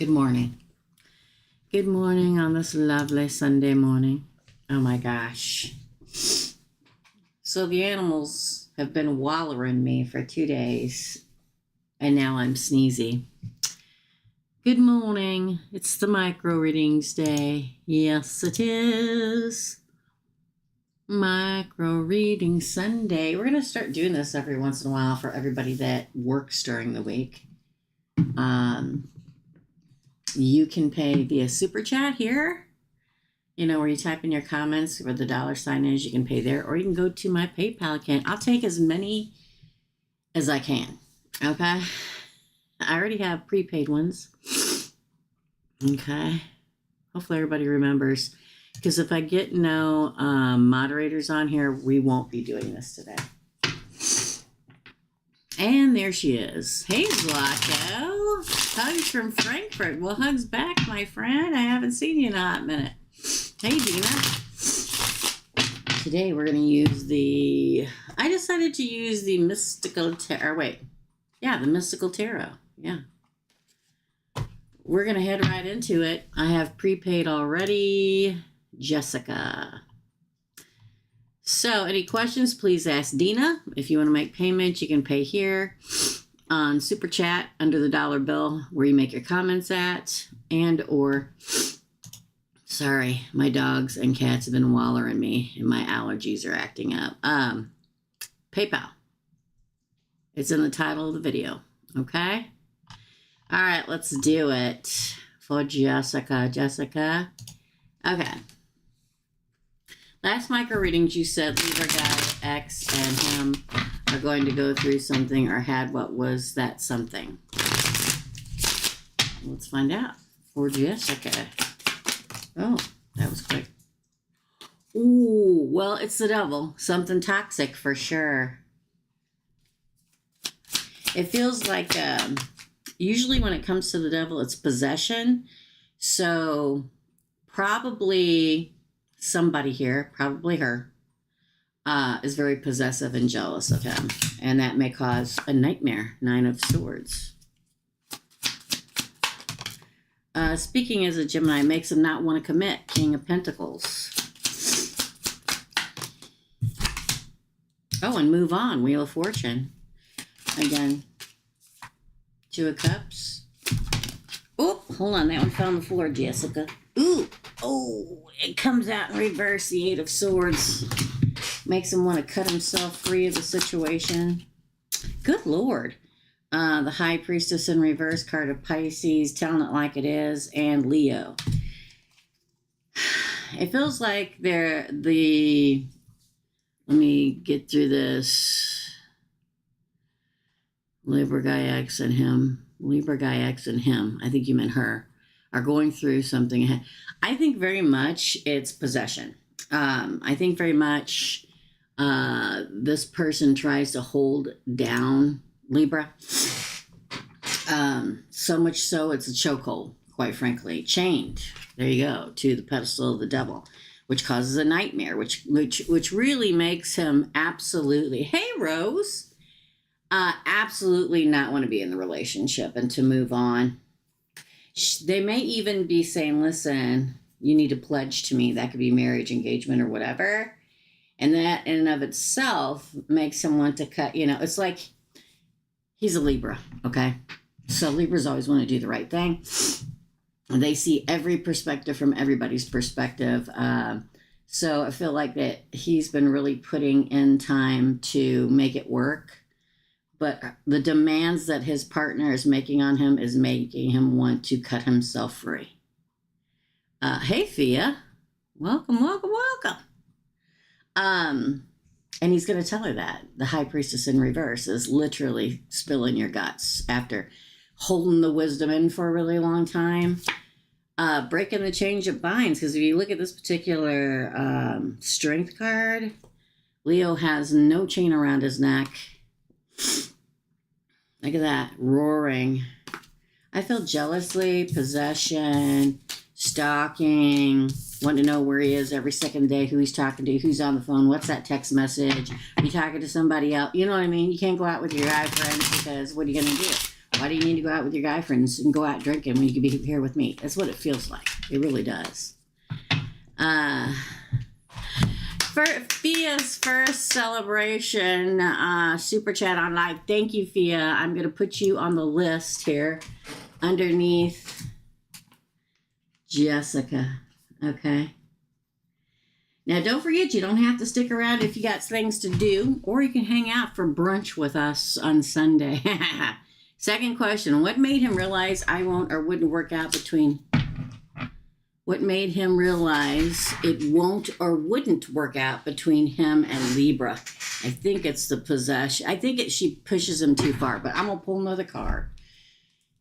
Good morning. Good morning on this lovely Sunday morning. Oh my gosh. So the animals have been wallering me for 2 days, and now I'm sneezy. Good morning. It's the micro readings day. Yes, it is. Micro reading Sunday. We're going to start doing this every once in a while for everybody that works during the week. You can pay via super chat here, where you type in your comments where the $sign is. You can pay there, or you can go to my PayPal account. I'll take as many as I can. Okay. I already have prepaid ones. Okay. Hopefully everybody remembers, because if I get no moderators on here, we won't be doing this today. And there she is. Hey, Zaco. Hugs from Frankfurt. Well, hugs back, my friend. I haven't seen you in a hot minute. Hey, Dina. Today we're going to use I decided to use the Mystical Tarot. The Mystical Tarot. Yeah. We're going to head right into it. I have prepaid already. Jessica. So, any questions, please ask Dina. If you want to make payment, you can pay here on Super Chat under the dollar bill where you make your comments at, sorry, my dogs and cats have been wallering me and my allergies are acting up. PayPal. It's in the title of the video. Okay? All right, let's do it for Jessica. Okay. Last micro readings, you said Libra guy X and him are going to go through something or had what was that something. Let's find out for Jessica. Oh, that was quick. Ooh, well, it's the devil. Something toxic for sure. It feels like usually when it comes to the devil, it's possession. So probably somebody here, probably her, is very possessive and jealous of him. And that may cause a nightmare. 9 of Swords. Speaking as a Gemini, makes him not want to commit. King of Pentacles. Oh, and move on. Wheel of Fortune. Again. 2 of Cups. Oh, hold on. That one fell on the floor, Jessica. Ooh. Oh, it comes out in reverse, the 8 of Swords. Makes him want to cut himself free of the situation. Good Lord. The High Priestess in reverse, card of Pisces, telling it like it is, and Leo. It feels like let me get through this. Libra guy X and him. I think you meant her. Are going through something. I think very much it's possession. I think very much this person tries to hold down Libra. So much so it's a chokehold, quite frankly. Chained, there you go, to the pedestal of the devil, which causes a nightmare, which really makes him absolutely, hey Rose, absolutely not want to be in the relationship and to move on. They may even be saying, listen, you need to pledge to me. That could be marriage, engagement, or whatever. And that in and of itself makes him want to cut, it's like he's a Libra, okay? So Libras always want to do the right thing. They see every perspective from everybody's perspective. So I feel like that he's been really putting in time to make it work. But the demands that his partner is making on him is making him want to cut himself free. Hey, Fia. Welcome. And he's going to tell her that. The High Priestess in reverse is literally spilling your guts after holding the wisdom in for a really long time. Breaking the chain that binds. Because if you look at this particular strength card, Leo has no chain around his neck. Look at that, roaring. I feel jealousy, possession, stalking, want to know where he is every second day, who he's talking to, who's on the phone, what's that text message, are you talking to somebody else? You know what I mean? You can't go out with your guy friends because what are you going to do? Why do you need to go out with your guy friends and go out drinking when you can be here with me? That's what it feels like. It really does. For Fia's first celebration, super chat on live. Thank you, Fia. I'm going to put you on the list here underneath Jessica. Okay. Now, don't forget, you don't have to stick around if you got things to do, or you can hang out for brunch with us on Sunday. Second question, what made him realize I won't or wouldn't work out between... What made him realize it won't or wouldn't work out between him and Libra? I think it's the possession. I think she pushes him too far, but I'm going to pull another card.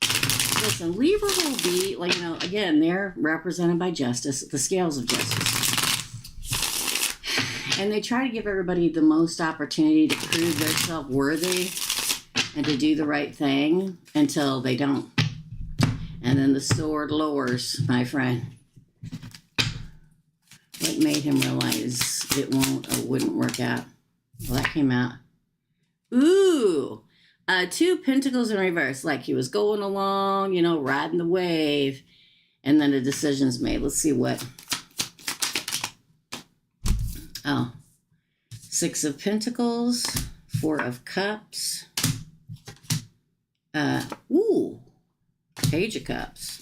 Listen, Libra will be, like, you know, again, they're represented by justice, the scales of justice. And they try to give everybody the most opportunity to prove themselves worthy and to do the right thing until they don't. And then the sword lowers, my friend. What made him realize it won't or wouldn't work out? Well, that came out. Ooh, 2 pentacles in reverse. Like he was going along, you know, riding the wave. And then a decision's made. Let's see what. Oh, 6 of Pentacles, 4 of Cups. Ooh, Page of Cups.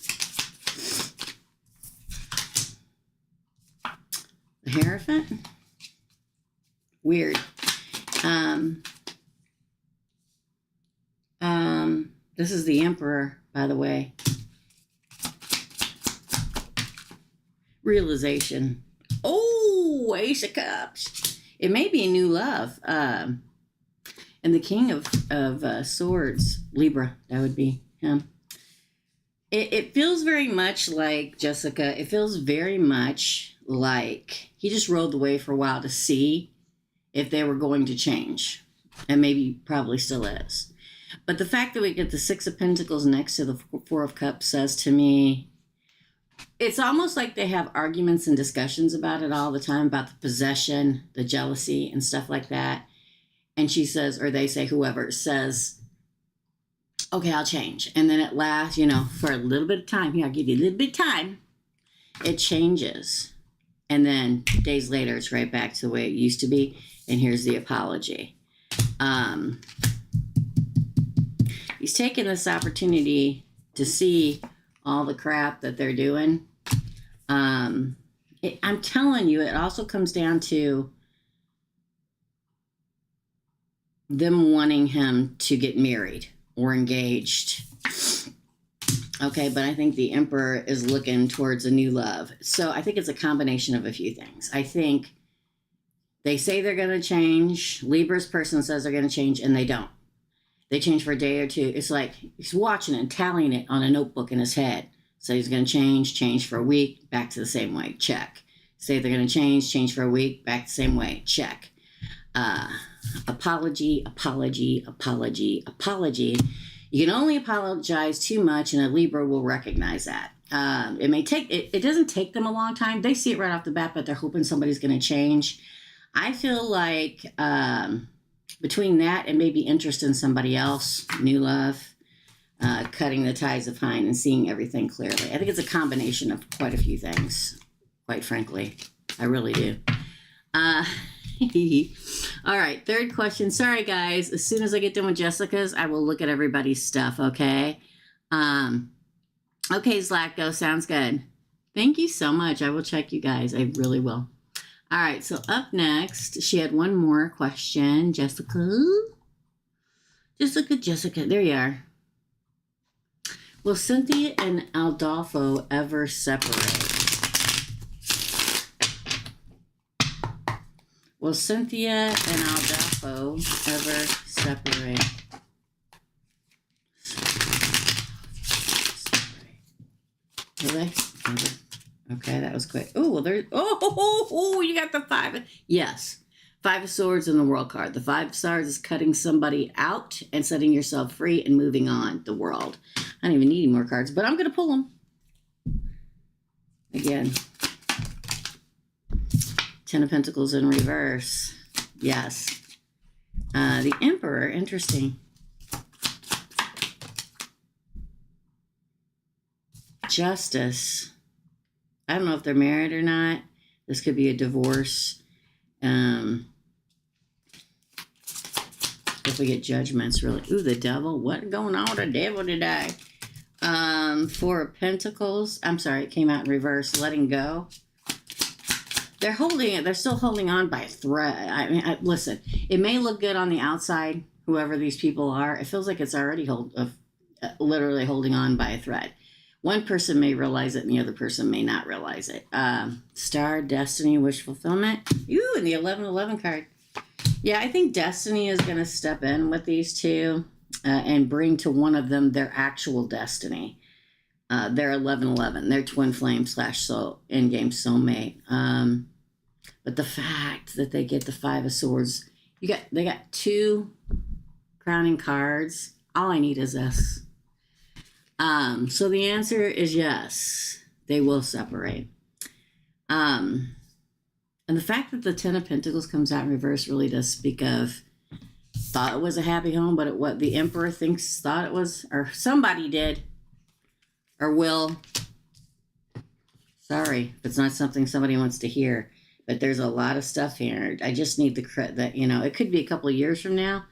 The Hierophant. Weird. This is the Emperor, by the way. Realization. Oh, Ace of Cups. It may be a new love. And the King of Swords, Libra, that would be him. It feels very much like, Jessica, it feels very much like he just rode the wave for a while to see if they were going to change. And maybe probably still is. But the fact that we get the 6 of Pentacles next to the 4 of Cups says to me, it's almost like they have arguments and discussions about it all the time, about the possession, the jealousy, and stuff like that. And she says, or they say, whoever says, okay, I'll change. And then it lasts, you know, for a little bit of time. Here, I'll give you a little bit of time. It changes. And then days later, it's right back to the way it used to be. And here's the apology. He's taking this opportunity to see all the crap that they're doing. I'm telling you, it also comes down to them wanting him to get married or engaged. Okay, but I think the Emperor is looking towards a new love. So I think it's a combination of a few things. I think they say they're going to change. Libra's person says they're going to change, and they don't. They change for a day or two. It's like he's watching it and tallying it on a notebook in his head. So he's going to change for a week, back to the same way, check. Say they're going to change for a week, back the same way, check. Apology. You can only apologize too much, and a Libra will recognize that. It doesn't take them a long time. They see it right off the bat, but they're hoping somebody's going to change. I feel like between that and maybe interest in somebody else, new love, cutting the ties of Pine and seeing everything clearly. I think it's a combination of quite a few things, quite frankly. I really do. All right, third question. Sorry, guys. As soon as I get done with Jessica's, I will look at everybody's stuff, okay? Okay, Zlatko, sounds good. Thank you so much. I will check you guys. I really will. All right, so up next, she had one more question. Jessica. There you are. Will Cynthia and Adolfo ever separate? Will Cynthia and Adolfo ever separate? Will they? Okay, that was quick. Oh, well, there's... Oh, you got the 5. Yes. 5 of Swords in the World card. The 5 of Swords is cutting somebody out and setting yourself free and moving on the world. I don't even need any more cards, but I'm going to pull them. Again. 10 of Pentacles in reverse. Yes. The Emperor, interesting. Justice. I don't know if they're married or not. This could be a divorce. If we get judgments, really. Ooh, the devil. What going on with the devil today? Four of Pentacles. I'm sorry, it came out in reverse. Letting go. They're still holding on by a thread. I mean, listen, it may look good on the outside, whoever these people are. It feels like it's already literally holding on by a thread. One person may realize it and the other person may not realize it. Star, Destiny, Wish Fulfillment. Ooh, and the 1111 card. Yeah, I think Destiny is going to step in with these two and bring to one of them their actual destiny. They're 1111. They're twin flame / soul in-game soulmate. But the fact that they get the 5 of Swords, they got 2 crowning cards. All I need is this. So the answer is yes, they will separate. And the fact that the 10 of Pentacles comes out in reverse really does speak of thought it was a happy home, but what the Emperor thought it was, or somebody did, or will. Sorry if it's not something somebody wants to hear, but there's a lot of stuff here. I just need the credit that, it could be a couple of years from now.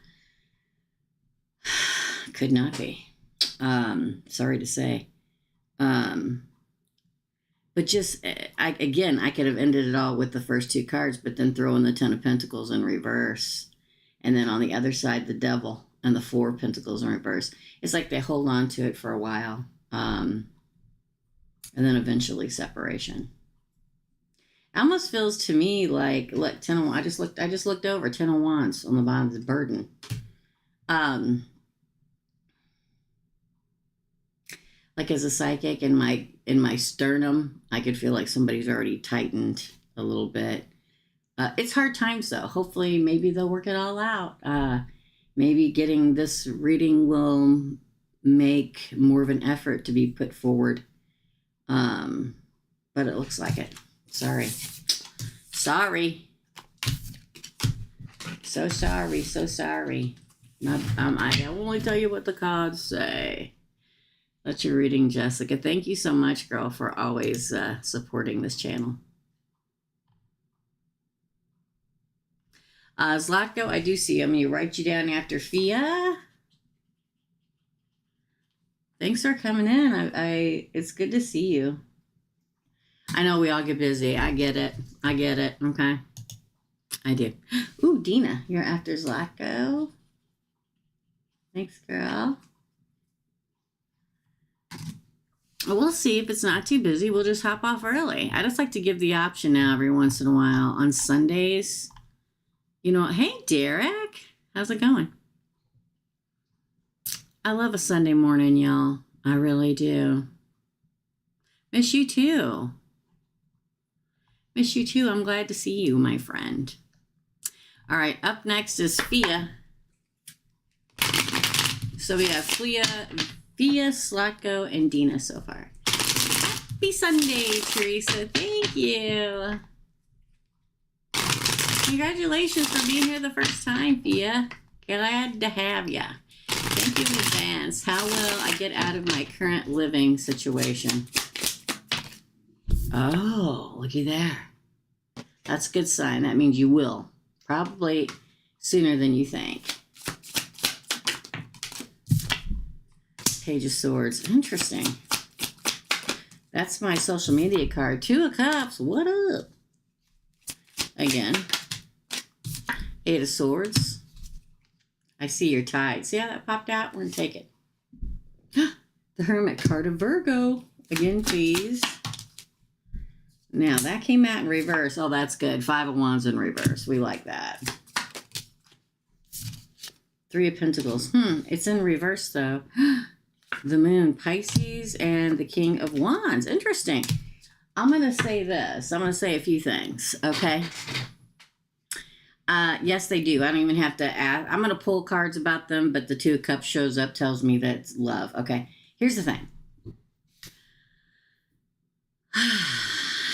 Could not be. Sorry to say. But just, I could have ended it all with the first 2 cards, but then throw in the 10 of Pentacles in reverse. And then on the other side, the Devil and the 4 of Pentacles in reverse. It's like they hold on to it for a while. And then eventually separation. It almost feels to me like, look, 10 of Wands. I just looked over 10 of Wands on the bottom of the burden. Like as a psychic in my sternum, I could feel like somebody's already tightened a little bit. It's hard times though. Hopefully, maybe they'll work it all out. Maybe getting this reading will make more of an effort to be put forward. But it looks like it. Sorry. So sorry. I will only tell you what the cards say. That's your reading, Jessica. Thank you so much, girl, for always supporting this channel. Zlatko, I do see him. You write you down after Fia. Thanks for coming in. It's good to see you. I know we all get busy. I get it. Okay. I do. Ooh, Dina, you're after Zlatko. Thanks, girl. We'll see if it's not too busy. We'll just hop off early. I just like to give the option now every once in a while on Sundays. Hey, Derek. How's it going? I love a Sunday morning, y'all. I really do. Miss you too. I'm glad to see you, my friend. All right, up next is Fia. So we have Fia, Zlatko, and Dina so far. Happy Sunday, Teresa. Thank you. Congratulations for being here the first time, Fia. Glad to have ya. Thank you in advance. How will I get out of my current living situation? Oh, looky there. That's a good sign. That means you will. Probably sooner than you think. Page of Swords. Interesting. That's my social media card. 2 of Cups. What up? Again. 8 of Swords. I see you're tied. See how that popped out? We're going to take it. The Hermit card of Virgo. Again, please. Now, that came out in reverse. Oh, that's good. 5 of Wands in reverse. We like that. 3 of Pentacles. It's in reverse, though. The Moon, Pisces, and the King of Wands. Interesting. I'm going to say this. I'm going to say a few things, okay? Yes, they do. I don't even have to ask. I'm going to pull cards about them, but the 2 of Cups shows up, tells me that it's love. Okay, here's the thing.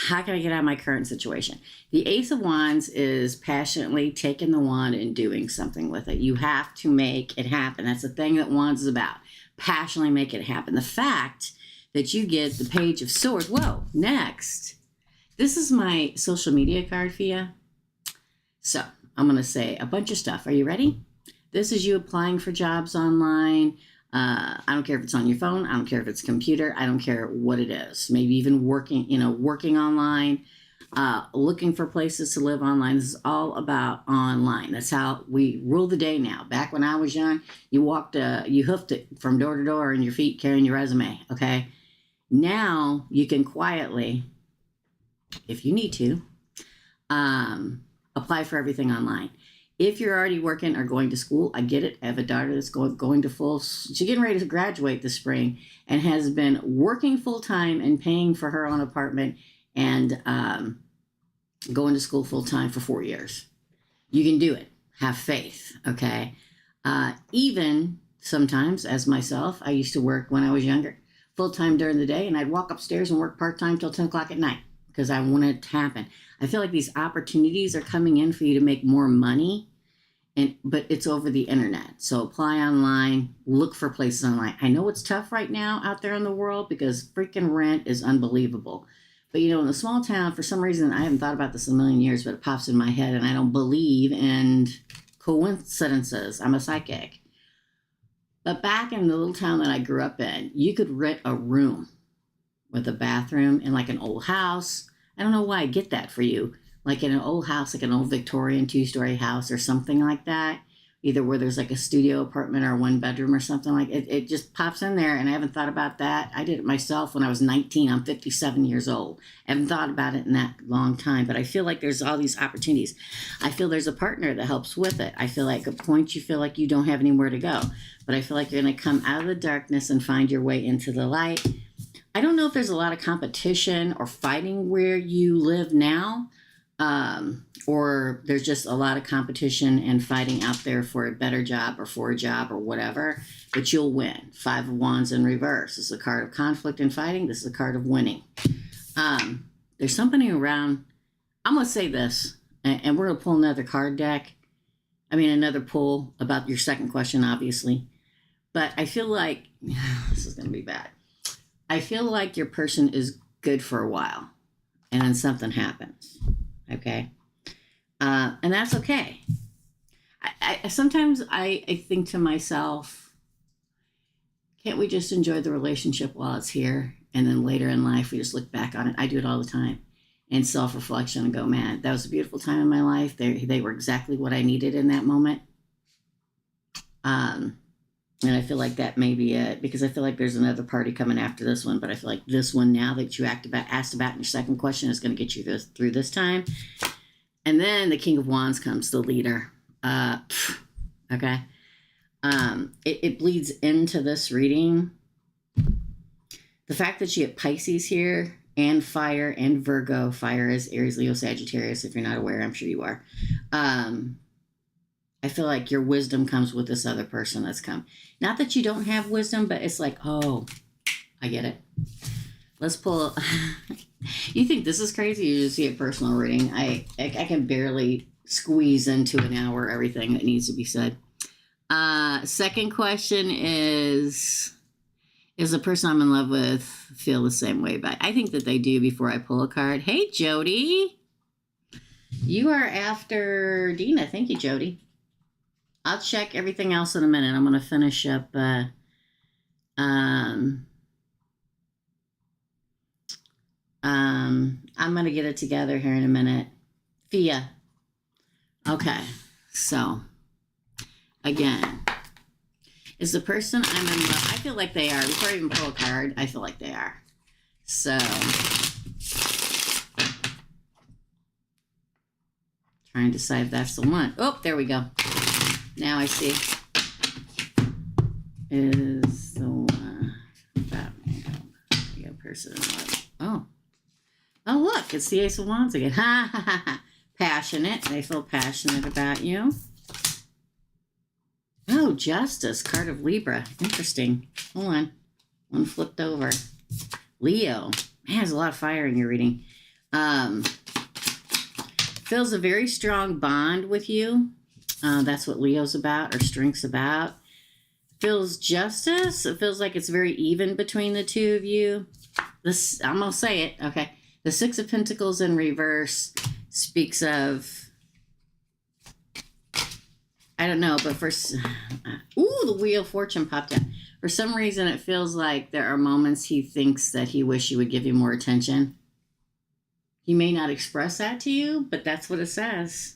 How can I get out of my current situation? The Ace of Wands is passionately taking the wand and doing something with it. You have to make it happen. That's the thing that Wands is about. Passionately make it happen. The fact that you get the Page of Swords. Whoa, next. This is my social media card for you. So I'm going to say a bunch of stuff. Are you ready? This is you applying for jobs online. I don't care if it's on your phone. I don't care if it's computer. I don't care what it is. Maybe even working online, looking for places to live online. This is all about online. That's how we rule the day now. Back when I was young, you hoofed it from door to door in your feet carrying your resume, okay? Now you can quietly, if you need to, apply for everything online. If you're already working or going to school, I get it. I have a daughter that's going to she's getting ready to graduate this spring and has been working full time and paying for her own apartment and going to school full time for 4 years. You can do it. Have faith, okay? Even sometimes, as myself, I used to work when I was younger, full time during the day, and I'd walk upstairs and work part time till 10 o'clock at night because I wanted it to happen. I feel like these opportunities are coming in for you to make more money. But it's over the internet. So apply online, look for places online. I know it's tough right now out there in the world because freaking rent is unbelievable. But in a small town, for some reason, I haven't thought about this in a million years, but it pops in my head and I don't believe in coincidences. I'm a psychic. But back in the little town that I grew up in, you could rent a room with a bathroom in like an old house. I don't know why I get that for you. Like in an old house, like an old Victorian 2-story house or something like that, either where there's like a studio apartment or 1 bedroom or something like it. It just pops in there, and I haven't thought about that. I did it myself when I was 19. I'm 57 years old. I haven't thought about it in that long time, but I feel like there's all these opportunities. I feel there's a partner that helps with it. I feel like at points you feel like you don't have anywhere to go, but I feel like you're going to come out of the darkness and find your way into the light. I don't know if there's a lot of competition or fighting where you live now. Or there's just a lot of competition and fighting out there for a better job or for a job or whatever, but you'll win. 5 of Wands in reverse. This is a card of conflict and fighting. This is a card of winning. There's somebody around. I'm going to say this, and we're going to pull another card deck. Another pull about your second question, obviously. But I feel like, this is going to be bad. I feel like your person is good for a while, and then something happens. Okay. And that's okay. I sometimes I think to myself, can't we just enjoy the relationship while it's here? And then later in life, we just look back on it. I do it all the time. And self-reflection and go, man, that was a beautiful time in my life. They were exactly what I needed in that moment. And I feel like that may be it, because I feel like there's another party coming after this one. But I feel like this one now that you asked about in your second question is going to get you through this time. And then the King of Wands comes, the leader. Okay. It bleeds into this reading. The fact that you get Pisces here and fire and Virgo. Fire is Aries, Leo, Sagittarius. If you're not aware, I'm sure you are. I feel like your wisdom comes with this other person that's come. Not that you don't have wisdom, but it's like, oh, I get it. Let's pull. You think this is crazy? You just see a personal reading. I can barely squeeze into an hour everything that needs to be said. Second question is the person I'm in love with feel the same way? But I think that they do before I pull a card. Hey, Jodie. You are after Dina. Thank you, Jodie. I'll check everything else in a minute. I'm going to finish up. I'm going to get it together here in a minute. Fia. Okay. So, again, is the person I'm in love? I feel like they are. Before I even pull a card, I feel like they are. So, trying to decide if that's the one. Oh, there we go. Now I see. Is the one about a person in love? Oh. Oh, look, it's the Ace of Wands again. Ha, ha, ha, ha. Passionate. They feel passionate about you. Oh, Justice, card of Libra. Interesting. Hold on. One flipped over. Leo. Man, there's a lot of fire in your reading. Feels a very strong bond with you. That's what Leo's about, or strength's about. feels justice. It feels like it's very even between the two of you. This, I'm going to say it, okay? The Six of Pentacles in reverse speaks of, I don't know, but ooh, the Wheel of Fortune popped out. For some reason, it feels like there are moments he thinks that he wish he would give you more attention. He may not express that to you, but that's what it says.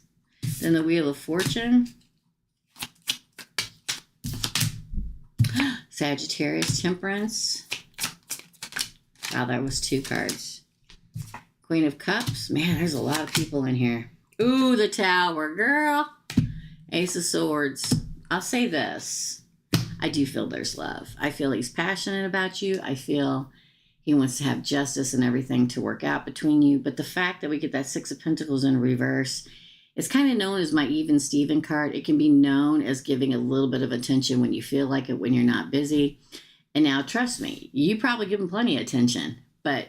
Then the Wheel of Fortune. Sagittarius, Temperance. Wow, that was 2 cards. Queen of Cups. Man, there's a lot of people in here. Ooh, the Tower, girl. Ace of Swords. I'll say this. I do feel there's love. I feel he's passionate about you. I feel he wants to have justice and everything to work out between you. But the fact that we get that Six of Pentacles in reverse, it's kind of known as my Even Steven card. It can be known as giving a little bit of attention when you feel like it, when you're not busy. And now, trust me, you probably give him plenty of attention. But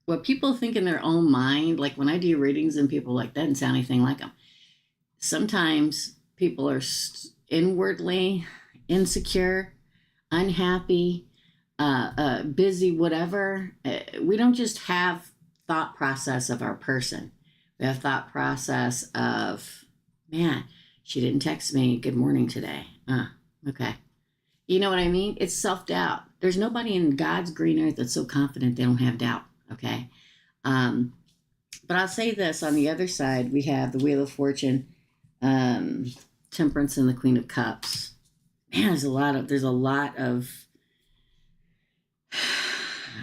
what people think in their own mind, like when I do readings and people like, that doesn't sound anything like them. Sometimes people are inwardly insecure, unhappy, busy, whatever. We don't just have thought process of our person. We have thought process of, man, she didn't text me good morning today. Okay. You know what I mean? It's self-doubt. There's nobody in God's green earth that's so confident they don't have doubt. Okay. But I'll say this, on the other side, we have the Wheel of Fortune, Temperance, and the Queen of Cups. Man, there's a lot of,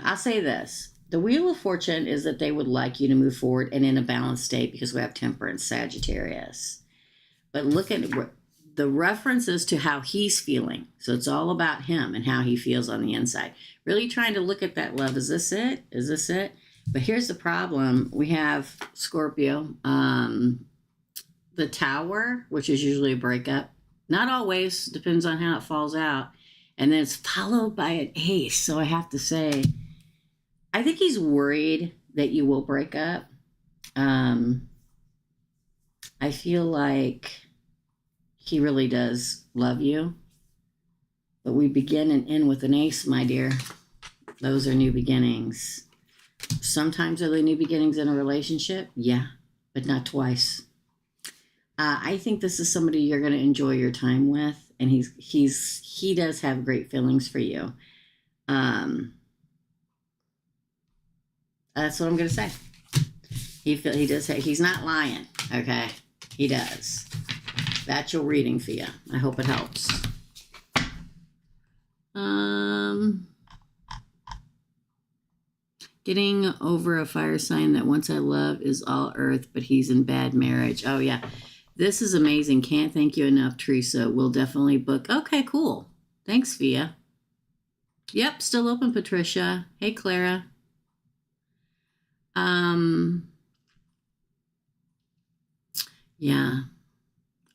I'll say this. The Wheel of Fortune is that they would like you to move forward and in a balanced state because we have Temperance, Sagittarius. But look at the references to how he's feeling. So it's all about him and how he feels on the inside. Really trying to look at that love. Is this it? Is this it? But here's the problem. We have Scorpio, the Tower, which is usually a breakup. Not always, depends on how it falls out. And then it's followed by an Ace. So I have to say, I think he's worried that you will break up. I feel like he really does love you. But we begin and end with an Ace, my dear. Those are new beginnings. Sometimes are they new beginnings in a relationship? Yeah, but not twice. I think this is somebody you're going to enjoy your time with, and he does have great feelings for you. That's what I'm going to say. He does. He's not lying. Okay, he does. That's your reading for you. I hope it helps. Getting over a fire sign that once I loved is all earth, but he's in bad marriage. Oh yeah. This is amazing. Can't thank you enough, Teresa. We'll definitely book. Okay, cool. Thanks, Via. Yep, still open, Patricia. Hey, Clara. Yeah.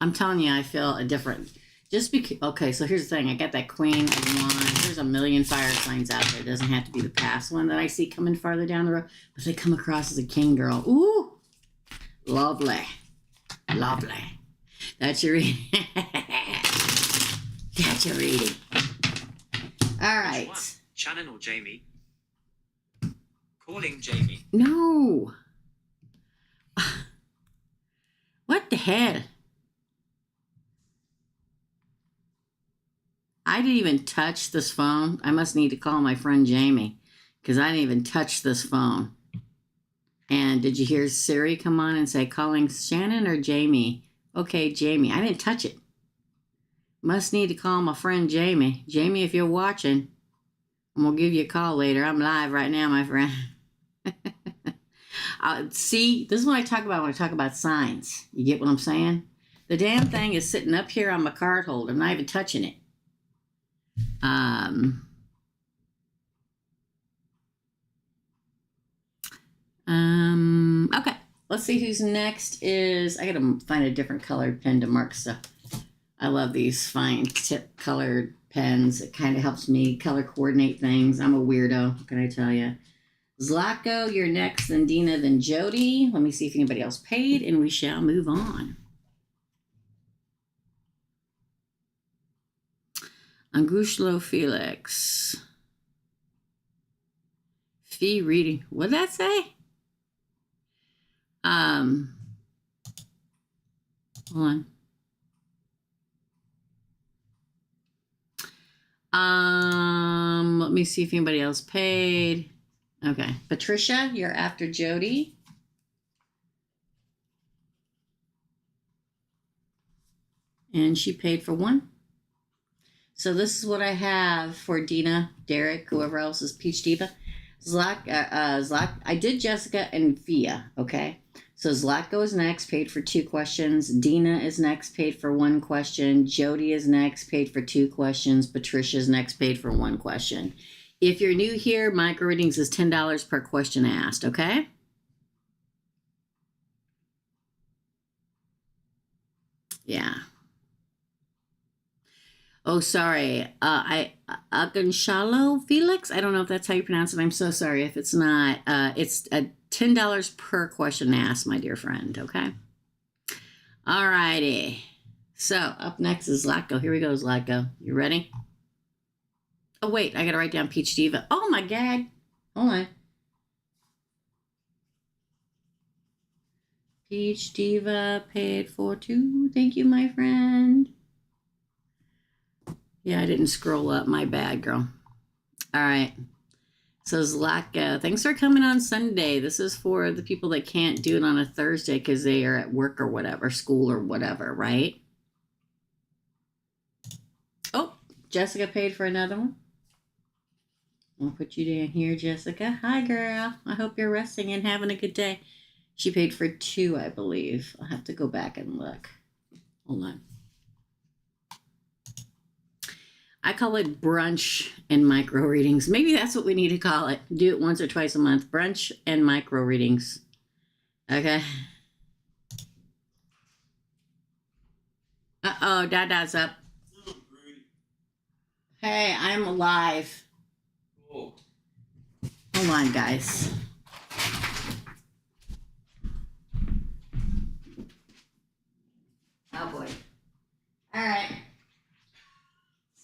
I'm telling you, I feel a different. Just because. Okay, so here's the thing. I got that Queen of Wands. There's a million fire signs out there. It doesn't have to be the past one that I see coming farther down the road, but they come across as a king, girl. Ooh, lovely. Lovely. That's your reading. That's your reading. All right. Shannon or Jamie? Calling Jamie. No. What the hell? I didn't even touch this phone. I must need to call my friend Jamie because I didn't even touch this phone. And did you hear Siri come on and say, calling Shannon or Jamie? Okay, Jamie. I didn't touch it. Must need to call my friend Jamie. Jamie, if you're watching, I'm going to give you a call later. I'm live right now, my friend. See, this is what I talk about when I talk about signs. You get what I'm saying? The damn thing is sitting up here on my card holder. I'm not even touching it. Okay, let's see who's next is, I gotta find a different colored pen to mark stuff. I love these fine tip colored pens. It kind of helps me color coordinate things. I'm a weirdo, what can I tell you? Zaco, you're next, then Dina, then Jodie. Let me see if anybody else paid, and we shall move on. Angushlo Felix. Fee reading. What did that say? Hold on. Let me see if anybody else paid. Okay. Patricia, you're after Jodie. And she paid for one. So this is what I have for Dina, Derek, whoever else is Peach Diva. Zlak, I did Jessica and Via, okay? So Zlatko is next, paid for 2 questions. Dina is next, paid for 1 question. Jodie is next, paid for 2 questions. Patricia is next, paid for 1 question. If you're new here, micro readings is $10 per question asked, okay? Yeah. Oh, sorry. Aganshalo Felix? I don't know if that's how you pronounce it. I'm so sorry if it's not. It's $10 per question asked, my dear friend, okay? All righty. So up next is Zaco. Here we go, Zaco. You ready? Oh, wait. I got to write down Peach Diva. Oh, my God. Hold on. Peach Diva paid for 2. Thank you, my friend. Yeah, I didn't scroll up. My bad, girl. All right. So Zlatko, thanks for coming on Sunday. This is for the people that can't do it on a Thursday because they are at work or whatever, school or whatever, right? Oh, Jessica paid for another one. I'll put you down here, Jessica. Hi, girl. I hope you're resting and having a good day. She paid for 2, I believe. I'll have to go back and look. Hold on. I call it brunch and micro readings. Maybe that's what we need to call it. Do it once or twice a month. Brunch and micro readings. Okay. Uh-oh, Dada's up. Hey, I'm alive. Cool. Hold on, guys. Oh, boy. All right.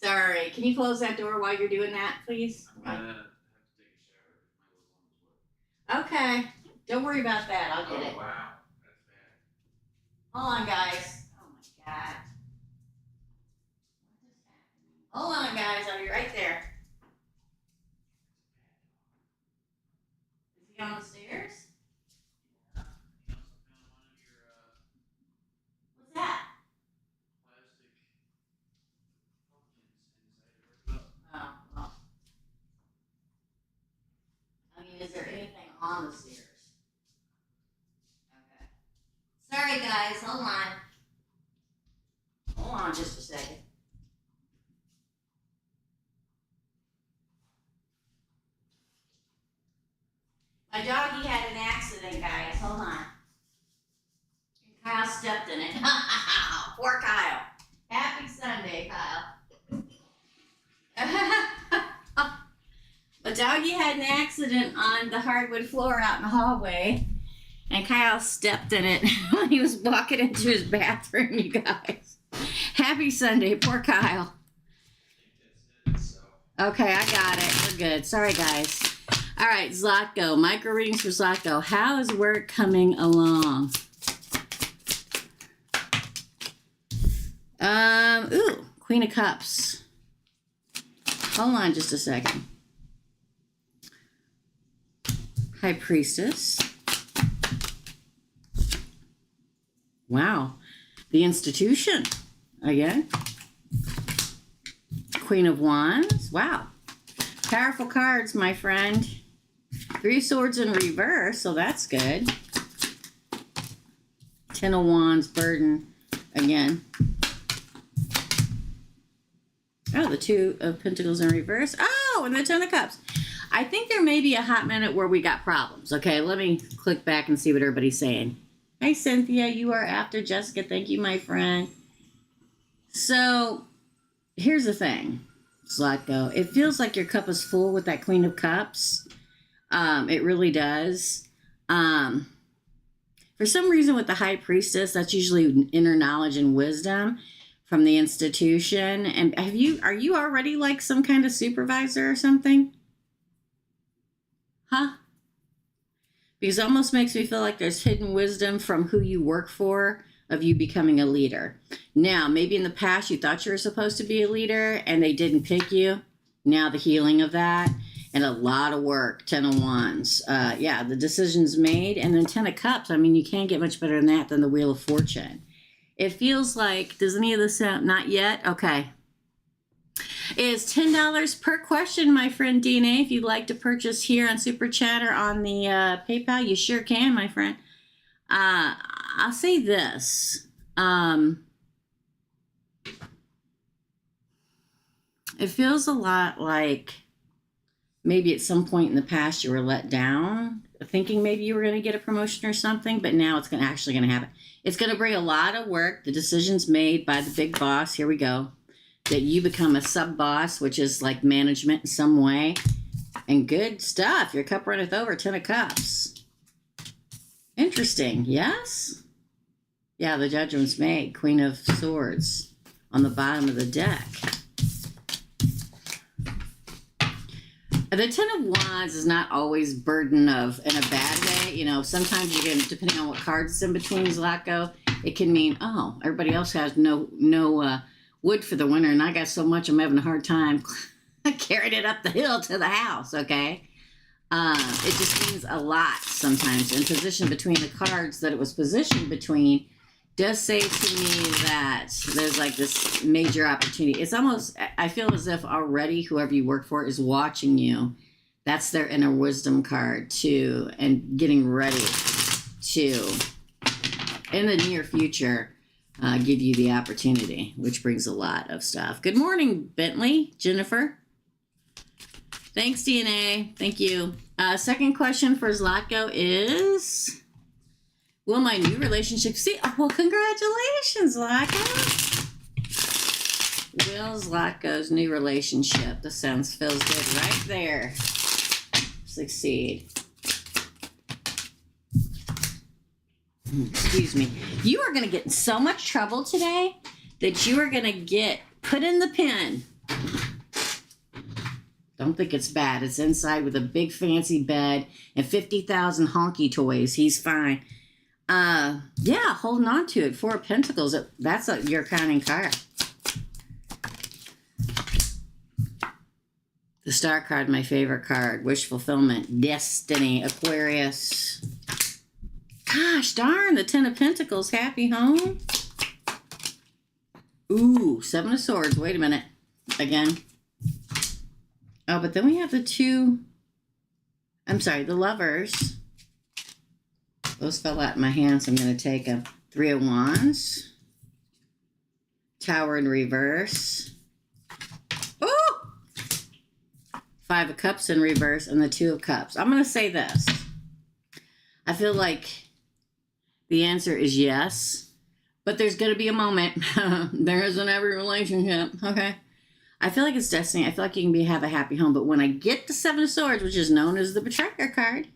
Sorry. Can you close that door while you're doing that, please? I'm gonna have to take a shower. My little one was wet. Okay. Don't worry about that. I'll get it. Wow. That's bad. Hold on, guys. Oh, my God. Hold on, guys. I'll be right there. Is he on the stairs? Yeah. He also found one of your What's that? plastic pumpkins and decided to rip it up. Oh, well. I mean, is there anything on the stairs? Okay. Sorry, guys. Hold on. Hold on just a second. My doggy had an accident, guys. Hold on. Kyle stepped in it. Poor Kyle. Happy Sunday, Kyle. My doggy had an accident on the hardwood floor out in the hallway, and Kyle stepped in it when he was walking into his bathroom, you guys. Happy Sunday, poor Kyle. Okay, I got it. We're good. Sorry, guys. All right, Zlatko. Micro readings for Zlatko. How is work coming along? Ooh, Queen of Cups. Hold on just a second. High Priestess. Wow. The Institution. Again. Queen of Wands. Wow. Powerful cards, my friend. 3 swords in reverse, so that's good. 10 of Wands, burden. Again. Oh, the 2 of Pentacles in reverse. Oh, and the 10 of Cups. I think there may be a hot minute where we got problems. Okay, let me click back and see what everybody's saying. Hey, Cynthia, you are after Jessica. Thank you, my friend. So, here's the thing, Zlatko. It feels like your cup is full with that Queen of Cups. It really does. For some reason with the High Priestess, that's usually inner knowledge and wisdom. from the institution. And are you already like some kind of supervisor or something? Huh? Because it almost makes me feel like there's hidden wisdom from who you work for of you becoming a leader. Now, maybe in the past you thought you were supposed to be a leader and they didn't pick you. Now the healing of that and a lot of work, 10 of Wands. Yeah, the decision's made. And then 10 of Cups. I mean, you can't get much better than that than the Wheel of Fortune. It feels like, does any of this sound, not yet? Okay. It's $10 per question, my friend Dina. If you'd like to purchase here on Super Chat or on the PayPal, you sure can, my friend. I'll say this. It feels a lot like maybe at some point in the past you were let down, thinking maybe you were going to get a promotion or something, but now it's actually going to happen. It's going to bring a lot of work. The decision's made by the big boss. Here we go. That you become a sub-boss, which is like management in some way. And good stuff. Your cup runneth over, 10 of Cups. Interesting, yes? Yeah, the judgment's made. Queen of Swords on the bottom of the deck. The 10 of Wands is not always burden of in a bad way. You know, sometimes you get, depending on what cards is in between, Zaco, it can mean, oh, everybody else has no wood for the winter, and I got so much I'm having a hard time carrying it up the hill to the house, okay? It just means a lot sometimes. And position between the cards that it was positioned between does say to me that there's like this major opportunity. It's almost, I feel as if already whoever you work for is watching you. That's their inner wisdom card too, and getting ready to, in the near future, give you the opportunity, which brings a lot of stuff. Good morning, Bentley, Jennifer. Thanks, DNA. Thank you. Second question for Zlatko is, will my new relationship see? Oh, well, congratulations, Zlatko. Will Zlatko's new relationship, this feels good right there, succeed? Excuse me. You are going to get in so much trouble today that you are going to get put in the pen. Don't think it's bad. It's inside with a big fancy bed and 50,000 honky toys. He's fine. Yeah, holding on to it. 4 of Pentacles. That's your counting card. The Star card, my favorite card. Wish fulfillment. Destiny. Aquarius. Gosh darn, the 10 of Pentacles. Happy home. Ooh, 7 of Swords. Wait a minute. Again. Oh, but then we have the 2. I'm sorry, the Lovers. Those fell out in my hand, so I'm going to take them. 3 of Wands. Tower in reverse. Ooh! 5 of Cups in reverse and the 2 of Cups. I'm going to say this. I feel like the answer is yes, but there's going to be a moment. There is in every relationship, okay? I feel like it's destiny. I feel like you can have a happy home, but when I get the 7 of Swords, which is known as the Betrayer card,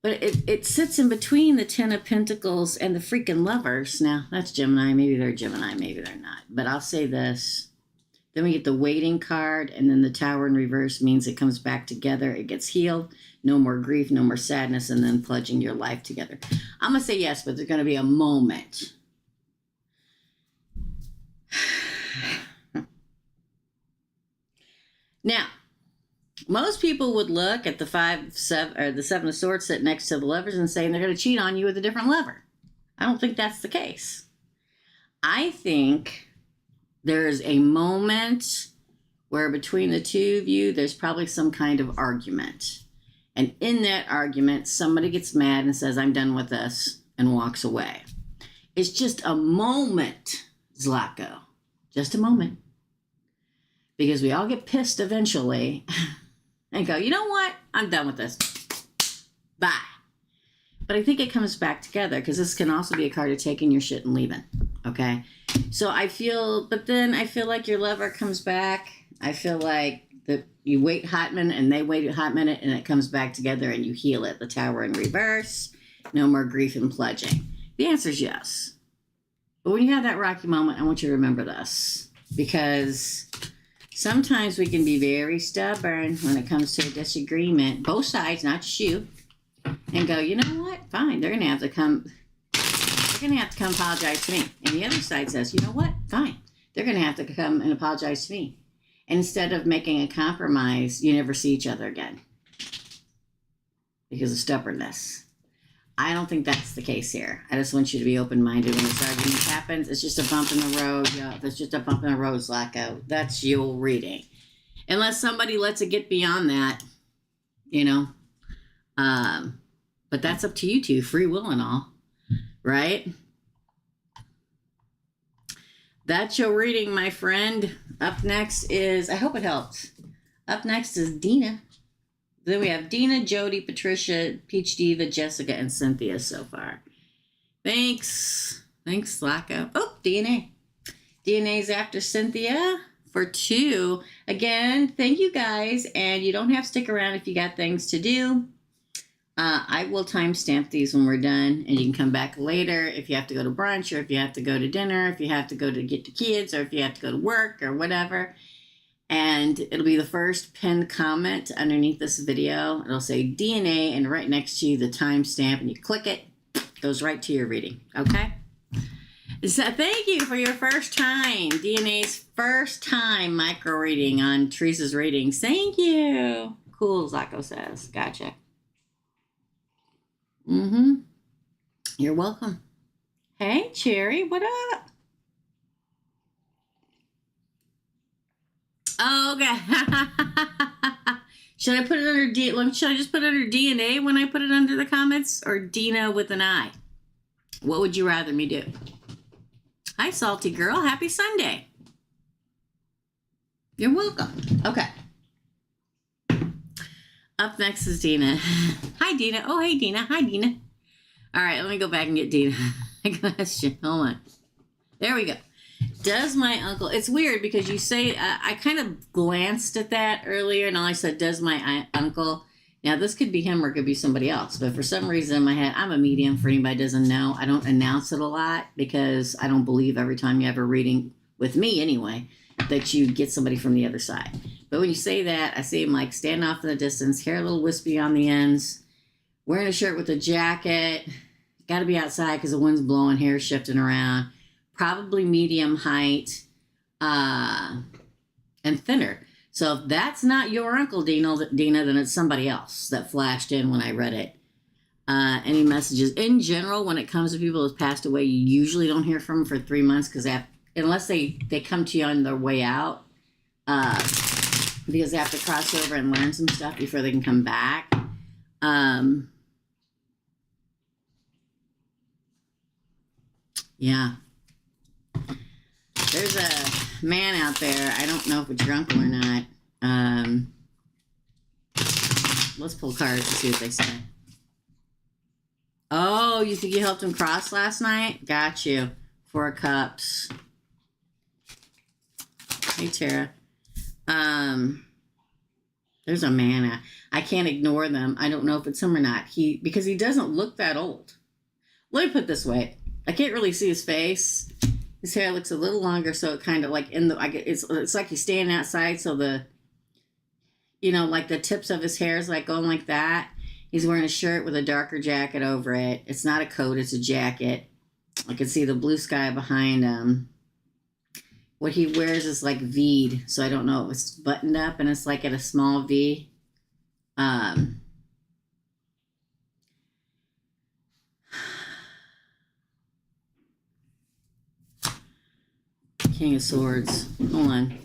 but it sits in between the 10 of Pentacles and the freaking Lovers. Now, that's Gemini. Maybe they're Gemini. Maybe they're not. But I'll say this. Then we get the Waiting card, and then the Tower in reverse means it comes back together. It gets healed. No more grief, no more sadness, and then pledging your life together. I'm going to say yes, but there's going to be a moment. Now, most people would look at the 7 of Swords sitting next to the Lovers and say they're going to cheat on you with a different lover. I don't think that's the case. I think there's a moment where between the two of you, there's probably some kind of argument. And in that argument, somebody gets mad and says, I'm done with this, and walks away. It's just a moment, Zlatko. Just a moment. Because we all get pissed eventually and go, you know what? I'm done with this. Bye. But I think it comes back together because this can also be a card of taking your shit and leaving. Okay? So but then I feel like your lover comes back. I feel like that you wait a hot minute and they wait a hot minute and it comes back together and you heal it. The Tower in reverse. No more grief and pledging. The answer is yes. But when you have that rocky moment, I want you to remember this, because sometimes we can be very stubborn when it comes to a disagreement, both sides, not just you, and go, you know what? Fine, they're going to have to come. They're going to have to come apologize to me. And the other side says, you know what? Fine, they're going to have to come and apologize to me. And instead of making a compromise, you never see each other again because of stubbornness. I don't think that's the case here. I just want you to be open-minded when this argument happens. It's just a bump in the road. Yeah, that's just a bump in the road, Zaco. That's your reading. Unless somebody lets it get beyond that, you know. But that's up to you two, free will and all, right? That's your reading, my friend. Up next is, I hope it helped. Up next is Dina. Then we have Dina, Jodie, Patricia, Peach Diva, Jessica, and Cynthia so far. Thanks. Thanks, Zaco. Oh, DNA. DNA's after Cynthia for 2. Again, thank you guys. And you don't have to stick around if you got things to do. I will timestamp these when we're done. And you can come back later if you have to go to brunch, or if you have to go to dinner, if you have to go to get the kids, or if you have to go to work or whatever. And it'll be the first pinned comment underneath this video. It'll say DNA, and right next to you, the timestamp, and you click it, goes right to your reading, okay? So thank you for your first time, DNA's first time micro reading on Teresa's readings. Thank you. Cool, Zaco says. Gotcha. You're welcome. Hey, Cherry, what up? Oh, okay. Should I put it under should I just put it under DNA when I put it under the comments, or Dina with an I? What would you rather me do? Hi, salty girl. Happy Sunday. You're welcome. Okay. Up next is Dina. Hi, Dina. Oh, hey, Dina. Hi, Dina. All right, let me go back and get Dina. Question. Hold on. There we go. Does my uncle, it's weird because you say, I kind of glanced at that earlier and all I said, does my uncle, now this could be him or it could be somebody else, but for some reason in my head, I'm a medium, for anybody who doesn't know. I don't announce it a lot because I don't believe every time you have a reading, with me anyway, that you get somebody from the other side. But when you say that, I see him like standing off in the distance, hair a little wispy on the ends, wearing a shirt with a jacket, got to be outside because the wind's blowing, hair shifting around. Probably medium height, and thinner. So if that's not your uncle, Dina, then it's somebody else that flashed in when I read it. Any messages? In general, when it comes to people who've passed away, you usually don't hear from them for 3 months because unless they come to you on their way out, because they have to cross over and learn some stuff before they can come back. Yeah. There's a man out there. I don't know if it's your uncle or not. Let's pull cards to see what they say. Oh, you think you helped him cross last night? Got you. 4 of Cups. Hey, Tara. There's a man. I can't ignore them. I don't know if it's him or not. Because he doesn't look that old. Let me put it this way. I can't really see his face. His hair looks a little longer, so it kind of like it's like he's standing outside, so like the tips of his hair is like going like that. He's wearing a shirt with a darker jacket over it. It's not a coat, it's a jacket. I can see the blue sky behind him. What he wears is like V'd, so I don't know if it's buttoned up and it's like at a small V. King of Swords. Hold on.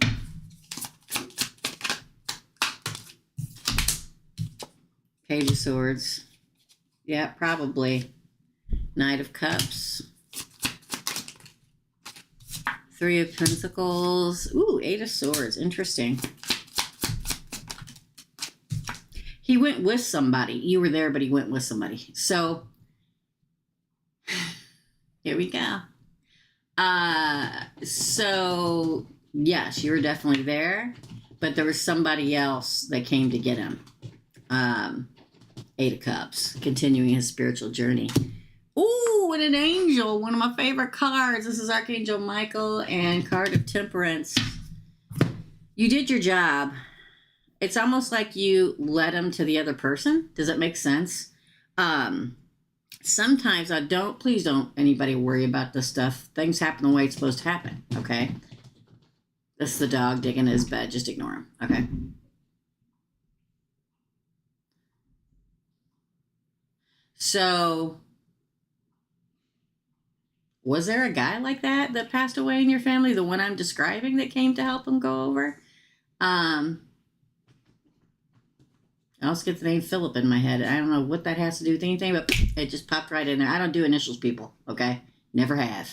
Page of Swords. Yeah, probably. Knight of Cups. 3 of Pentacles. Ooh, 8 of Swords. Interesting. He went with somebody. You were there, but he went with somebody. So, here we go. So yes, you were definitely there, but there was somebody else that came to get him. 8 of Cups, continuing his spiritual journey. Ooh, Ooh, and an angel. One of my favorite cards. This is Archangel Michael and card of Temperance. You did your job. It's almost like you led him to the other person. Does that make sense? Sometimes please don't anybody worry about this stuff. Things happen the way it's supposed to happen, okay? This is the dog digging his bed. Just ignore him, okay? So, was there a guy like that passed away in your family? The one I'm describing that came to help him go over? I also get the name Philip in my head. I don't know what that has to do with anything, but it just popped right in there. I don't do initials, people, okay? Never have.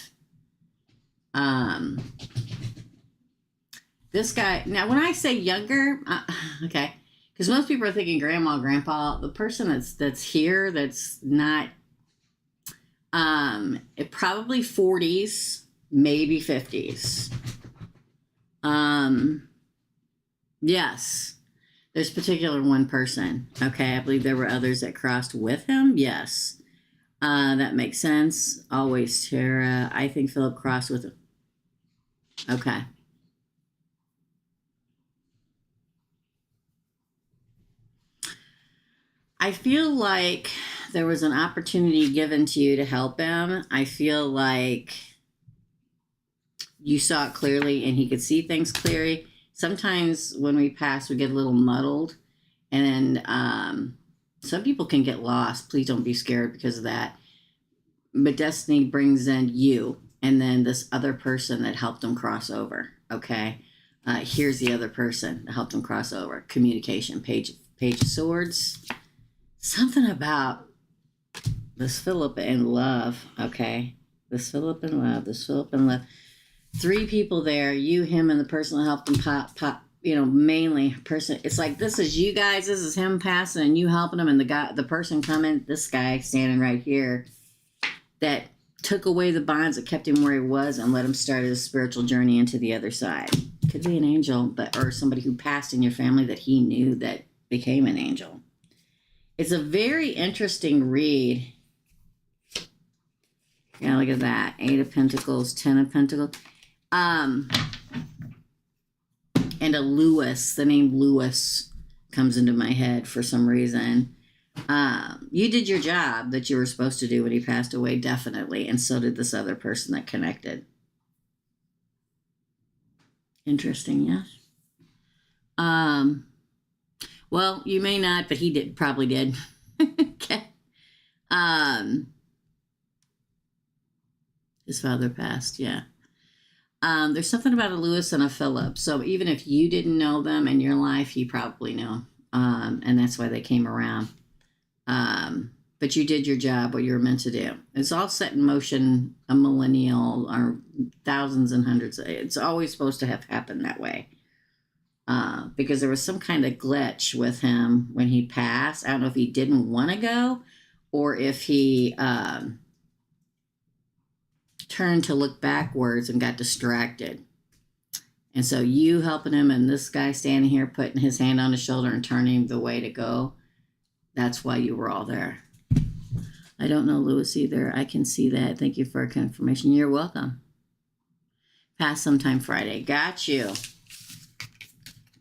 This guy, now when I say younger, okay, because most people are thinking grandma, grandpa. The person that's here, that's not, it probably 40s, maybe 50s. Yes, there's particular one person. Okay, I believe there were others that crossed with him. Yes, that makes sense. Always Tara. I think Philip crossed with him. Okay. I feel like there was an opportunity given to you to help him. I feel like you saw it clearly and he could see things clearly. Sometimes when we pass, we get a little muddled. And some people can get lost. Please don't be scared because of that. But Destiny brings in you and then this other person that helped him cross over. Okay. Here's the other person that helped him cross over. Communication. Page of Swords. Something about this Philip in love, okay? This Philip in love. 3 people there, you, him, and the person that helped him pop, mainly person. It's like, this is you guys, this is him passing and you helping him, and the person coming, this guy standing right here, that took away the bonds that kept him where he was and let him start his spiritual journey into the other side. Could be an angel, or somebody who passed in your family that he knew that became an angel. It's a very interesting read. Yeah, look at that. 8 of Pentacles, 10 of Pentacles. And a Lewis. The name Lewis comes into my head for some reason. You did your job that you were supposed to do when he passed away, definitely. And so did this other person that connected. Interesting, yes? Well, you may not, but he probably did. Okay. His father passed, yeah. There's something about a Lewis and a Philip. So even if you didn't know them in your life, he probably knew. And that's why they came around. But you did your job, what you were meant to do. It's all set in motion, a millennial, or thousands and hundreds. It's always supposed to have happened that way. Because there was some kind of glitch with him when he passed. I don't know if he didn't want to go or if he turned to look backwards and got distracted. And so you helping him and this guy standing here putting his hand on his shoulder and turning him the way to go, that's why you were all there. I don't know Lewis either. I can see that. Thank you for a confirmation. You're welcome. Pass sometime Friday. Got you.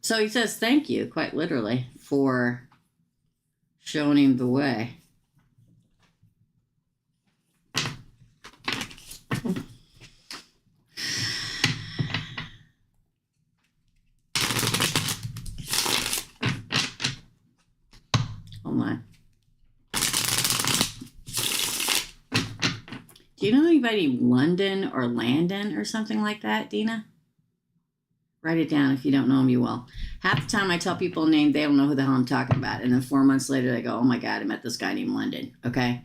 So he says thank you, quite literally, for showing him the way. Hold on. Do you know anybody London or Landon or something like that, Dina? Write it down. If you don't know them, you will. Half the time I tell people a name, they don't know who the hell I'm talking about. And then 4 months later, they go, oh my God, I met this guy named London. Okay?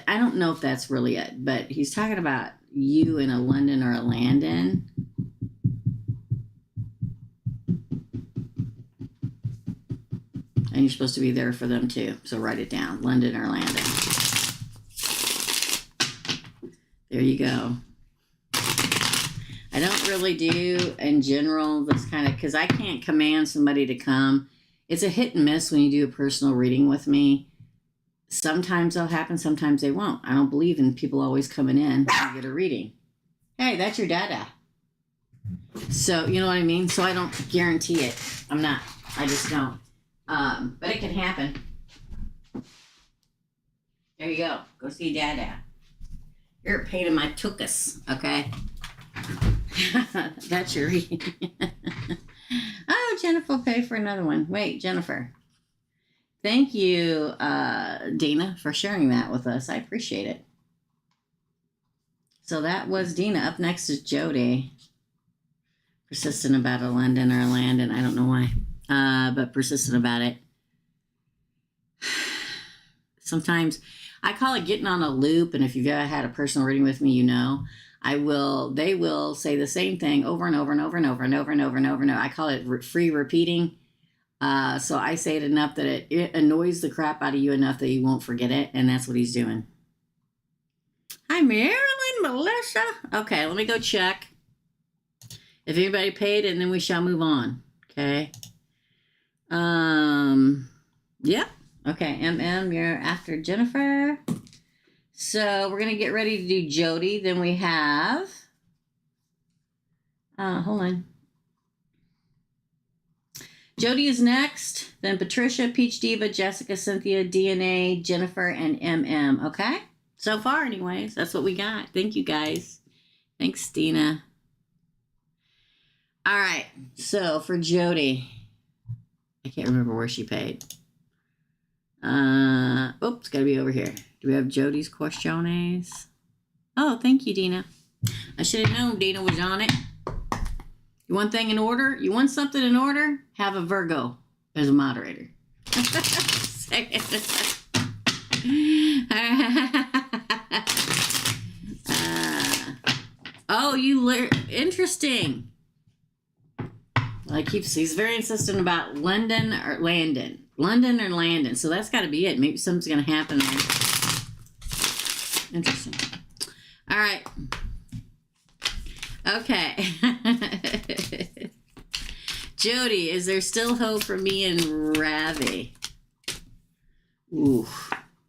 I don't know if that's really it, but he's talking about you in a London or a Landon. And you're supposed to be there for them too. So write it down. London or Landon. There you go. I don't really do, in general, this kind of, because I can't command somebody to come. It's a hit and miss when you do a personal reading with me. Sometimes they'll happen, sometimes they won't. I don't believe in people always coming in to get a reading. Hey, that's your dada. So, you know what I mean? So I don't guarantee it. I just don't. But it can happen. There you go. Go see Dada. You're a pain in my tuchus, okay? That's your reading. Oh, Jennifer will pay for another one. Wait, Jennifer. Thank you, Dina, for sharing that with us. I appreciate it. So that was Dina. Up next is Jodie. Persistent about a London or a Landon. I don't know why. But persistent about it. Sometimes I call it getting on a loop. And if you've ever had a personal reading with me, you know, they will say the same thing over and over and over and over and over and over and over and over. I call it free repeating. So I say it enough that it annoys the crap out of you enough that you won't forget it. And that's what he's doing. Hi, Marilyn, Melissa. Okay, let me go check if anybody paid, and then we shall move on. Okay. Yeah. Okay, you're after Jennifer. So we're going to get ready to do Jodie. Then we have, hold on. Jodie is next. Then Patricia, Peach Diva, Jessica, Cynthia, DNA, Jennifer, and MM. Okay? So far, anyways. That's what we got. Thank you, guys. Thanks, Dina. All right. So for Jodie, I can't remember where she paid. It's got to be over here. Do we have Jodie's questiones? Oh, thank you, Dina. I should have known Dina was on it. You want thing in order? You want something in order? Have a Virgo as a moderator. Interesting. He's very insistent about London or Landon. London or Landon. So that's got to be it. Maybe something's going to happen there. Interesting. All right. Okay. Jodie, is there still hope for me and Ravi? Ooh.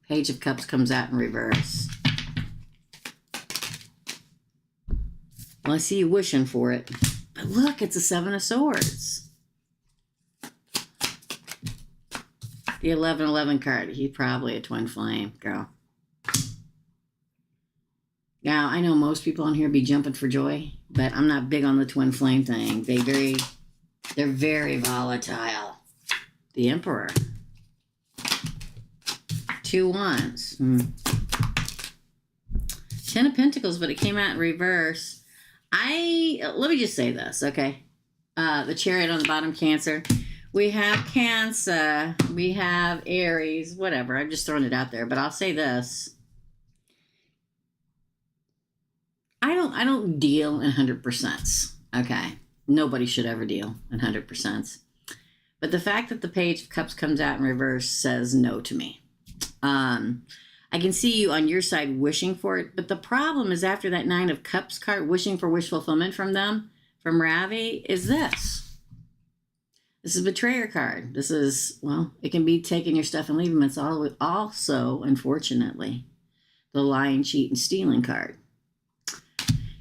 Page of Cups comes out in reverse. Well, I see you wishing for it. But look, it's a Seven of Swords. The 1111 card. He's probably a twin flame, girl. Now, I know most people on here be jumping for joy, but I'm not big on the twin flame thing. They're very volatile. The Emperor. 2 wands. 10 of Pentacles, but it came out in reverse. Let me just say this, okay? The Chariot on the bottom, Cancer. We have Cancer. We have Aries. Whatever. I'm just throwing it out there. But I'll say this. I don't deal in 100%. Okay. Nobody should ever deal in 100%. But the fact that the Page of Cups comes out in reverse says no to me. I can see you on your side wishing for it, but the problem is after that 9 of Cups card, wishing for wish fulfillment from them, from Ravi, is this. This is a betrayer card. This is, well, it can be taking your stuff and leaving. It's also, unfortunately, the lying, cheat, and stealing card.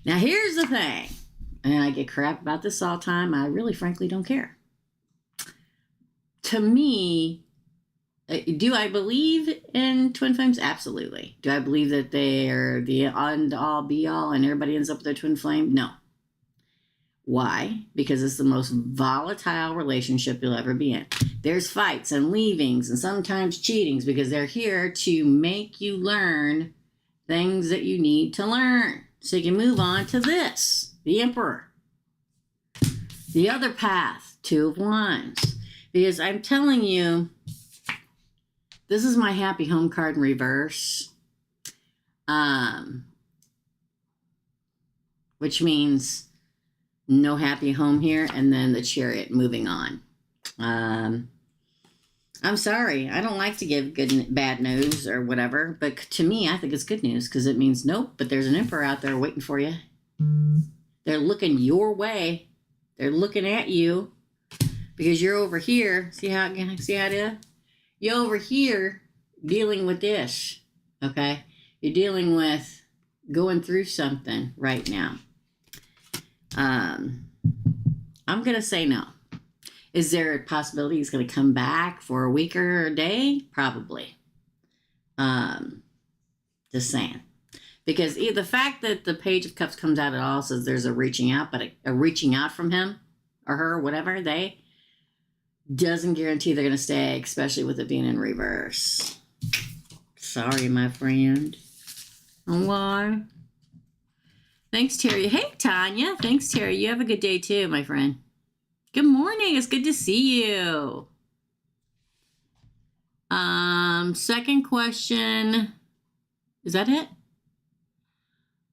Now, here's the thing, and I get crap about this all the time. I really, frankly, don't care. To me, do I believe in twin flames? Absolutely. Do I believe that they are the end all be all and everybody ends up with their twin flame? No. Why? Because it's the most volatile relationship you'll ever be in. There's fights and leavings and sometimes cheatings because they're here to make you learn things that you need to learn. So you can move on to this, the Emperor. The other path, 2 of Wands. Because I'm telling you, this is my happy home card in reverse. Which means no happy home here, and then the Chariot moving on. I'm sorry. I don't like to give bad news or whatever, but to me, I think it's good news because it means nope, but there's an Emperor out there waiting for you. They're looking your way. They're looking at you because you're over here. See how it is? You're over here dealing with this, okay? You're dealing with going through something right now. I'm going to say no. Is there a possibility he's going to come back for a week or a day? Probably. Just saying. Because the fact that the Page of Cups comes out at all says there's a reaching out, but a reaching out from him or her, whatever, they doesn't guarantee they're going to stay, especially with it being in reverse. Sorry, my friend. Why? Thanks, Terry. Hey, Tanya. Thanks, Terry. You have a good day too, my friend. Good morning. It's good to see you. Second question. Is that it?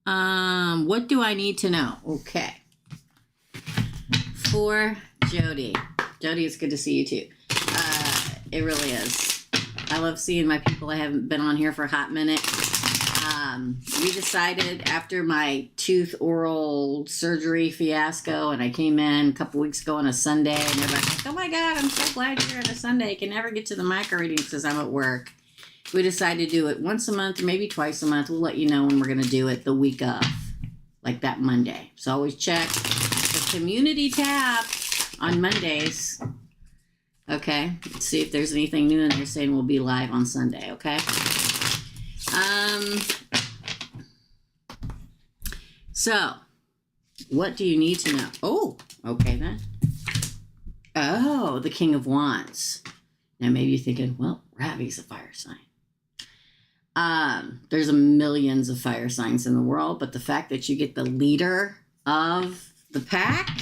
What do I need to know? Okay. For Jodie. Jodie, it's good to see you too. It really is. I love seeing my people. I haven't been on here for a hot minute. We decided after my tooth oral surgery fiasco, and I came in a couple weeks ago on a Sunday, and everybody's like, oh my God, I'm so glad you're on a Sunday. I can never get to the micro readings because I'm at work. We decided to do it once a month or maybe twice a month. We'll let you know when we're going to do it the week of, like that Monday. So always check the community tab on Mondays. Okay, let's see if there's anything new in there saying we'll be live on Sunday, okay? So, what do you need to know? Oh, okay then. Oh, the King of Wands. Now maybe you're thinking, well, Ravi's a fire sign. There's millions of fire signs in the world, but the fact that you get the leader of the pack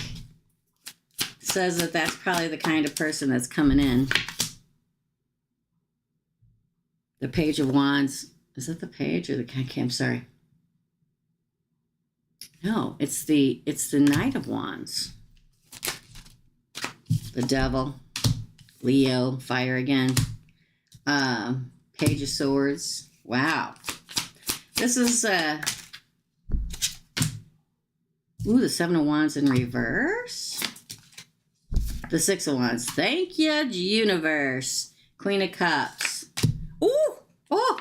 says that that's probably the kind of person that's coming in. The Page of Wands. Is that the page or the I'm sorry. No, it's the Knight of Wands. The Devil. Leo, fire again. Page of Swords. Wow. This is the Seven of Wands in reverse. The Six of Wands. Thank you, universe. Queen of Cups. Ooh! Oh!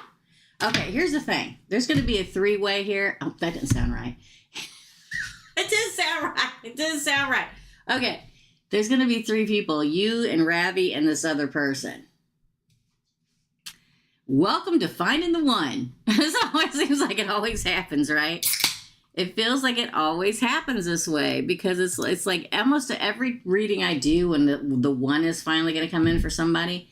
Okay, here's the thing. There's going to be a three-way here. Oh, that didn't sound right. It didn't sound right. It didn't sound right. Okay. There's going to be three people. You and Ravi and this other person. Welcome to finding the one. This always seems like it always happens, right? It feels like it always happens this way because it's like almost every reading I do when the one is finally going to come in for somebody,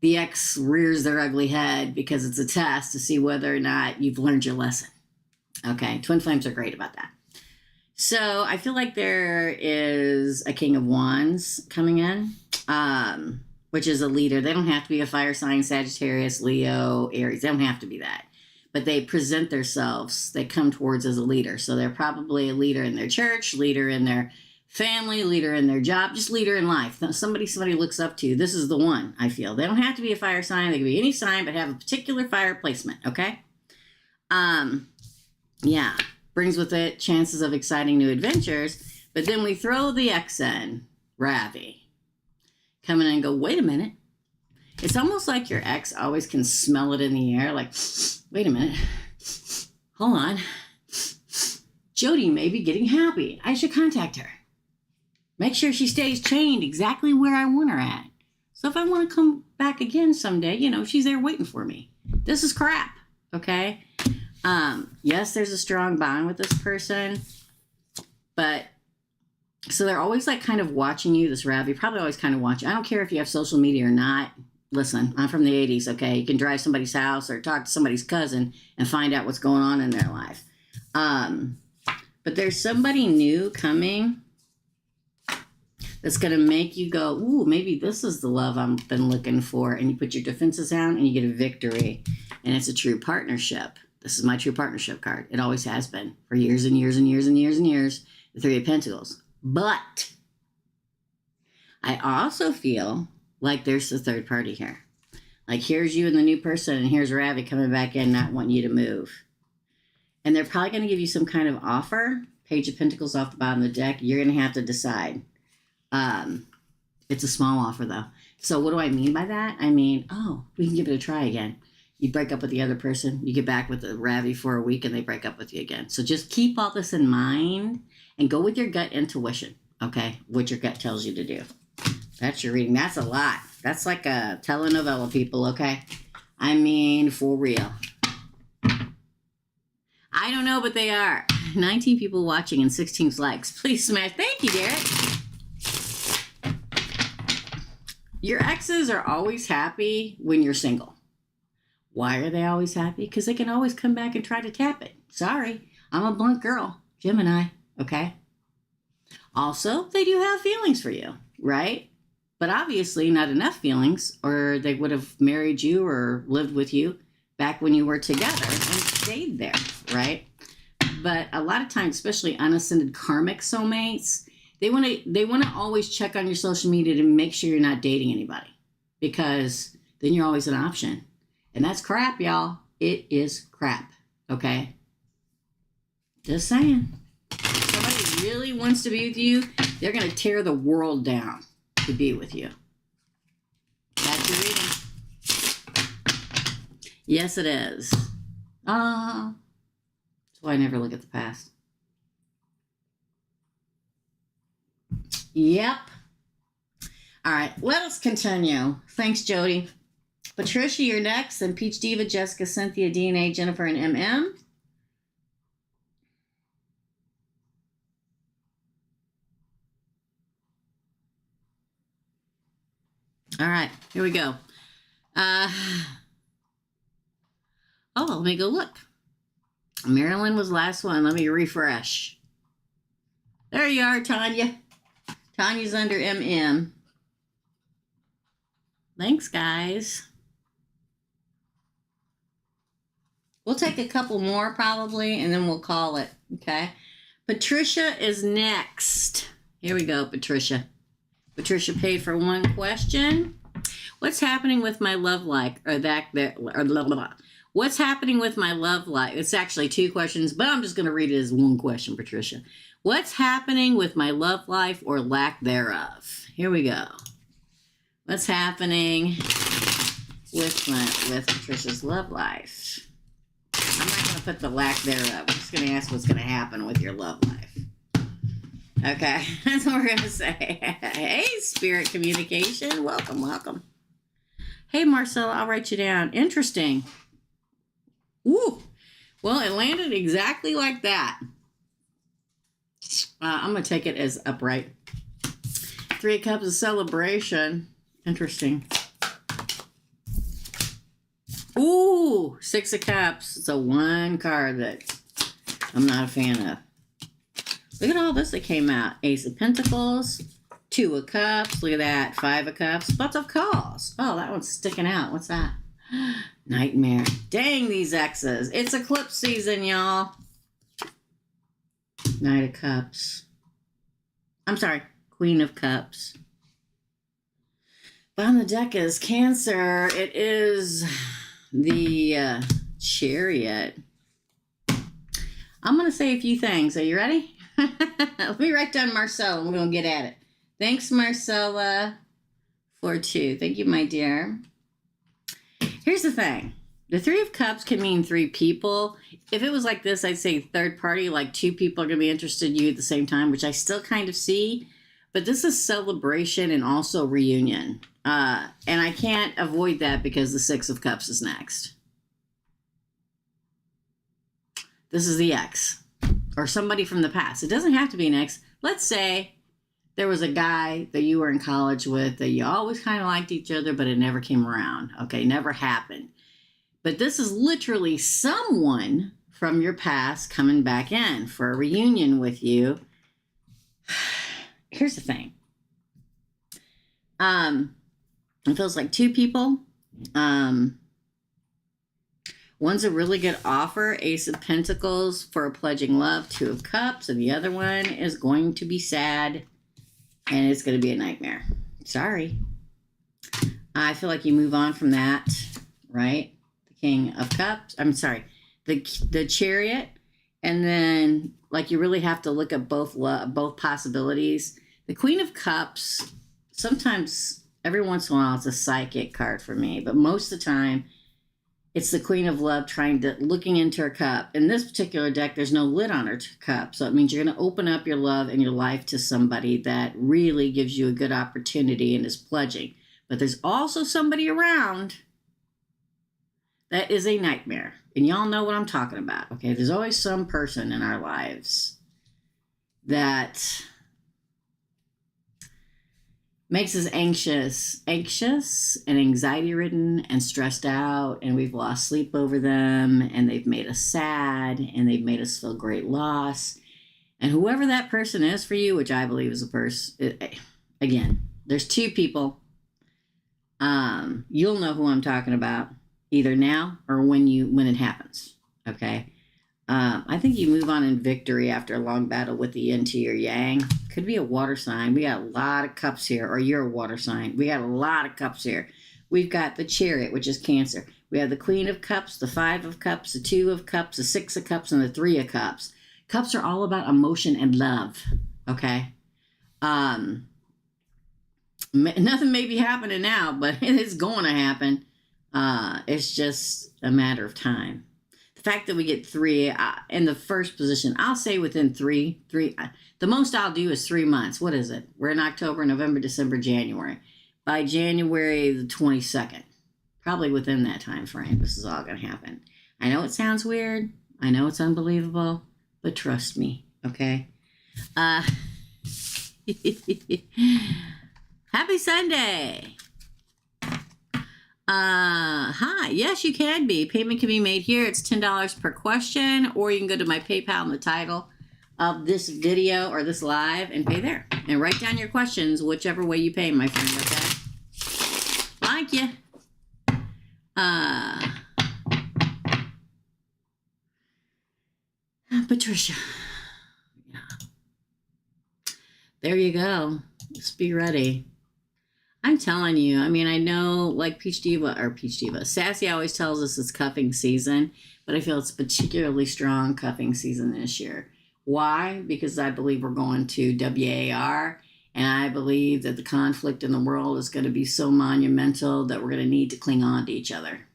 the ex rears their ugly head because it's a test to see whether or not you've learned your lesson. Okay, twin flames are great about that. So I feel like there is a King of Wands coming in, which is a leader. They don't have to be a fire sign, Sagittarius, Leo, Aries. They don't have to be that. But they present themselves, they come towards as a leader. So they're probably a leader in their church, leader in their family, leader in their job, just leader in life. Somebody looks up to. This is the one, I feel. They don't have to be a fire sign. They can be any sign, but have a particular fire placement, okay? Yeah. Brings with it chances of exciting new adventures. But then we throw the X in, Ravi. Come in and go, wait a minute. It's almost like your ex always can smell it in the air. Like, wait a minute. Hold on. Jodie may be getting happy. I should contact her. Make sure she stays chained exactly where I want her at. So if I want to come back again someday, she's there waiting for me. This is crap, okay? Yes, there's a strong bond with this person, but so they're always like kind of watching you, this Ravi, probably always kind of watching. I don't care if you have social media or not. Listen, I'm from the 80s, okay? You can drive somebody's house or talk to somebody's cousin and find out what's going on in their life. But there's somebody new coming that's going to make you go, ooh, maybe this is the love I've been looking for. And you put your defenses down and you get a victory. And it's a true partnership. This is my true partnership card. It always has been for years and years and years and years and years. The Three of Pentacles. But I also feel like there's a third party here. Like here's you and the new person, and here's Ravi coming back in, not wanting you to move. And they're probably going to give you some kind of offer. Page of Pentacles off the bottom of the deck. You're going to have to decide. It's a small offer, though. So what do I mean by that? I mean, oh, we can give it a try again. You break up with the other person, you get back with the Ravi for a week, and they break up with you again. So just keep all this in mind and go with your gut intuition, okay? What your gut tells you to do. That's your reading. That's a lot. That's like a telenovela, people, okay? I mean, for real. I don't know, but they are. 19 people watching and 16 likes. Please smash. Thank you, Derek. Your exes are always happy when you're single. Why are they always happy? Because they can always come back and try to tap it. Sorry, I'm a blunt girl. Gemini, okay? Also, they do have feelings for you, right? But obviously not enough feelings, or they would have married you or lived with you back when you were together and stayed there, right? But a lot of times, especially unascended karmic soulmates, they want to always check on your social media to make sure you're not dating anybody, because then you're always an option. And that's crap, y'all. It is crap, okay? Just saying. If somebody really wants to be with you, they're going to tear the world down to be with you. That's your reading. Yes, it is. That's why I never look at the past. Yep. All right, let us continue. Thanks, Jodie. Patricia, you're next. Then Peach, Diva, Jessica, Cynthia, Dina, Jennifer, and MM. All right, here we go. Oh, let me go look. Marilyn was last one. Let me refresh. There you are, Tanya. Tanya's under MM. Thanks, guys. We'll take a couple more probably, and then we'll call it, okay? Patricia is next. Here we go, Patricia. Patricia paid for one question. What's happening with my love life? Or that, or blah, blah, blah. What's happening with my love life? It's actually two questions, but I'm just going to read it as one question, Patricia. What's happening with my love life or lack thereof? Here we go. What's happening with Patricia's love life? I'm not going to put the lack thereof. I'm just going to ask what's going to happen with your love life. Okay, that's what we're going to say. Hey, Spirit Communication. Welcome, welcome. Hey, Marcella, I'll write you down. Interesting. Woo. Well, it landed exactly like that. I'm going to take it as upright. 3 of Cups of celebration. Interesting. Ooh, 6 of Cups. It's a one card that I'm not a fan of. Look at all this that came out. Ace of Pentacles, 2 of Cups. Look at that. 5 of Cups. Lots of calls. Oh, that one's sticking out. What's that? Nightmare. Dang, these exes. It's eclipse season, y'all. Knight of Cups. I'm sorry. Queen of Cups. But on the deck is Cancer. It is the Chariot. I'm going to say a few things. Are you ready? Let me write down Marcella. We're going to get at it. Thanks, Marcella, for 2. Thank you, my dear. Here's the thing. The 3 of Cups can mean 3 people. If it was like this, I'd say third party, like 2 people are going to be interested in you at the same time, which I still kind of see. But this is celebration and also reunion. And I can't avoid that because the 6 of Cups is next. This is the ex. Or somebody from the past. It doesn't have to be an ex. Let's say there was a guy that you were in college with that you always kind of liked each other, but it never came around. Okay, never happened. But this is literally someone from your past coming back in for a reunion with you. Here's the thing. It feels like 2 people. One's a really good offer, Ace of Pentacles for pledging love, 2 of Cups, and the other one is going to be sad, and it's going to be a nightmare. Sorry. I feel like you move on from that, right? The King of Cups. I'm sorry, the Chariot, and then like you really have to look at both possibilities. The Queen of Cups. Sometimes Every once in a while, it's a psychic card for me, but most of the time, it's the Queen of Love looking into her cup. In this particular deck, there's no lid on her cup, so it means you're going to open up your love and your life to somebody that really gives you a good opportunity and is pledging. But there's also somebody around that is a nightmare, and y'all know what I'm talking about. Okay, there's always some person in our lives that makes us anxious and anxiety-ridden and stressed out, and we've lost sleep over them, and they've made us sad, and they've made us feel great loss. And whoever that person is for you, which I believe is a person, again, there's two people. You'll know who I'm talking about, either now or when it happens. Okay. I think you move on in victory after a long battle with the yin to your yang. Could be a water sign. We got a lot of cups here, or you're a water sign. We got a lot of cups here. We've got the Chariot, which is Cancer. We have the Queen of Cups, the Five of Cups, the Two of Cups, the Six of Cups, and the Three of Cups. Cups are all about emotion and love. Okay. Nothing may be happening now, but it's going to happen. It's just a matter of time. The fact that we get three in the first position, I'll say within three, the most I'll do is 3 months. What is it? We're in October, November, December, January. By January the 22nd, probably within that time frame, this is all going to happen. I know it sounds weird. I know it's unbelievable, but trust me, okay? Happy Sunday. Hi. Yes, you can be. Payment can be made here. It's $10 per question, or you can go to my PayPal in the title of this video or this live and pay there. And write down your questions, whichever way you pay, my friend, okay? Thank you. Patricia. Yeah. There you go. Just be ready. I'm telling you, I mean, I know like Peach Diva, Sassy always tells us it's cuffing season, but I feel it's particularly strong cuffing season this year. Why? Because I believe we're going to WAR, and I believe that the conflict in the world is going to be so monumental that we're going to need to cling on to each other.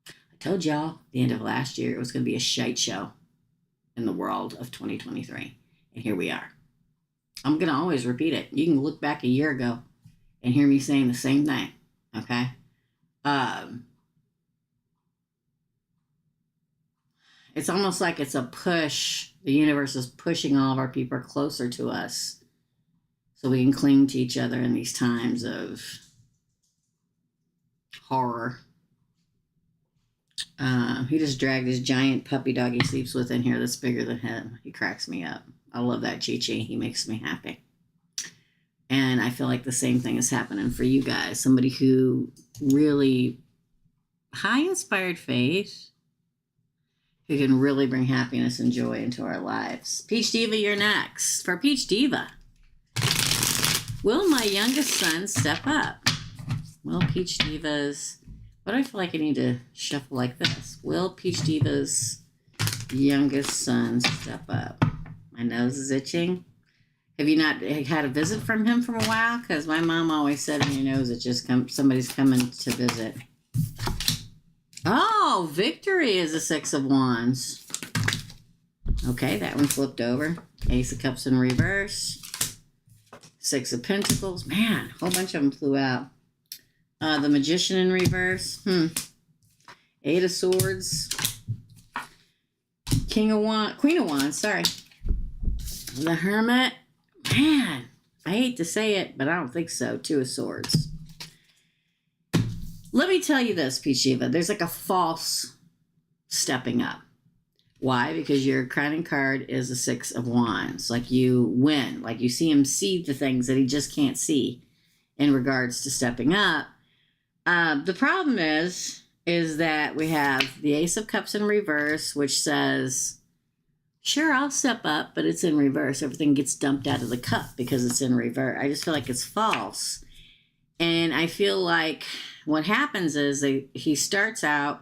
I told y'all at the end of last year it was going to be a shite show in the world of 2023, and here we are. I'm going to always repeat it. You can look back a year ago and hear me saying the same thing, okay? It's almost like it's a push. The universe is pushing all of our people closer to us so we can cling to each other in these times of horror. He just dragged his giant puppy dog he sleeps with in here that's bigger than him. He cracks me up. I love that Chi-Chi. He makes me happy. And I feel like the same thing is happening for you guys. Somebody who really high inspired faith, who can really bring happiness and joy into our lives. Peach Diva, you're next. For Peach Diva, will my youngest son step up? Will Peach Diva's, what do I feel like I need to shuffle like this? Will Peach Diva's youngest son step up? My nose is itching. Have you not had a visit from him for a while? Because my mom always said in your nose, it just somebody's coming to visit. Oh, Victory is a Six of Wands. Okay, that one flipped over. Ace of Cups in reverse. Six of Pentacles. Man, a whole bunch of them flew out. The Magician in reverse. Eight of Swords. Queen of Wands, sorry. The Hermit. Man, I hate to say it, but I don't think so. Two of Swords. Let me tell you this, Peach Diva. There's like a false stepping up. Why? Because your crowning card is a Six of Wands. Like you win. Like you see him see the things that he just can't see in regards to stepping up. The problem is that we have the Ace of Cups in reverse, which says, sure, I'll step up, but it's in reverse. Everything gets dumped out of the cup because it's in reverse. I just feel like it's false. And I feel like what happens is he starts out,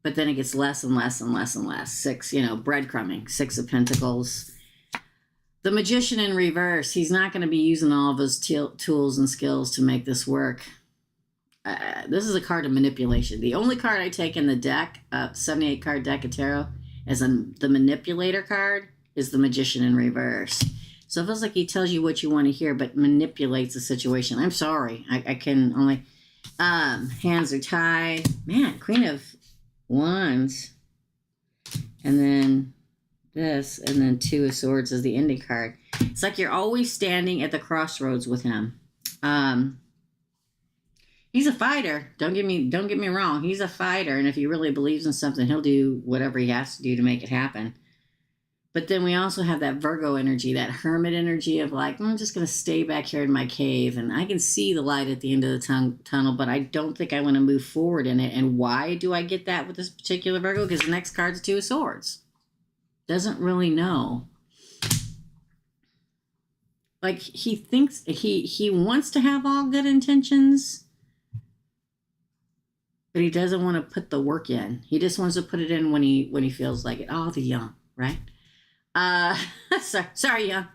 but then it gets less and less and less and less. Six, breadcrumbing. Six of Pentacles. The Magician in reverse. He's not going to be using all of his tools and skills to make this work. This is a card of manipulation. The only card I take in the deck, 78 card deck of tarot, as the manipulator card, is the Magician in reverse. So it feels like he tells you what you want to hear, but manipulates the situation. I'm sorry. I can only... hands are tied. Man, Queen of Wands. And then this, and then Two of Swords is the ending card. It's like you're always standing at the crossroads with him. He's a fighter. Don't get me wrong. He's a fighter, and if he really believes in something, he'll do whatever he has to do to make it happen. But then we also have that Virgo energy, that hermit energy of like, I'm just going to stay back here in my cave, and I can see the light at the end of the tunnel, but I don't think I want to move forward in it. And why do I get that with this particular Virgo? Because the next card's Two of Swords. Doesn't really know. Like, he thinks he wants to have all good intentions, but he doesn't want to put the work in. He just wants to put it in when he feels like it. Oh, the young, right? Sorry, young.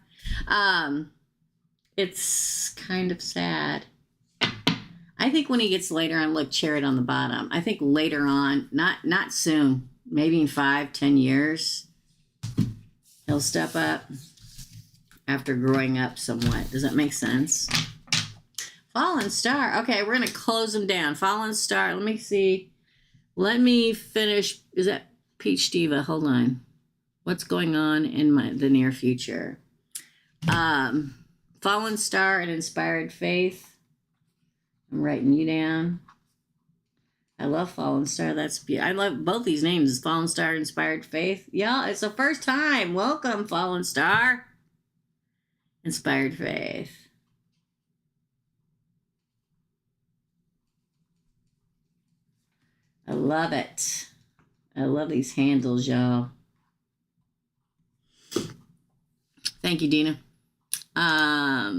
It's kind of sad. I think when he gets later on, look, Chariot on the bottom. I think later on, not soon, maybe in 5-10 years, he'll step up after growing up somewhat. Does that make sense? Fallen Star. Okay, we're going to close them down. Fallen Star. Let me see. Let me finish. Is that Peach Diva? Hold on. What's going on in the near future? Fallen Star and Inspired Faith. I'm writing you down. I love Fallen Star. That's beautiful. I love both these names. Fallen Star, Inspired Faith. Yeah, it's the first time. Welcome, Fallen Star. Inspired Faith. I love it. I love these handles, y'all. Thank you, Dina. Let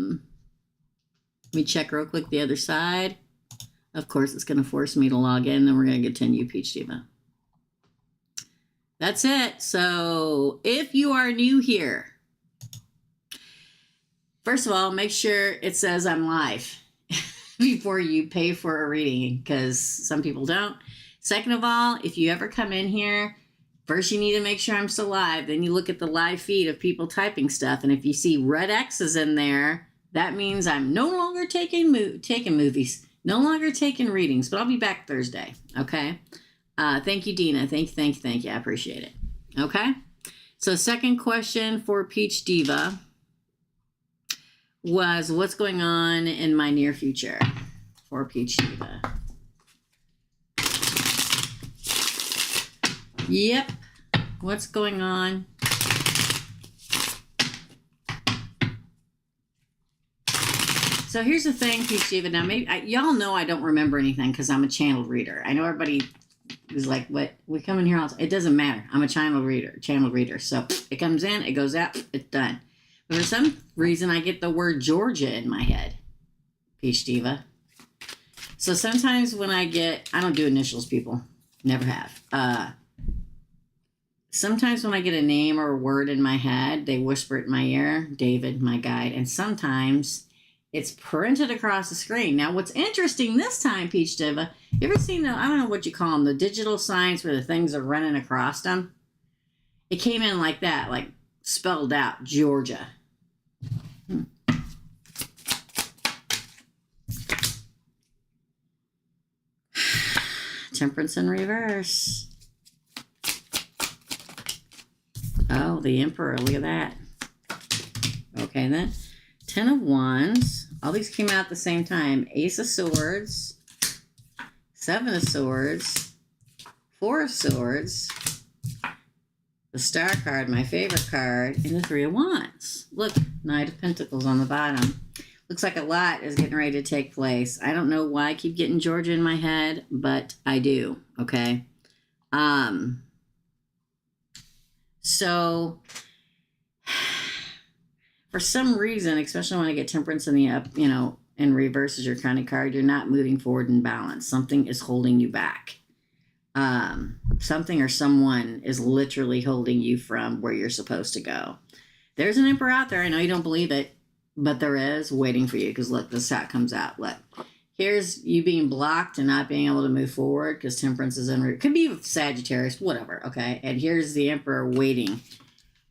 me check real quick the other side. Of course, it's going to force me to log in, then we're going to continue, Peach Diva. That's it. So if you are new here, first of all, make sure it says I'm live before you pay for a reading, because some people don't. Second of all, if you ever come in here, first you need to make sure I'm still live. Then you look at the live feed of people typing stuff. And if you see red X's in there, that means I'm no longer taking movies, no longer taking readings, but I'll be back Thursday. Okay. Thank you, Dina. Thank you. I appreciate it. Okay. So second question for Peach Diva was, what's going on in my near future for Peach Diva? Yep. What's going on? So here's the thing, Peach Diva. Now, maybe y'all know I don't remember anything because I'm a channel reader. I know everybody is like, "What? We come in here all the time." It doesn't matter. I'm a channel reader. So it comes in, it goes out, it's done. But for some reason, I get the word Georgia in my head, Peach Diva. So sometimes when I don't do initials, people. Never have. Sometimes when I get a name or a word in my head, they whisper it in my ear, David, my guide. And sometimes it's printed across the screen. Now, what's interesting this time, Peach Diva, you ever seen I don't know what you call them, the digital signs where the things are running across them? It came in like that, like spelled out, Georgia. Temperance in reverse. Oh, the Emperor. Look at that. Okay, then. 10 of Wands. All these came out at the same time. Ace of Swords. 7 of Swords. 4 of Swords. The Star card, my favorite card. And the 3 of Wands. Look, Knight of Pentacles on the bottom. Looks like a lot is getting ready to take place. I don't know why I keep getting Georgia in my head, but I do. Okay. So, for some reason, especially when I get Temperance in the up, in reverse as your kind of card, you're not moving forward in balance. Something is holding you back. Something or someone is literally holding you from where you're supposed to go. There's an emperor out there. I know you don't believe it, but there is, waiting for you. Because look, this hat comes out. Look, here's you being blocked and not being able to move forward because temperance is in route. Could be Sagittarius, whatever. Okay, and here's the emperor waiting.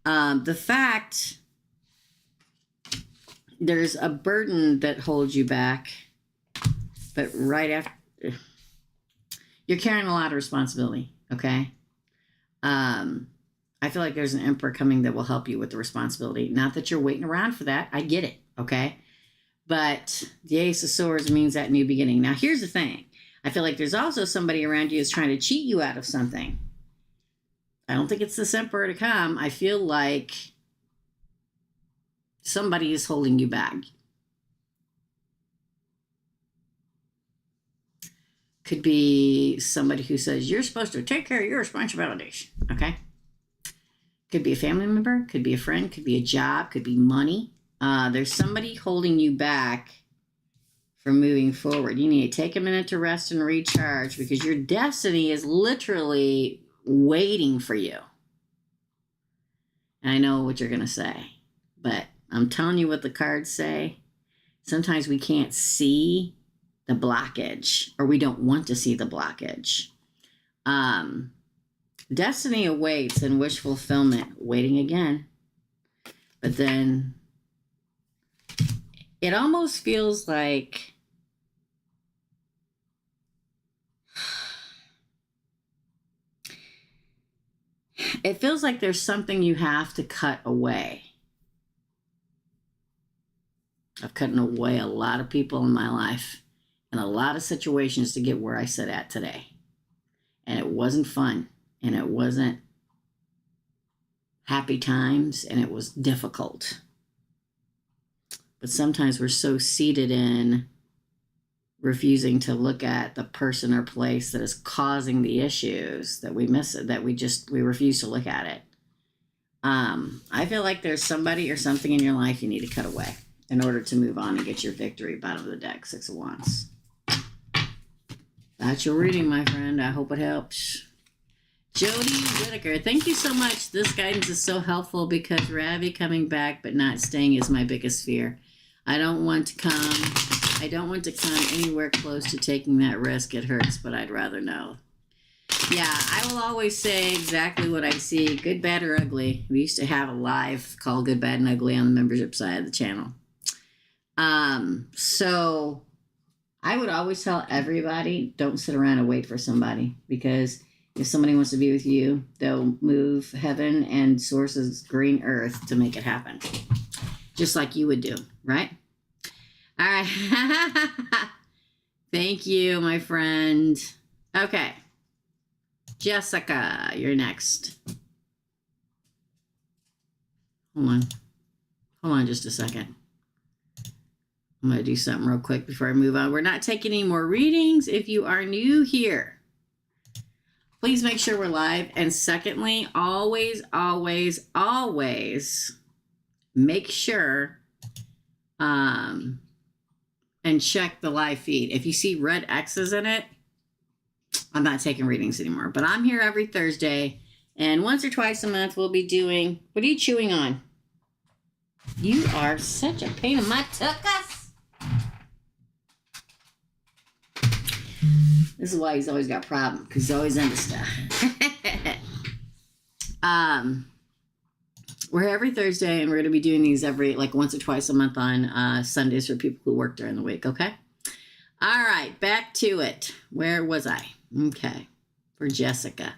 The fact there's a burden that holds you back, but right after you're carrying a lot of responsibility. Okay. I feel like there's an emperor coming that will help you with the responsibility. Not that you're waiting around for that. I get it. Okay. But the Ace of Swords means that new beginning. Now, here's the thing. I feel like there's also somebody around you who's trying to cheat you out of something. I don't think it's this emperor to come. I feel like somebody is holding you back. Could be somebody who says you're supposed to take care of your responsibilities. Okay. Could be a family member, could be a friend, could be a job, could be money. There's somebody holding you back from moving forward. You need to take a minute to rest and recharge because your destiny is literally waiting for you. And I know what you're going to say, but I'm telling you what the cards say. Sometimes we can't see the blockage, or we don't want to see the blockage. Destiny awaits and wish fulfillment, waiting again. But then it almost feels like there's something you have to cut away. I've cut away a lot of people in my life and a lot of situations to get where I sit at today. And it wasn't fun. And it wasn't happy times, and it was difficult. But sometimes we're so seated in refusing to look at the person or place that is causing the issues that we miss it, that we refuse to look at it. I feel like there's somebody or something in your life you need to cut away in order to move on and get your victory. Bottom of the deck, 6 of Wands. That's your reading, my friend. I hope it helps. Jodie Whitaker, thank you so much. This guidance is so helpful because Ravi coming back but not staying is my biggest fear. I don't want to come anywhere close to taking that risk. It hurts, but I'd rather know. Yeah, I will always say exactly what I see, good, bad, or ugly. We used to have a live called Good, Bad, and Ugly on the membership side of the channel. So I would always tell everybody, don't sit around and wait for somebody, because if somebody wants to be with you, they'll move heaven and source's green earth to make it happen. Just like you would do, right? All right. Thank you, my friend. Okay. Jessica, you're next. Hold on just a second. I'm going to do something real quick before I move on. We're not taking any more readings. If you are new here, please make sure we're live. And secondly, always make sure and check the live feed. If you see red X's in it, I'm not taking readings anymore. But I'm here every Thursday. And once or twice a month, we'll be doing... What are you chewing on? You are such a pain in my tuchus. This is why he's always got problems, because he's always into stuff. We're here every Thursday, and we're going to be doing these every, once or twice a month on Sundays for people who work during the week, okay? All right, back to it. Where was I? Okay, for Jessica.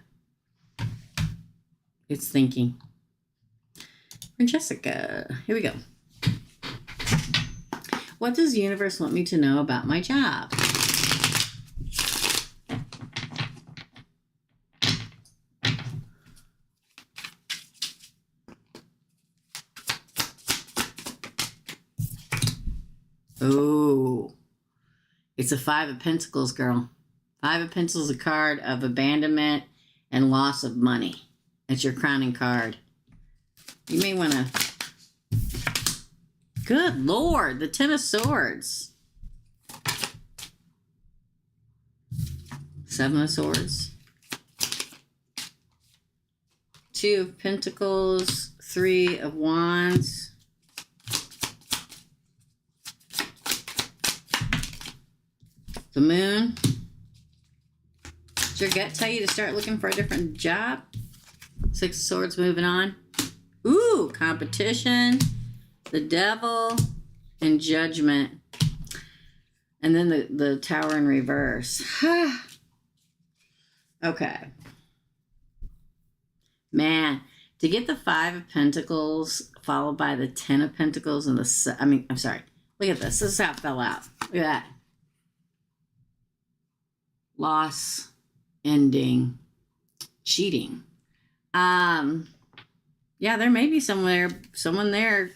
It's thinking. For Jessica, here we go. What does the universe want me to know about my job? Oh, it's a 5 of Pentacles, girl. 5 of Pentacles, a card of abandonment and loss of money. It's your crowning card. You may want to... Good Lord, the 10 of Swords. 7 of Swords. 2 of Pentacles. Three of Wands. The Moon. Did your gut tell you to start looking for a different job? Six of Swords, moving on. Ooh, competition. The Devil and Judgment. And then the Tower in reverse. Okay. Man, to get the Five of Pentacles followed by the Ten of Pentacles and I'm sorry. Look at this. This is how it fell out. Look at that. Loss, ending, cheating. Yeah, there may be someone there.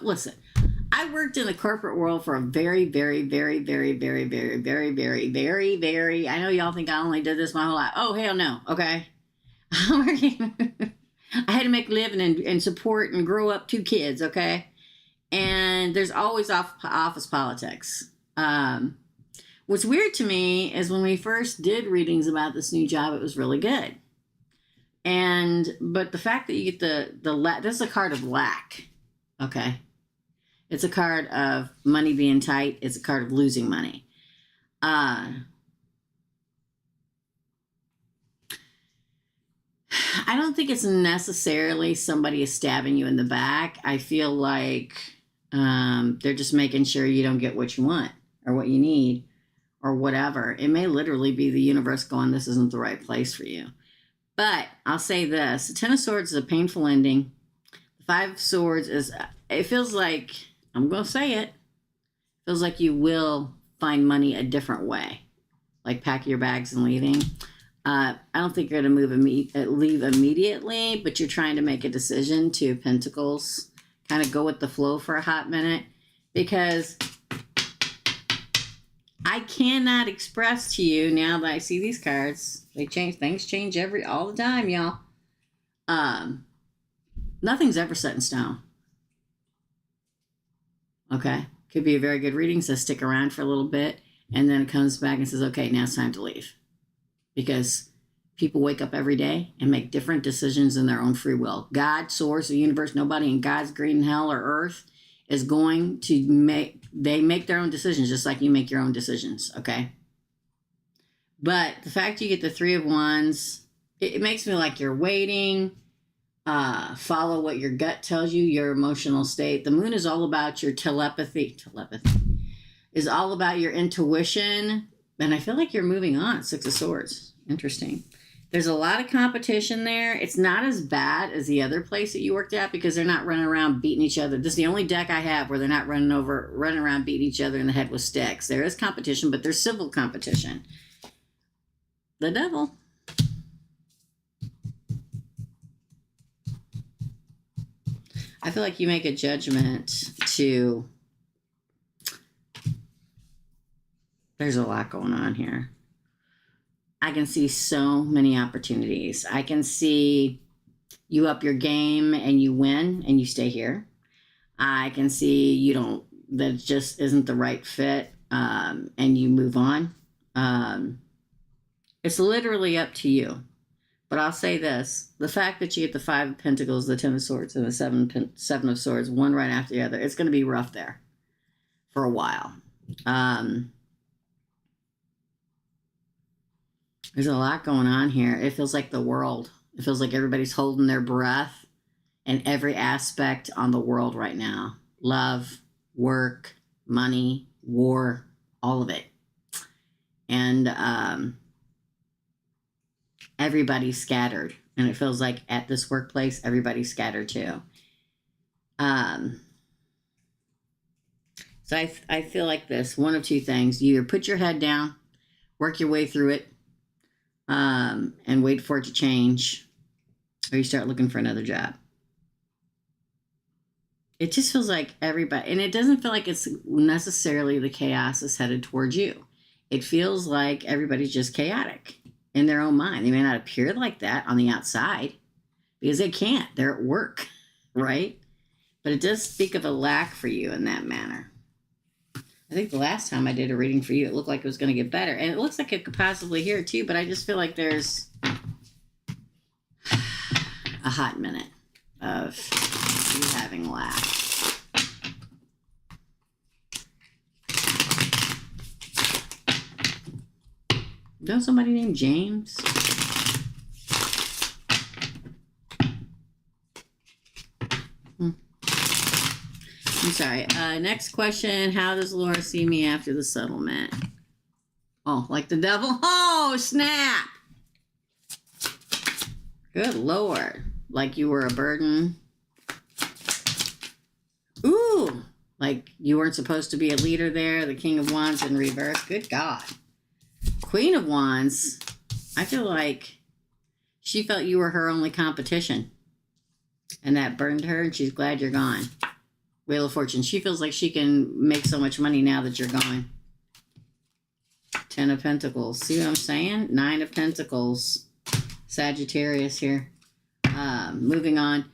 Listen, I worked in the corporate world for a very, very, very, very, very, very, very, very, very, very, I know y'all think I only did this my whole life. Oh, hell no. Okay. I had to make a living and support and grow up 2 kids. Okay. And there's always office politics. What's weird to me is when we first did readings about this new job, it was really good. But the fact that you get this is a card of lack. Okay. It's a card of money being tight. It's a card of losing money. I don't think it's necessarily somebody is stabbing you in the back. I feel like they're just making sure you don't get what you want or what you need or whatever. It may literally be the universe going, this isn't the right place for you. But I'll say this. The Ten of Swords is a painful ending. The Five of Swords it feels like, I'm going to say it, feels like you will find money a different way. Like packing your bags and leaving. I don't think you're going to leave immediately, but you're trying to make a decision. Two of Pentacles. Kind of go with the flow for a hot minute. Because I cannot express to you now that I see these cards. Things change all the time, y'all. Nothing's ever set in stone. Okay. Could be a very good reading. So stick around for a little bit. And then it comes back and says, okay, now it's time to leave. Because people wake up every day and make different decisions in their own free will. God, source, the universe, nobody in God's green hell or earth is going to make their own decisions just like you make your own decisions, okay? But the fact you get the Three of Wands, it makes me like you're waiting. Follow what your gut tells you, your emotional state. The Moon is all about your telepathy is all about your intuition. And I feel like you're moving on. Six of Swords. Interesting. There's a lot of competition there. It's not as bad as the other place that you worked at because they're not running around beating each other. This is the only deck I have where they're not running around beating each other in the head with sticks. There is competition, but there's civil competition. The Devil. I feel like you make a judgment to... There's a lot going on here. I can see so many opportunities. I can see you up your game and you win and you stay here. I can see that just isn't the right fit and you move on. It's literally up to you. But I'll say this. The fact that you get the Five of Pentacles, the Ten of Swords, and the Seven of Swords, one right after the other, it's going to be rough there for a while. There's a lot going on here. It feels like the world. It feels like everybody's holding their breath in every aspect on the world right now. Love, work, money, war, all of it. And everybody's scattered. And it feels like at this workplace, everybody's scattered too. So I feel like this. One of two things. You either put your head down, work your way through it, and wait for it to change, or you start looking for another job. It just feels like everybody, and it doesn't feel like it's necessarily the chaos is headed towards you. It feels like everybody's just chaotic in their own mind. They may not appear like that on the outside because they can't. They're at work, right? But it does speak of a lack for you in that manner. I think the last time I did a reading for you, it looked like it was going to get better. And it looks like it could possibly hear it too, but I just feel like there's... a hot minute of you having laughed. Know somebody named James? I'm sorry. Next question. How does Laura see me after the settlement? Oh, like the devil? Oh, snap! Good Lord. Like you were a burden. Ooh! Like you weren't supposed to be a leader there. The King of Wands in reverse. Good God. Queen of Wands. I feel like she felt you were her only competition. And that burned her, and she's glad you're gone. Wheel of Fortune. She feels like she can make so much money now that you're gone. 10 of Pentacles. See what I'm saying? 9 of Pentacles. Sagittarius here. Moving on.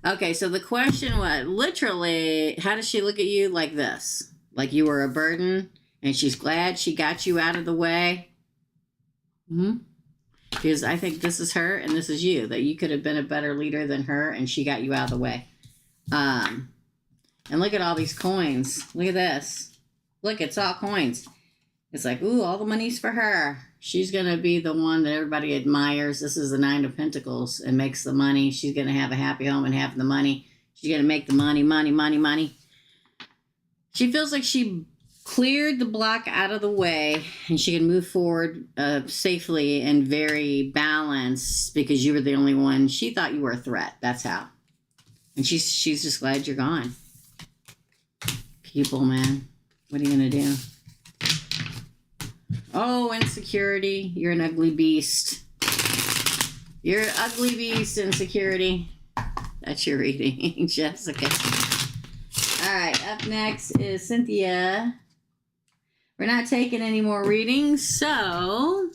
Okay, so the question was, literally, how does she look at you? Like this. Like you were a burden, and she's glad she got you out of the way. Because I think this is her, and this is you. That you could have been a better leader than her, and she got you out of the way. And look at all these coins. Look at this. Look, it's all coins. It's like, ooh, all the money's for her. She's going to be the one that everybody admires. This is the 9 of Pentacles and makes the money. She's going to have a happy home and have the money. She's going to make the money, money, money, money. She feels like she cleared the block out of the way and she can move forward safely and very balanced because you were the only one. She thought you were a threat. That's how. And she's just glad you're gone. People, man. What are you going to do? Oh, insecurity. You're an ugly beast. You're an ugly beast, insecurity. That's your reading, Jessica. All right, up next is Cynthia. We're not taking any more readings, so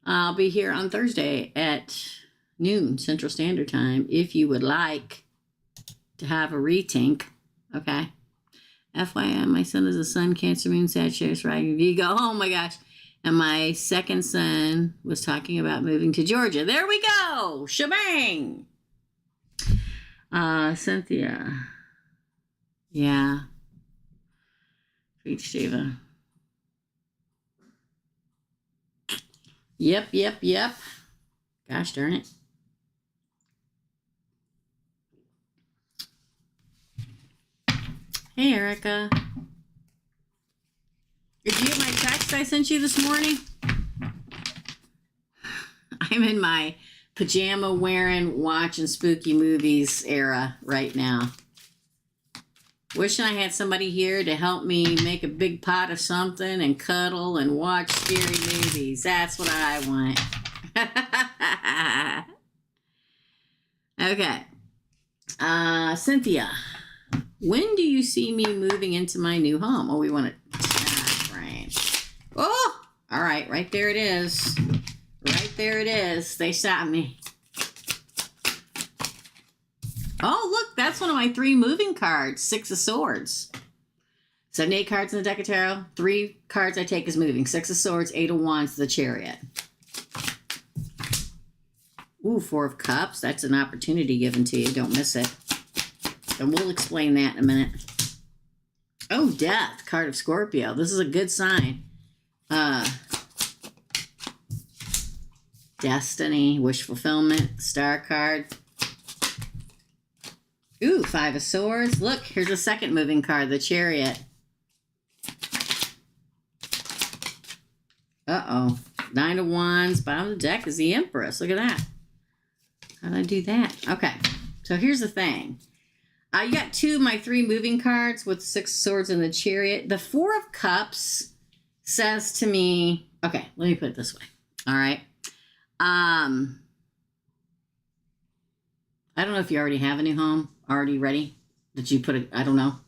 I'll be here on Thursday at noon Central Standard Time if you would like to have a retink. Okay. FYI, my son is a Sun, Cancer, Moon, Sagittarius, rising Virgo. Oh my gosh. And my second son was talking about moving to Georgia. There we go. Shebang. Cynthia. Yeah. Preach, Diva. Yep. Gosh darn it. Hey, Erica. Did you get my text I sent you this morning? I'm in my pajama wearing, watching spooky movies era right now. Wishing I had somebody here to help me make a big pot of something and cuddle and watch scary movies. That's what I want. Okay. Cynthia. When do you see me moving into my new home? Oh, we want to frame. Oh, all right. Right there it is. Right there it is. They stopped me. Oh, look. That's one of my 3 moving cards. 6 of Swords. 7, 8 cards in the deck of tarot. 3 cards I take as moving. 6 of Swords, 8 of Wands, the Chariot. Ooh, 4 of Cups. That's an opportunity given to you. Don't miss it. And we'll explain that in a minute. Oh, Death, card of Scorpio. This is a good sign. Destiny, wish fulfillment, Star card. Ooh, 5 of Swords. Look, here's a second moving card, the Chariot. Uh-oh. 9 of Wands. Bottom of the deck is the Empress. Look at that. How did I do that? Okay, so here's the thing. You got 2 of my 3 moving cards with 6 of Swords and the Chariot. The 4 of Cups says to me, okay, let me put it this way. All right. I don't know if you already have a new home already ready that you put it, I don't know.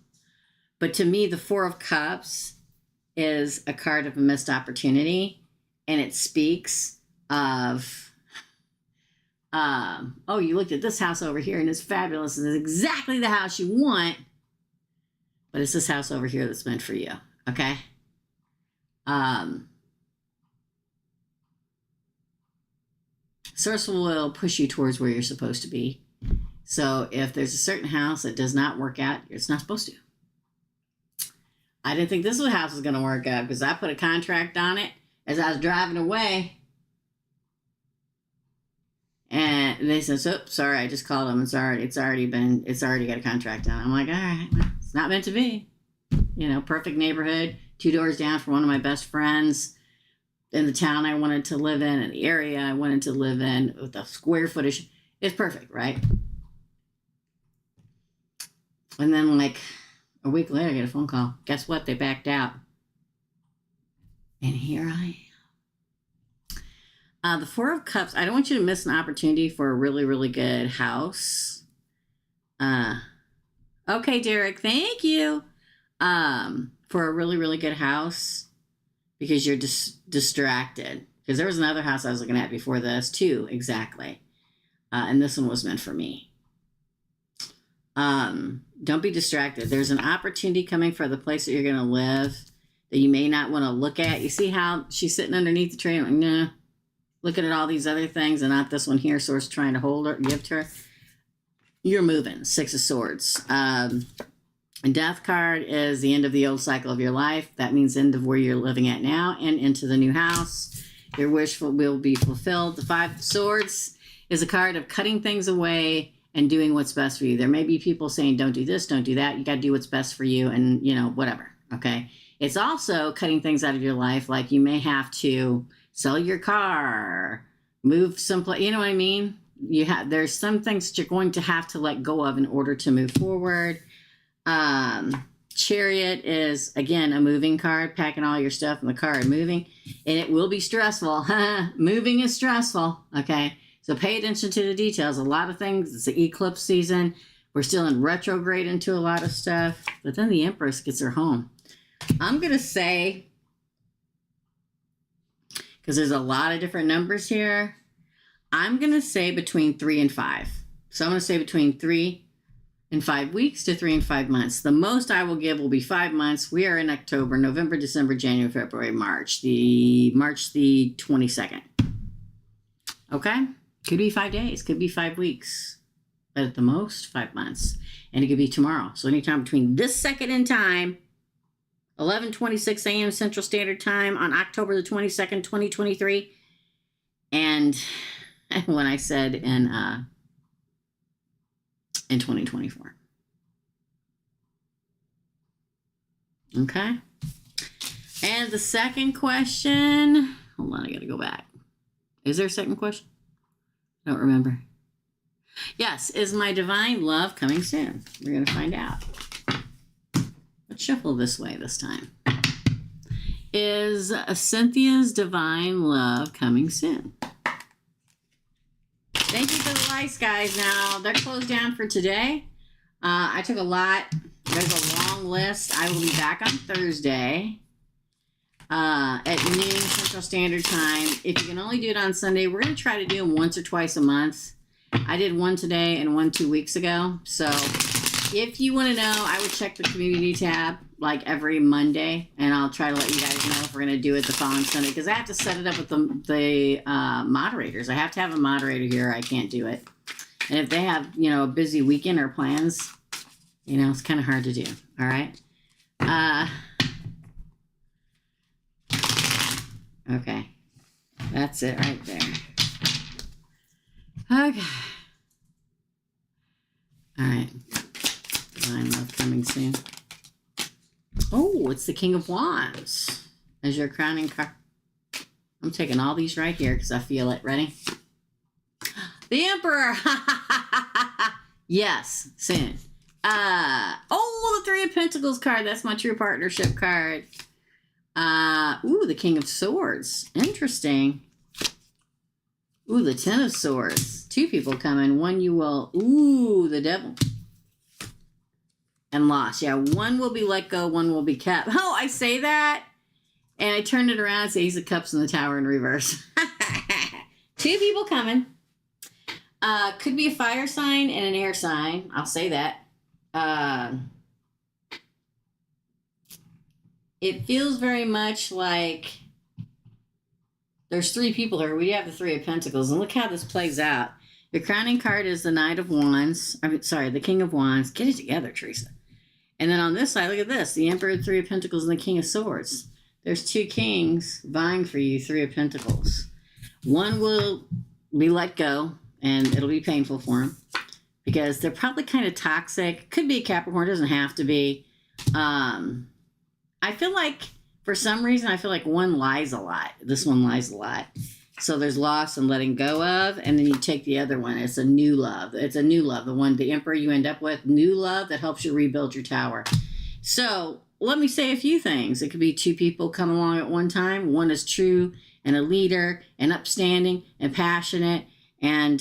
But to me, the 4 of Cups is a card of a missed opportunity. And it speaks of, oh, you looked at this house over here and it's fabulous and it's exactly the house you want, but it's this house over here that's meant for you. Okay. Source will push you towards where you're supposed to be. So if there's a certain house that does not work out, it's not supposed to. I didn't think this house was going to work out because I put a contract on it as I was driving away. And they said, "Oops, sorry, I just called them. It's already got a contract on it." I'm like, all right, well, it's not meant to be. You know, perfect neighborhood, 2 doors down from one of my best friends in the town I wanted to live in the area I wanted to live in with the square footage. It's perfect, right? And then like a week later, I get a phone call. Guess what? They backed out. And here I am. The Four of Cups. I don't want you to miss an opportunity for a really, really good house. Okay, Derek. Thank you. For a really, really good house because you're distracted. Because there was another house I was looking at before this too, exactly. And this one was meant for me. Don't be distracted. There's an opportunity coming for the place that you're going to live that you may not want to look at. You see how she's sitting underneath the tree? I'm like, nah. Looking at all these other things and not this one here. Source trying to hold her, give to her. You're moving. 6 of Swords. And Death card is the end of the old cycle of your life. That means end of where you're living at now and into the new house. Your wish will be fulfilled. The 5 of Swords is a card of cutting things away and doing what's best for you. There may be people saying, don't do this, don't do that. You got to do what's best for you and, you know, whatever. Okay. It's also cutting things out of your life. Like you may have to sell your car, move someplace. You know what I mean? There's some things that you're going to have to let go of in order to move forward. Chariot is, again, a moving card, packing all your stuff in the car and moving. And it will be stressful. Moving is stressful. Okay. So pay attention to the details. A lot of things. It's the eclipse season. We're still in retrograde into a lot of stuff. But then the Empress gets her home. I'm going to say, because there's a lot of different numbers here, I'm going to say between 3 and 5. So I'm going to say between 3 and 5 weeks to 3 and 5 months. The most I will give will be 5 months. We are in October, November, December, January, February, March. March the 22nd. Okay? Could be 5 days. Could be 5 weeks. But at the most, 5 months. And it could be tomorrow. So anytime between this second in time, 11:26 a.m. Central Standard Time on October the 22nd, 2023. And when I said in 2024. Okay. And the second question, hold on, I got to go back. Is there a second question? I don't remember. Yes, is my divine love coming soon? We're going to find out. Let's shuffle this way this time. Is Cynthia's divine love coming soon? Thank you for the likes, guys. Now, they're closed down for today. I took a lot. There's a long list. I will be back on Thursday at noon Central Standard Time. If you can only do it on Sunday, we're going to try to do them once or twice a month. I did one today and one 2 weeks ago. So if you want to know, I would check the community tab like every Monday, and I'll try to let you guys know if we're going to do it the following Sunday, because I have to set it up with the moderators. I have to have a moderator here. I can't do it. And if they have, you know, a busy weekend or plans, you know, it's kind of hard to do. All right. Okay. That's it right there. Okay. All right. Divine love coming soon. Oh, it's the King of Wands as your crowning card. I'm taking all these right here because I feel it. Ready? The Emperor. Yes, soon. Oh, the Three of Pentacles card. That's my true partnership card. Ooh, the King of Swords. Interesting. Ooh, the Ten of Swords. 2 people coming. One you will. Ooh, the Devil. And lost. Yeah, one will be let go, one will be kept. Oh, I say that, and I turned it around and say Ace of Cups in the Tower in reverse. 2 people coming. Could be a fire sign and an air sign. I'll say that. It feels very much like there's three people here. We have the Three of Pentacles, and look how this plays out. Your crowning card is the Knight of Wands. The King of Wands. Get it together, Teresa. And then on this side, look at this. The Emperor, Three of Pentacles, and the King of Swords. There's two kings vying for you, Three of Pentacles. One will be let go, and it'll be painful for him because they're probably kind of toxic. Could be a Capricorn, doesn't have to be. I feel like, for some reason, I feel like one lies a lot. This one lies a lot. So there's loss and letting go of, and then you take the other one. It's a new love. It's a new love. The Emperor you end up with, new love that helps you rebuild your tower. So let me say a few things. It could be two people come along at one time. One is true and a leader and upstanding and passionate and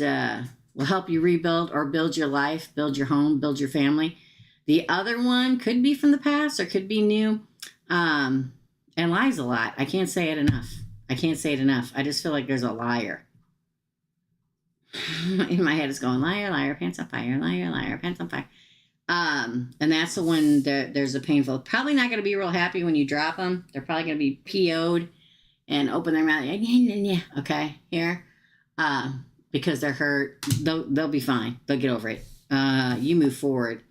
will help you rebuild or build your life, build your home, build your family. The other one could be from the past or could be new and lies a lot. I can't say it enough. I can't say it enough. I just feel like there's a liar. In my head it's going, liar, liar, pants on fire, liar, liar, pants on fire. And that's the one that there's a painful, probably not going to be real happy when you drop them. They're probably going to be PO'd and open their mouth. Okay, here. Because they're hurt. They'll be fine. They'll get over it. You move forward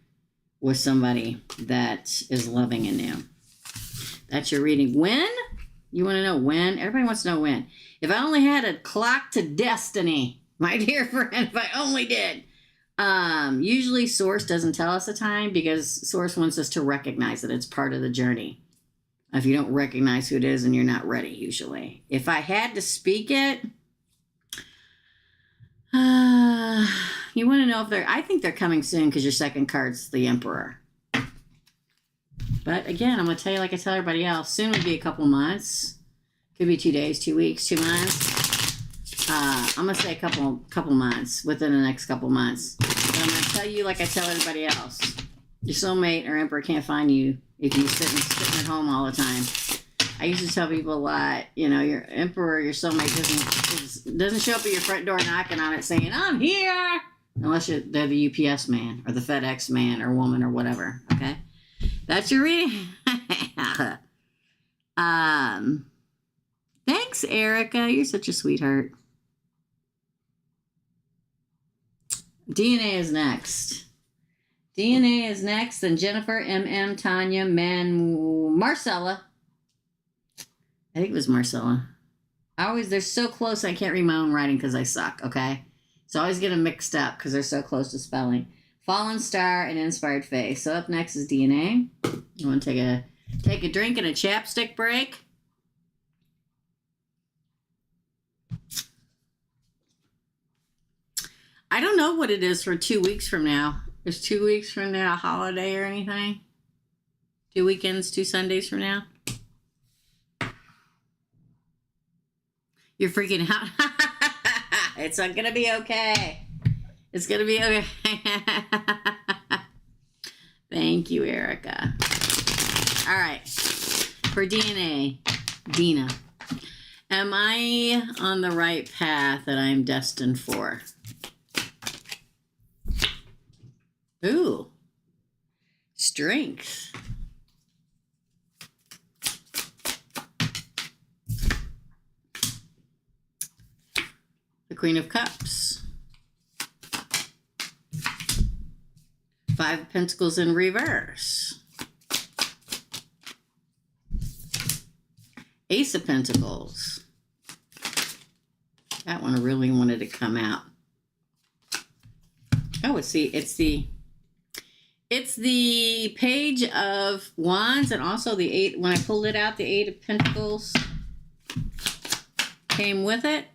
with somebody that is loving and new. That's your reading. When? You want to know when? Everybody wants to know when. If I only had a clock to destiny, my dear friend, if I only did. Usually Source doesn't tell us the time because Source wants us to recognize that it's part of the journey. If you don't recognize who it is, and you're not ready, usually. If I had to speak it, you want to know if I think they're coming soon because your second card's the Emperor. But again, I'm going to tell you like I tell everybody else. Soon would be a couple months. Could be 2 days, 2 weeks, 2 months. I'm going to say a couple months, within the next couple months. But I'm going to tell you like I tell everybody else. Your soulmate or Emperor can't find you if you're sitting at home all the time. I used to tell people a lot, your Emperor, your soulmate doesn't show up at your front door knocking on it saying, I'm here. Unless they're the UPS man or the FedEx man or woman or whatever, okay? That's your reading. Thanks, Erica. You're such a sweetheart. DNA is next. DNA is next. Then Jennifer, MM, Tanya, Marcella. I think it was Marcella. They're so close I can't read my own writing because I suck, okay? So I always get them mixed up because they're so close to spelling. Fallen Star and Inspired Face. So up next is DNA. You want to take a drink and a chapstick break? I don't know what it is for 2 weeks from now. Is 2 weeks from now a holiday or anything? 2 weekends, 2 Sundays from now? You're freaking out. It's not going to be okay. It's going to be okay. Thank you, Erica. All right. For DNA, Dina. Am I on the right path that I'm destined for? Ooh. Strength. The Queen of Cups. 5 of Pentacles in reverse. Ace of Pentacles. That one really wanted to come out. Oh, it's the Page of Wands and also the 8. When I pulled it out, the 8 of Pentacles came with it.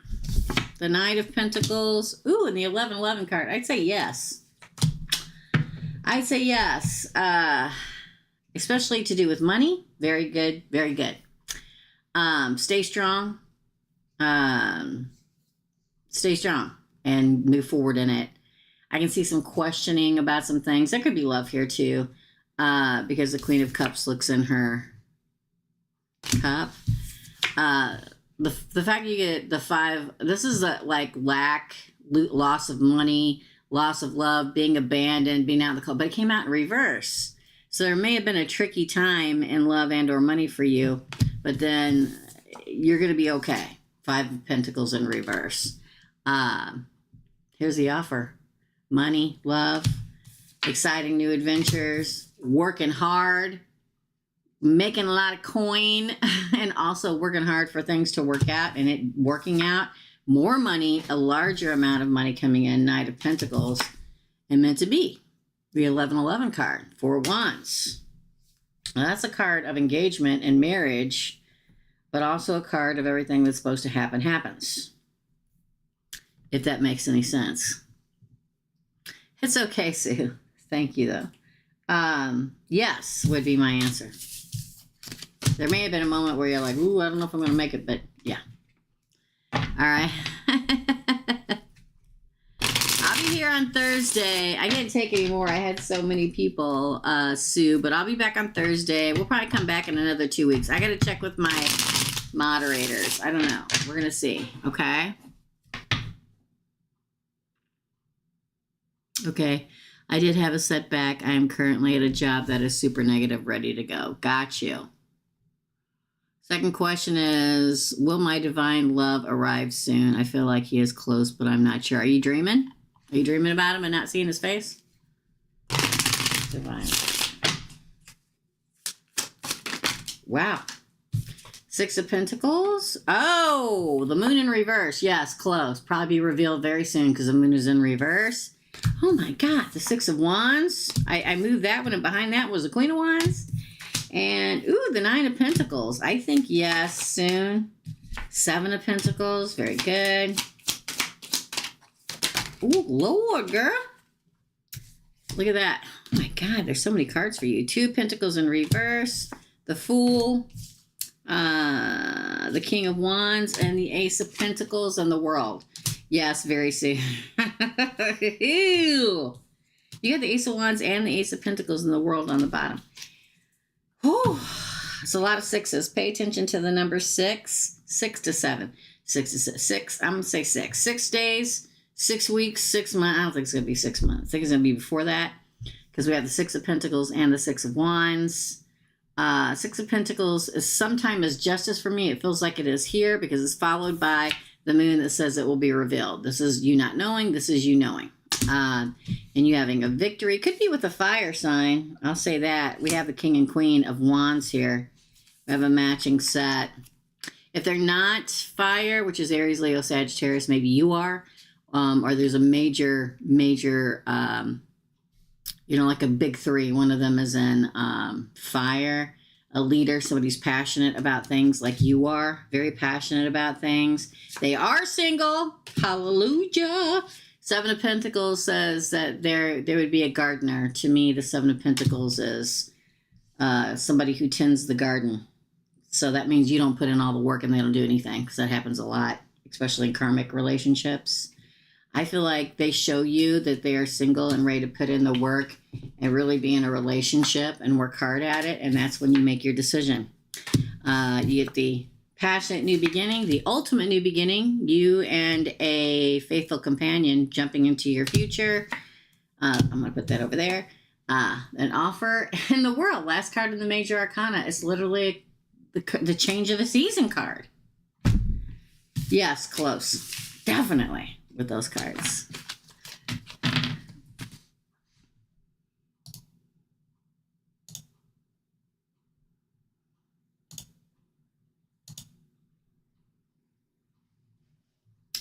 The Knight of Pentacles. Ooh, and the 1111 card. I'd say yes. I'd say yes. Especially to do with money. Very good. Very good. Stay strong. Stay strong and move forward in it. I can see some questioning about some things. There could be love here too. Because the Queen of Cups looks in her cup. The fact you get the 5, this is like lack, loss of money, loss of love, being abandoned, being out in the cold, but it came out in reverse. So there may have been a tricky time in love and or money for you, but then you're going to be okay. Five of Pentacles in reverse. Here's the offer. Money, love, exciting new adventures, working hard, making a lot of coin, and also working hard for things to work out and it working out. More money, a larger amount of money coming in. Knight of Pentacles, and meant to be. The 1111 card, Four of Wands. Now, that's a card of engagement and marriage, but also a card of everything that's supposed to happen happens. If that makes any sense. It's okay, Sue. Thank you, though. Yes, would be my answer. There may have been a moment where you're like, ooh, I don't know if I'm going to make it, but yeah. All right. I'll be here on Thursday. I didn't take any more. I had so many people, Sue, but I'll be back on Thursday. We'll probably come back in another 2 weeks. I got to check with my moderators. I don't know. We're going to see. Okay. Okay. I did have a setback. I am currently at a job that is super negative, ready to go. Got you. Second question is, will my divine love arrive soon? I feel like he is close, but I'm not sure. Are you dreaming? Are you dreaming about him and not seeing his face? Divine. Wow. Six of Pentacles. Oh, the moon in reverse. Yes, close. Probably be revealed very soon because the moon is in reverse. Oh my God, the Six of Wands. I moved that one, and behind that was the Queen of Wands. And, ooh, the Nine of Pentacles. I think yes, soon. Seven of Pentacles. Very good. Ooh, Lord, girl. Look at that. Oh, my God. There's so many cards for you. Two Pentacles in reverse. The Fool. The King of Wands. And the Ace of Pentacles and the World. Yes, very soon. Ew. You got the Ace of Wands and the Ace of Pentacles in the World on the bottom. Whew. It's a lot of sixes. Pay attention to the number 6. 6 to 7. 6 to 6. I'm going to say 6. 6 days, 6 weeks, 6 months. I don't think it's going to be 6 months. I think it's going to be before that because we have the Six of Pentacles and the Six of Wands. Six of Pentacles is sometimes justice for me. It feels like it is here because it's followed by the moon that says it will be revealed. This is you not knowing. This is you knowing. And you having a victory. Could be with a fire sign. I'll say that. We have the King and Queen of Wands here. We have a matching set. If they're not fire, which is Aries, Leo, Sagittarius, maybe you are. Or there's a major, like a big three. One of them is in fire. A leader, somebody who's passionate about things like you are. Very passionate about things. They are single. Hallelujah. Seven of Pentacles says that there would be a gardener. To me, the Seven of Pentacles is somebody who tends the garden. So that means you don't put in all the work and they don't do anything, because that happens a lot, especially in karmic relationships. I feel like they show you that they are single and ready to put in the work and really be in a relationship and work hard at it. And that's when you make your decision. You get the passionate new beginning, the ultimate new beginning, you and a faithful companion jumping into your future. I'm going to put that over there. An offer in the world. Last card in the major arcana is literally the change of a season card. Yes, close. Definitely with those cards.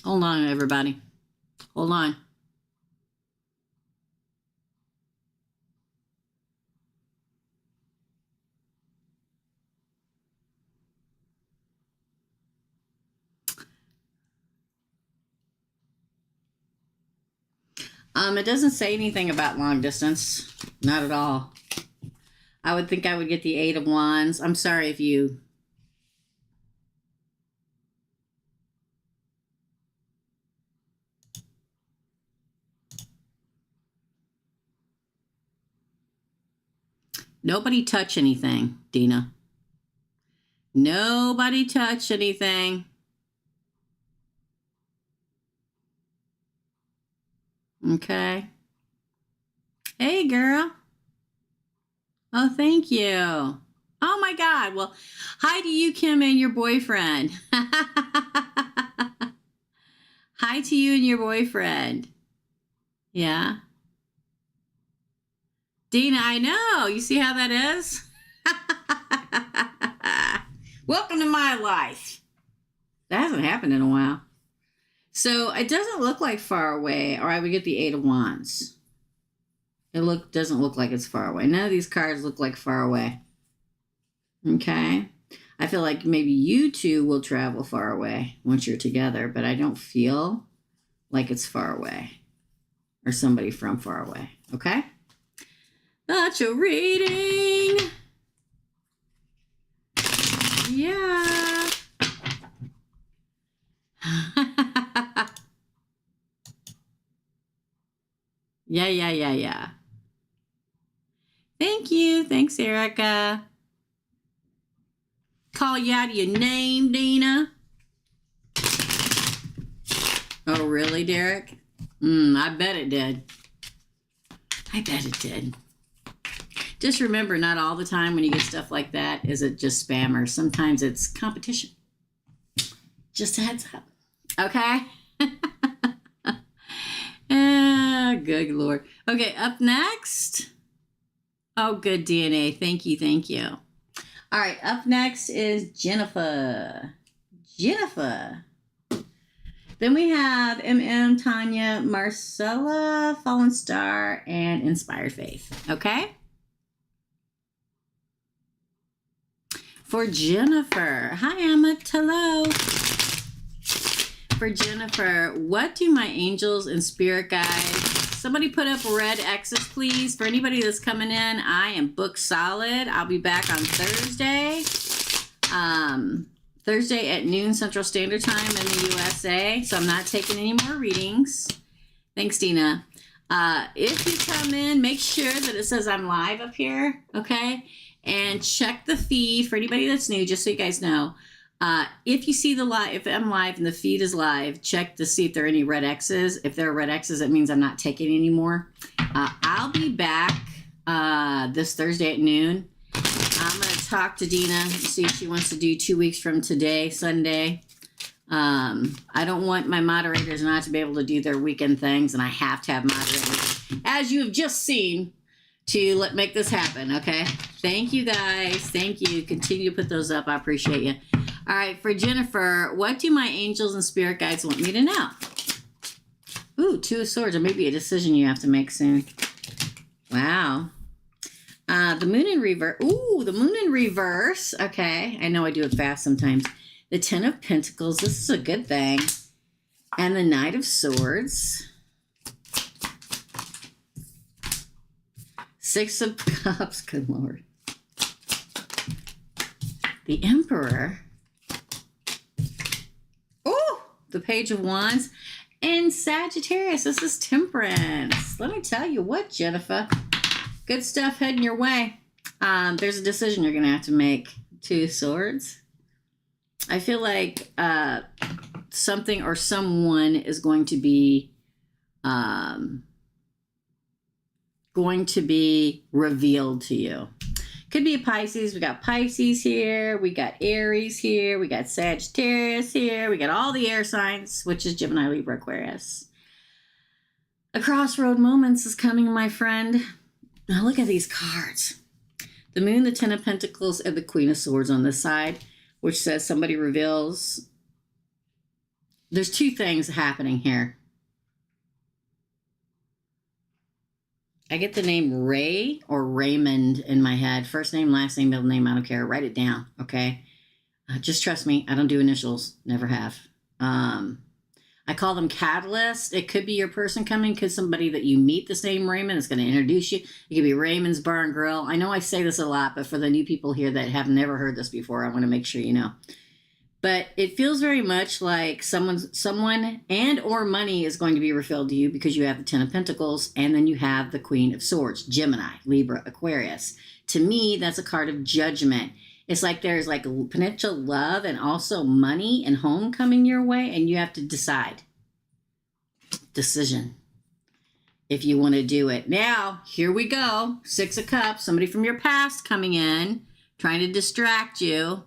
Hold on, everybody. Hold on. It doesn't say anything about long distance. Not at all. I would think I would get the Eight of Wands. I'm sorry if you... Nobody touch anything, Dina. Nobody touch anything. Okay. Hey, girl. Oh, thank you. Oh, my God. Well, hi to you, Kim, and your boyfriend. Hi to you and your boyfriend. Yeah. Dina, I know. You see how that is? Welcome to my life. That hasn't happened in a while. So it doesn't look like far away. All right, we get the Eight of Wands. It doesn't look like it's far away. None of these cards look like far away. Okay. I feel like maybe you two will travel far away once you're together, but I don't feel like it's far away or somebody from far away. Okay. That's your reading. Yeah. Yeah. Thank you. Thanks, Erica. Call you out of your name, Dina. Oh, really, Derek? I bet it did. I bet it did. Just remember, not all the time when you get stuff like that is it just spammers. Sometimes it's competition. Just a heads up. Okay? Good Lord. Okay, up next. Oh, good DNA. Thank you. All right, up next is Jennifer. Then we have Tanya, Marcella, Fallen Star, and Inspired Faith. Okay? For Jennifer. Hi, Emma. Hello. For Jennifer, what do my angels and spirit guides? Somebody put up red X's, please. For anybody that's coming in, I am booked solid. I'll be back on Thursday. Thursday at noon Central Standard Time in the USA. So I'm not taking any more readings. Thanks, Dina. If you come in, make sure that it says I'm live up here, okay? And check the feed for anybody that's new, just so you guys know. If you see if I'm live and the feed is live, check to see if there are any red X's. If there are red X's, it means I'm not taking any more. I'll be back this Thursday at noon. I'm going to talk to Dina and see if she wants to do 2 weeks from today, Sunday. I don't want my moderators not to be able to do their weekend things, and I have to have moderators, as you have just seen, to make this happen, okay? Thank you, guys. Thank you. Continue to put those up. I appreciate you. All right, for Jennifer, what do my angels and spirit guides want me to know? Ooh, Two of Swords. Or maybe a decision you have to make soon. Wow. The moon in reverse. Ooh, the moon in reverse. Okay. I know I do it fast sometimes. The Ten of Pentacles. This is a good thing. And the Knight of Swords. Six of Cups. Good Lord. The Emperor. Oh, the Page of Wands. And Sagittarius. This is Temperance. Let me tell you what, Jennifer. Good stuff heading your way. There's a decision you're going to have to make. Two of Swords. I feel like something or someone is going to be revealed to you. Could be a Pisces. We got Pisces here. We got Aries here. We got Sagittarius here. We got all the air signs, which is Gemini, Libra, Aquarius. A crossroad moments is coming, my friend. Now look at these cards. The Moon, the Ten of Pentacles, and the Queen of Swords on this side, which says somebody reveals. There's two things happening here. I get the name Ray or Raymond in my head. First name, last name, middle name, I don't care. Write it down, okay? Just trust me. I don't do initials. Never have. I call them catalysts. It could be your person coming. Could somebody that you meet this name Raymond is going to introduce you. It could be Raymond's Bar and Grill. I know I say this a lot, but for the new people here that have never heard this before, I want to make sure you know. But it feels very much like someone and or money is going to be revealed to you because you have the Ten of Pentacles and then you have the Queen of Swords, Gemini, Libra, Aquarius. To me, that's a card of judgment. It's like there's like potential love and also money and home coming your way, and you have to decide. Decision. If you want to do it. Now, here we go. Six of Cups, somebody from your past coming in, trying to distract you.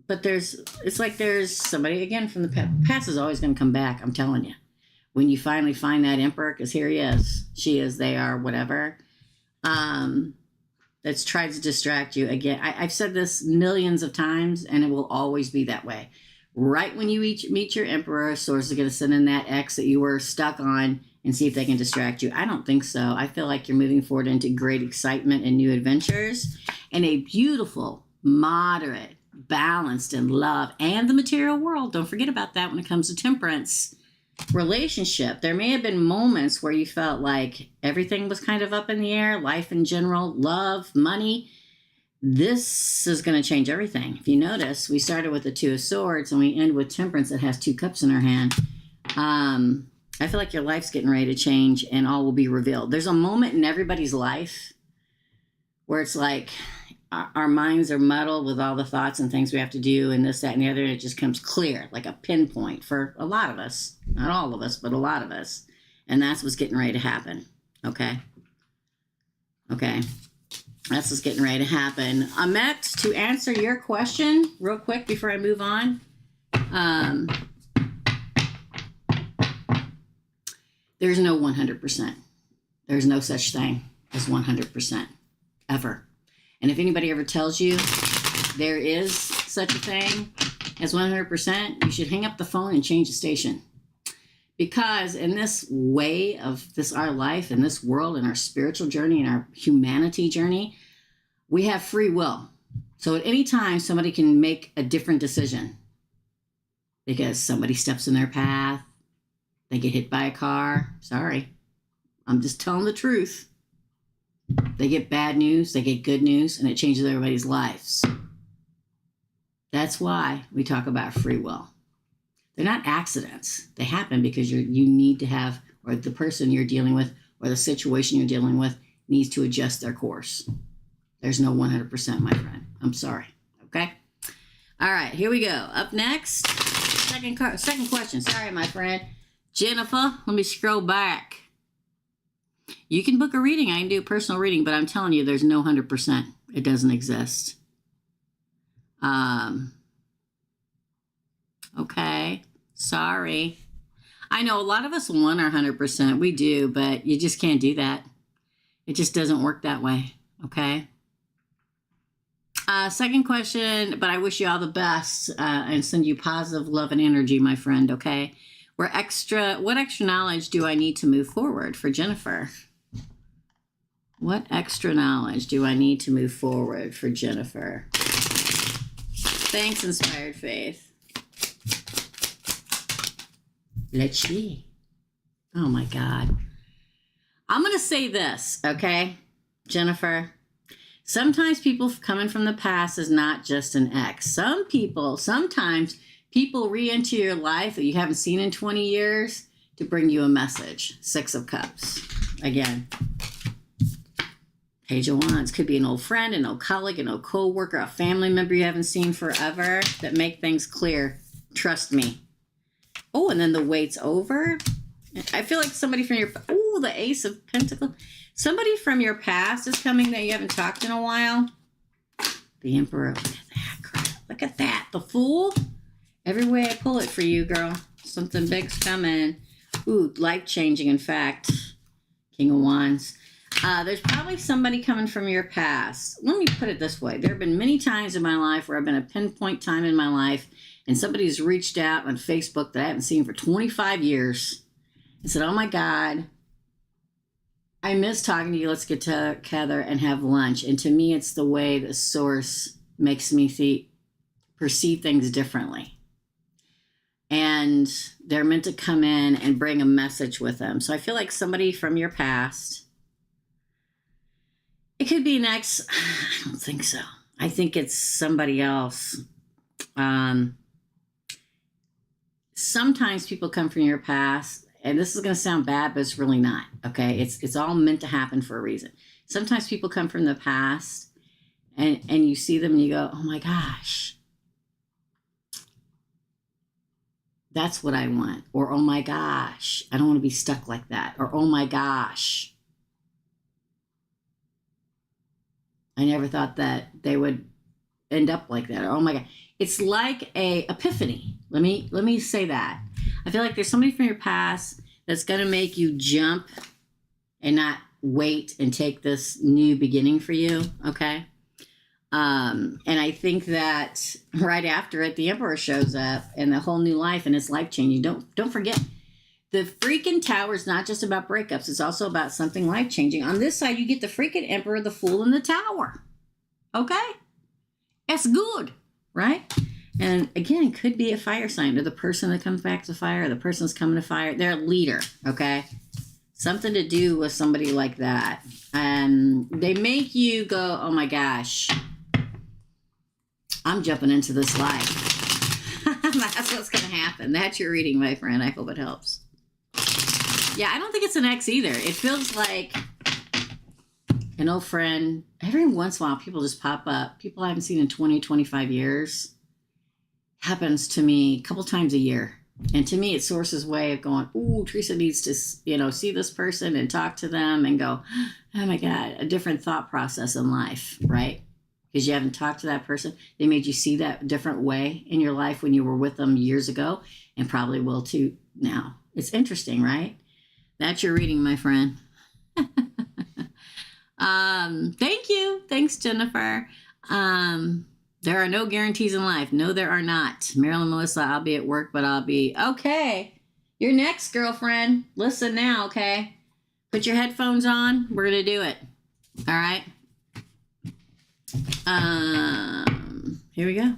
But it's like there's somebody again from the past. Past is always going to come back. I'm telling you. When you finally find that emperor, because here he is, she is, they are, whatever. That's tried to distract you again. I've said this millions of times, and it will always be that way. Right when you meet your emperor, source is going to send in that ex that you were stuck on and see if they can distract you. I don't think so. I feel like you're moving forward into great excitement and new adventures and a beautiful, moderate, balanced, and love and the material world. Don't forget about that when it comes to temperance relationship. There may have been moments where you felt like everything was kind of up in the air, life in general, love, money. This is going to change everything. If you notice, we started with the Two of Swords and we end with Temperance that has 2 cups in her hand. I feel like your life's getting ready to change and all will be revealed. There's a moment in everybody's life where it's like our minds are muddled with all the thoughts and things we have to do and this, that, and the other. And it just comes clear, like a pinpoint for a lot of us. Not all of us, but a lot of us. And that's what's getting ready to happen. Okay? Okay. That's what's getting ready to happen. Amet, to answer your question real quick before I move on. There's no 100%. There's no such thing as 100%. Ever. And if anybody ever tells you there is such a thing as 100%, you should hang up the phone and change the station. Because in this way of our life, in this world, in our spiritual journey, in our humanity journey, we have free will. So at any time, somebody can make a different decision. Because somebody steps in their path, they get hit by a car. Sorry, I'm just telling the truth. They get bad news, they get good news, and it changes everybody's lives. That's why we talk about free will. They're not accidents. They happen because you need to have, or the person you're dealing with, or the situation you're dealing with needs to adjust their course. There's no 100%, my friend. I'm sorry. Okay? All right, here we go. Up next, second question. Sorry, my friend. Jennifer, let me scroll back. You can book a reading. I can do a personal reading, but I'm telling you, there's no 100%. It doesn't exist. Okay. Sorry. I know a lot of us want our 100%. We do, but you just can't do that. It just doesn't work that way. Okay. Second question, but I wish you all the best and send you positive love and energy, my friend. Okay. What extra knowledge do I need to move forward for Jennifer? What extra knowledge do I need to move forward for Jennifer? Thanks, Inspired Faith. Let's see. Oh my God. I'm going to say this, okay, Jennifer? Sometimes people coming from the past is not just an ex. Sometimes people re-enter your life that you haven't seen in 20 years to bring you a message. 6 of Cups. Again. Page of Wands. Could be an old friend, an old colleague, an old co-worker, a family member you haven't seen forever that make things clear. Trust me. Oh, and then the wait's over. I feel like somebody from your... Oh, the Ace of Pentacles. Somebody from your past is coming that you haven't talked in a while. The Emperor. Look at that crap. Look at that. The Fool. Every way I pull it for you, girl. Something big's coming. Ooh, life-changing, in fact. King of Wands. There's probably somebody coming from your past. Let me put it this way. There have been many times in my life where I've been a pinpoint time in my life and somebody's reached out on Facebook that I haven't seen for 25 years and said, oh my God, I miss talking to you. Let's get together and have lunch. And to me, it's the way the source makes me perceive things differently. And they're meant to come in and bring a message with them. So I feel like somebody from your past. It could be an ex. I don't think so. I think it's somebody else. Sometimes people come from your past, and this is going to sound bad, but it's really not. Okay, it's all meant to happen for a reason. Sometimes people come from the past, and you see them and you go, "Oh my gosh, that's what I want," or "Oh my gosh, I don't want to be stuck like that," or "Oh my gosh, I never thought that they would end up like that. Oh my God. It's like a epiphany. Let me say that. I feel like there's somebody from your past that's going to make you jump and not wait and take this new beginning for you. Okay. And I think that right after it, the Emperor shows up and the whole new life, and it's life changing. Don't forget, the freaking tower is not just about breakups. It's also about something life changing. On this side, you get the freaking Emperor, the Fool, and the Tower. Okay. That's good, right? And again, it could be a fire sign, or the person that comes back to fire, or the person that's coming to fire. They're a leader, okay? Something to do with somebody like that. And they make you go, oh my gosh, I'm jumping into this life. That's what's going to happen. That's your reading, my friend. I hope it helps. Yeah, I don't think it's an ex either. It feels like an old friend. Every once in a while, people just pop up. People I haven't seen in 20, 25 years. Happens to me a couple times a year. And to me, it's Source's way of going, ooh, Teresa needs to, see this person and talk to them and go, oh my God, a different thought process in life, right? Because you haven't talked to that person. They made you see that different way in your life when you were with them years ago, and probably will too now. It's interesting, right? That's your reading, my friend. Thank you. Thanks, Jennifer. There are no guarantees in life. No, there are not. Marilyn, Melissa, I'll be at work, but I'll be okay. You're next, girlfriend. Listen now, okay? Put your headphones on. We're going to do it. All right? Here we go.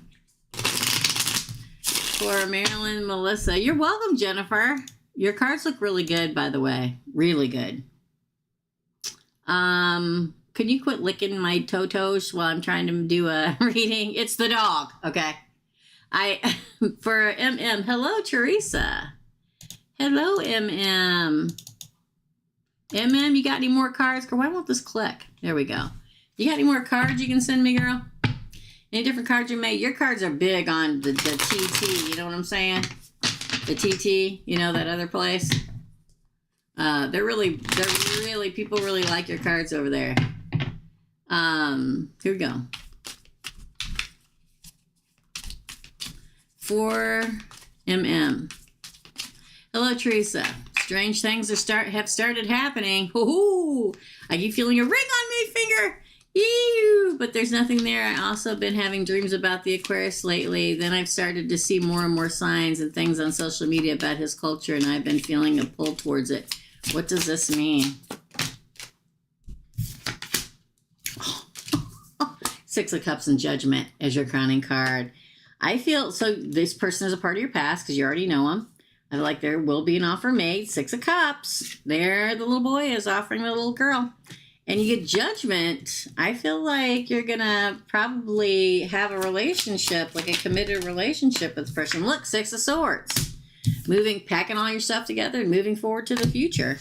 For Marilyn, Melissa. You're welcome, Jennifer. Your cards look really good, by the way. Really good. Can you quit licking my toes while I'm trying to do a reading? It's the dog, okay? For MM, hello, Teresa. Hello, MM. MM, you got any more cards? Girl, why won't this click? There we go. You got any more cards you can send me, girl? Any different cards you made? Your cards are big on the TT, you know what I'm saying? The TT, that other place. People really like your cards over there. Here we go. For MM. Hello, Teresa. Strange things have started happening. Hoo-hoo! I keep feeling a ring on my finger. Ew! But there's nothing there. I also been having dreams about the Aquarius lately. Then I've started to see more and more signs and things on social media about his culture, and I've been feeling a pull towards it. What does this mean? Six of Cups and Judgment as your crowning card. I feel, so this person is a part of your past because you already know them. I feel like there will be an offer made. Six of Cups. There the little boy is offering the little girl. And you get Judgment. I feel like you're going to probably have a relationship, like a committed relationship with the person. Look, Six of Swords. Packing all your stuff together and moving forward to the future.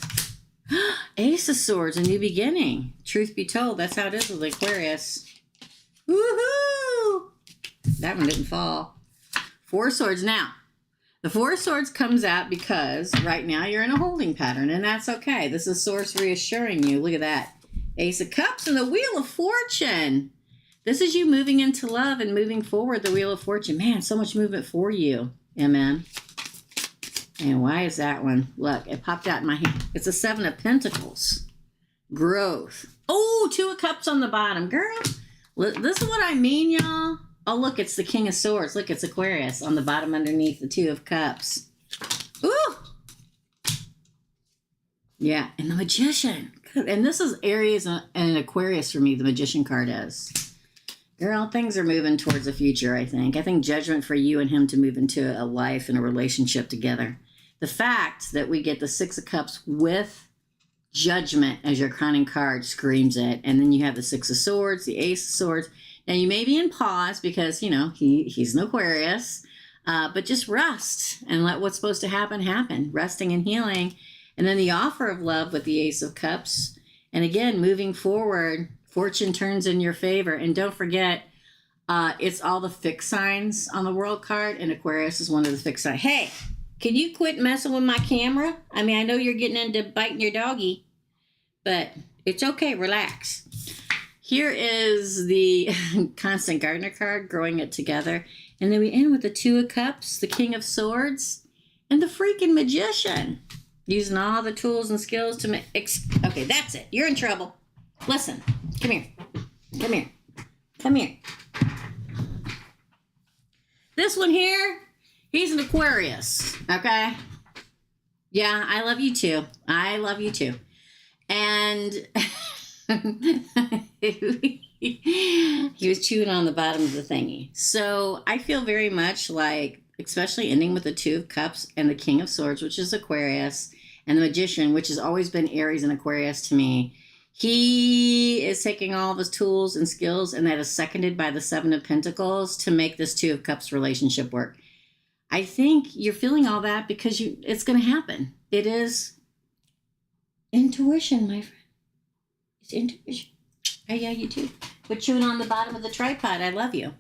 Ace of Swords, a new beginning. Truth be told, that's how it is with Aquarius. Woohoo! That one didn't fall. Four of Swords. Now, the Four of Swords comes out because right now you're in a holding pattern, and that's okay. This is Source reassuring you. Look at that. Ace of Cups and the Wheel of Fortune. This is you moving into love and moving forward, the Wheel of Fortune. Man, so much movement for you, MM. And why is that one? Look, it popped out in my hand. It's a Seven of Pentacles. Growth. Oh, Two of Cups on the bottom. Girl, this is what I mean, y'all. Oh, look, it's the King of Swords. Look, it's Aquarius on the bottom underneath the Two of Cups. Ooh. Yeah, and the Magician. And this is Aries and Aquarius for me, the Magician card is. Girl, things are moving towards the future, I think. I think Judgment for you and him to move into a life and a relationship together. The fact that we get the Six of Cups with Judgment as your crowning card screams it. And then you have the Six of Swords, the Ace of Swords. Now, you may be in pause because, he's an Aquarius. But just rest and let what's supposed to happen, happen. Resting and healing. And then the offer of love with the Ace of Cups. And again, moving forward, fortune turns in your favor. And don't forget, it's all the fixed signs on the World card. And Aquarius is one of the fixed signs. Hey, can you quit messing with my camera? I mean, I know you're getting into biting your doggy. But it's okay. Relax. Here is the Constant Gardener card, growing it together. And then we end with the Two of Cups, the King of Swords, and the freaking Magician. Using all the tools and skills to make... Okay, that's it. You're in trouble. Listen. Come here. Come here. Come here. This one here, he's an Aquarius, okay? Yeah, I love you too. I love you too. And he was chewing on the bottom of the thingy. So I feel very much like, especially ending with the Two of Cups and the King of Swords, which is Aquarius, and the Magician, which has always been Aries and Aquarius to me. He is taking all of his tools and skills, and that is seconded by the Seven of Pentacles to make this Two of Cups relationship work. I think you're feeling all that because it's going to happen. It is intuition, my friend. It's intuition. Oh, yeah, you too. Quit chewing on the bottom of the tripod. I love you.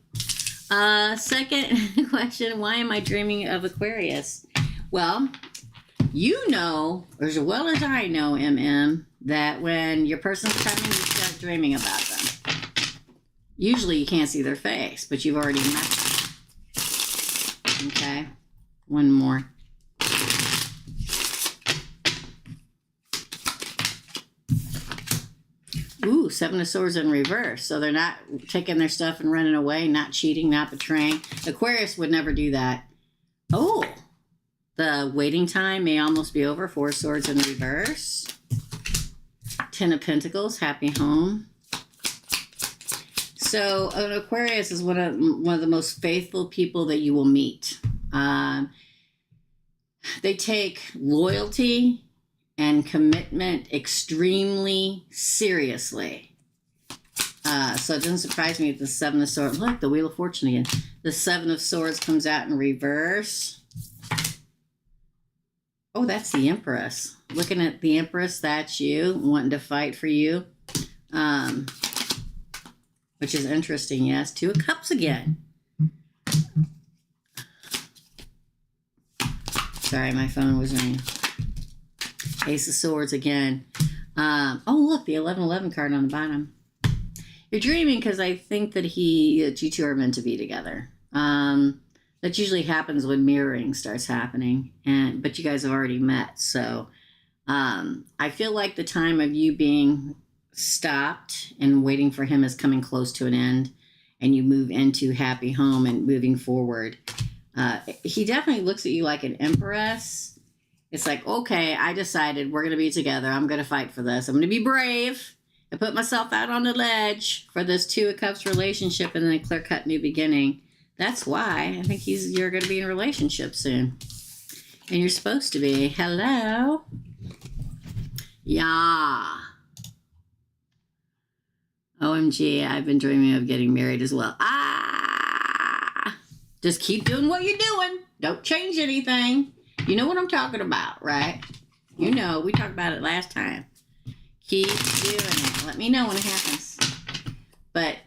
Second question, why am I dreaming of Aquarius? Well, you know, as well as I know, that when your person's coming, you start dreaming about them. Usually you can't see their face, but you've already met them. Okay, one more. Ooh, Seven of Swords in reverse. So they're not taking their stuff and running away, not cheating, not betraying. Aquarius would never do that. Oh, the waiting time may almost be over. Four Swords in reverse. Ten of Pentacles, happy home. So an Aquarius is one of the most faithful people that you will meet. They take loyalty and commitment extremely seriously. So it doesn't surprise me that the Seven of Swords, look, the Wheel of Fortune again. The Seven of Swords comes out in reverse. Oh, that's the Empress. Looking at the Empress, that's you, wanting to fight for you. Which is interesting, yes. Two of Cups again. Sorry, my phone was ringing. Ace of Swords again. Oh, look, the 1111 card on the bottom. You're dreaming because I think that you two are meant to be together. That usually happens when mirroring starts happening, but you guys have already met. So I feel like the time of you being stopped and waiting for him is coming close to an end, and you move into happy home and moving forward. He definitely looks at you like an empress. It's like, okay, I decided we're going to be together. I'm going to fight for this. I'm going to be brave and put myself out on the ledge for this Two of Cups relationship and then a clear-cut new beginning. That's why I think you're going to be in a relationship soon. And you're supposed to be. Hello? Yeah. OMG, I've been dreaming of getting married as well. Just keep doing what you're doing. Don't change anything. You know what I'm talking about, right? You know, we talked about it last time. Keep doing it. Let me know when it happens. But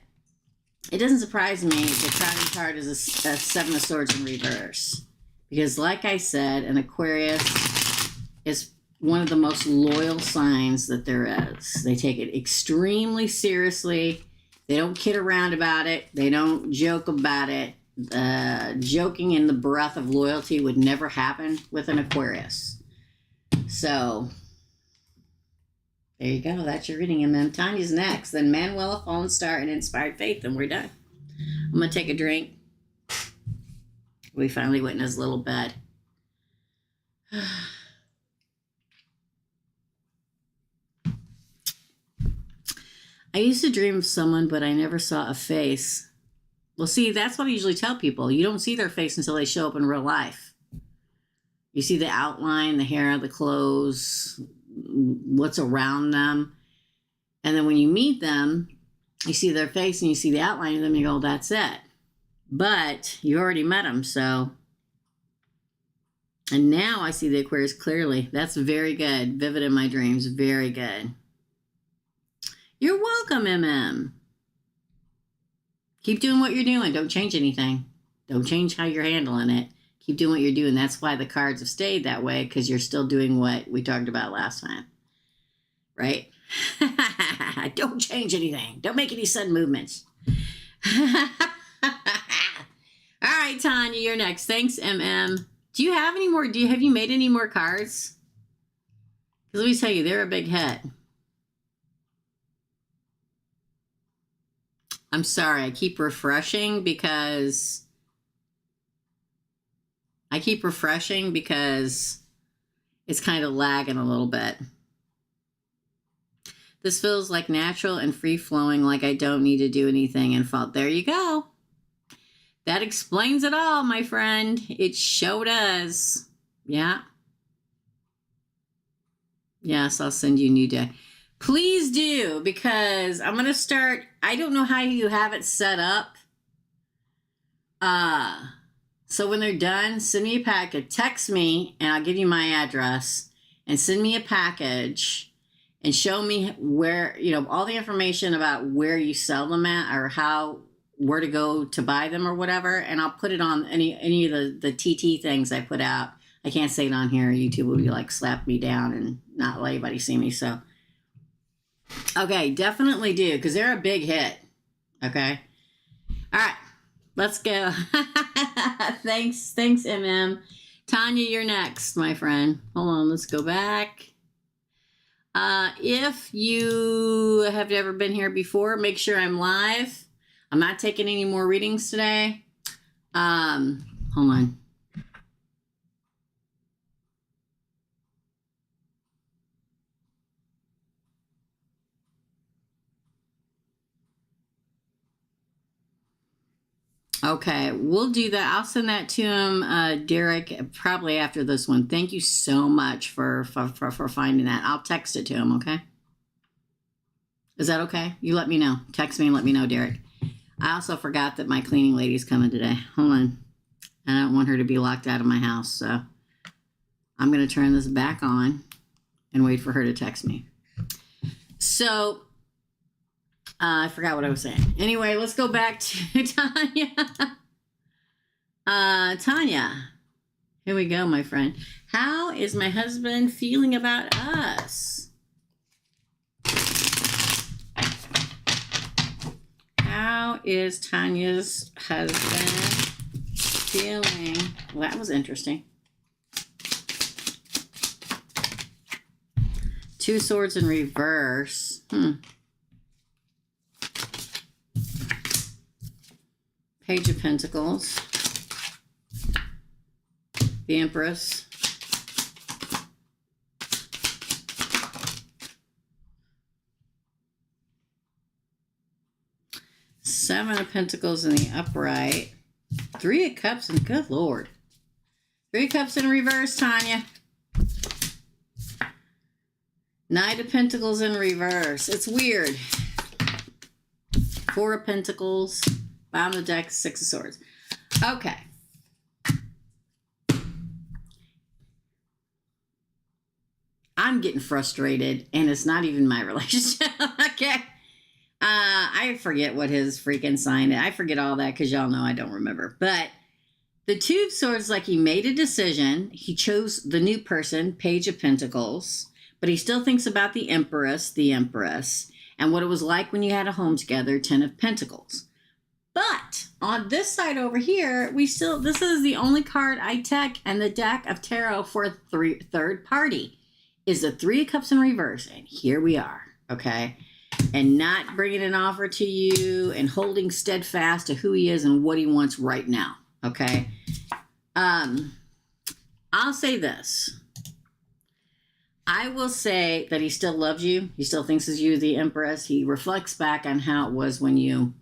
it doesn't surprise me the crowning card is a Seven of Swords in reverse. Because like I said, an Aquarius is one of the most loyal signs that there is. They take it extremely seriously. They don't kid around about it. They don't joke about it. Joking in the breath of loyalty would never happen with an Aquarius. So there you go. That's your reading. And then Tanya's next. Then Manuel, a Fallen Star, and Inspired Faith. And we're done. I'm going to take a drink. We finally went in his little bed. I used to dream of someone, but I never saw a face. Well, see, that's what I usually tell people. You don't see their face until they show up in real life. You see the outline, the hair, the clothes, what's around them. And then when you meet them, you see their face and you see the outline of them, and you go, that's it. But you already met them, so. And now I see the Aquarius clearly. That's very good. Vivid in my dreams. Very good. You're welcome, MM. Keep doing what you're doing. Don't change anything. Don't change how you're handling it. Keep doing what you're doing. That's why the cards have stayed that way, because you're still doing what we talked about last time. Right? Don't change anything. Don't make any sudden movements. All right, Tanya, you're next. Thanks, MM. Do you have any more? Have you made any more cards? Because let me tell you, they're a big hit. I'm sorry, I keep refreshing because it's kind of lagging a little bit. This feels like natural and free-flowing, like I don't need to do anything and fault. There you go. That explains it all, my friend. It sure does. Yeah. Yes, I'll send you a new day. Please do, because I'm going to start. I don't know how you have it set up. So when they're done, send me a package. Text me, and I'll give you my address. And send me a package and show me where, all the information about where you sell them at or where to go to buy them or whatever. And I'll put it on any of the TT things I put out. I can't say it on here. YouTube will be like, slap me down and not let anybody see me. So, okay, definitely do, because they're a big hit. Okay. All right, let's go. Thanks, MM. Tanya, you're next, my friend. Hold on, let's go back. If you have never been here before, make sure I'm live. I'm not taking any more readings today. Hold on. Okay, we'll do that. I'll send that to him, Derek, probably after this one. Thank you so much for finding that. I'll text it to him, okay? Is that okay? You let me know. Text me and let me know, Derek. I also forgot that my cleaning lady's coming today. Hold on. I don't want her to be locked out of my house, so I'm going to turn this back on and wait for her to text me. So, I forgot what I was saying. Anyway, let's go back to Tanya. Tanya, here we go, my friend. How is my husband feeling about us? How is Tanya's husband feeling? Well, that was interesting. Two swords in reverse. Page of Pentacles. The Empress. Seven of Pentacles in the upright. Three of Cups and good Lord. Three of Cups in reverse, Tanya. Knight of Pentacles in reverse. It's weird. Four of Pentacles. Bottom of the deck, Six of Swords. Okay. I'm getting frustrated, and it's not even my relationship. Okay. I forget what his freaking sign is. I forget all that because y'all know I don't remember. But the Two of Swords, like he made a decision. He chose the new person, Page of Pentacles. But he still thinks about the Empress, and what it was like when you had a home together, Ten of Pentacles. But on this side over here, this is the only card I take and the deck of tarot for a third party is the Three of Cups in reverse. And here we are, okay? And not bringing an offer to you and holding steadfast to who he is and what he wants right now, okay? I'll say this. I will say that he still loves you. He still thinks of you, the Empress. He reflects back on how it was when you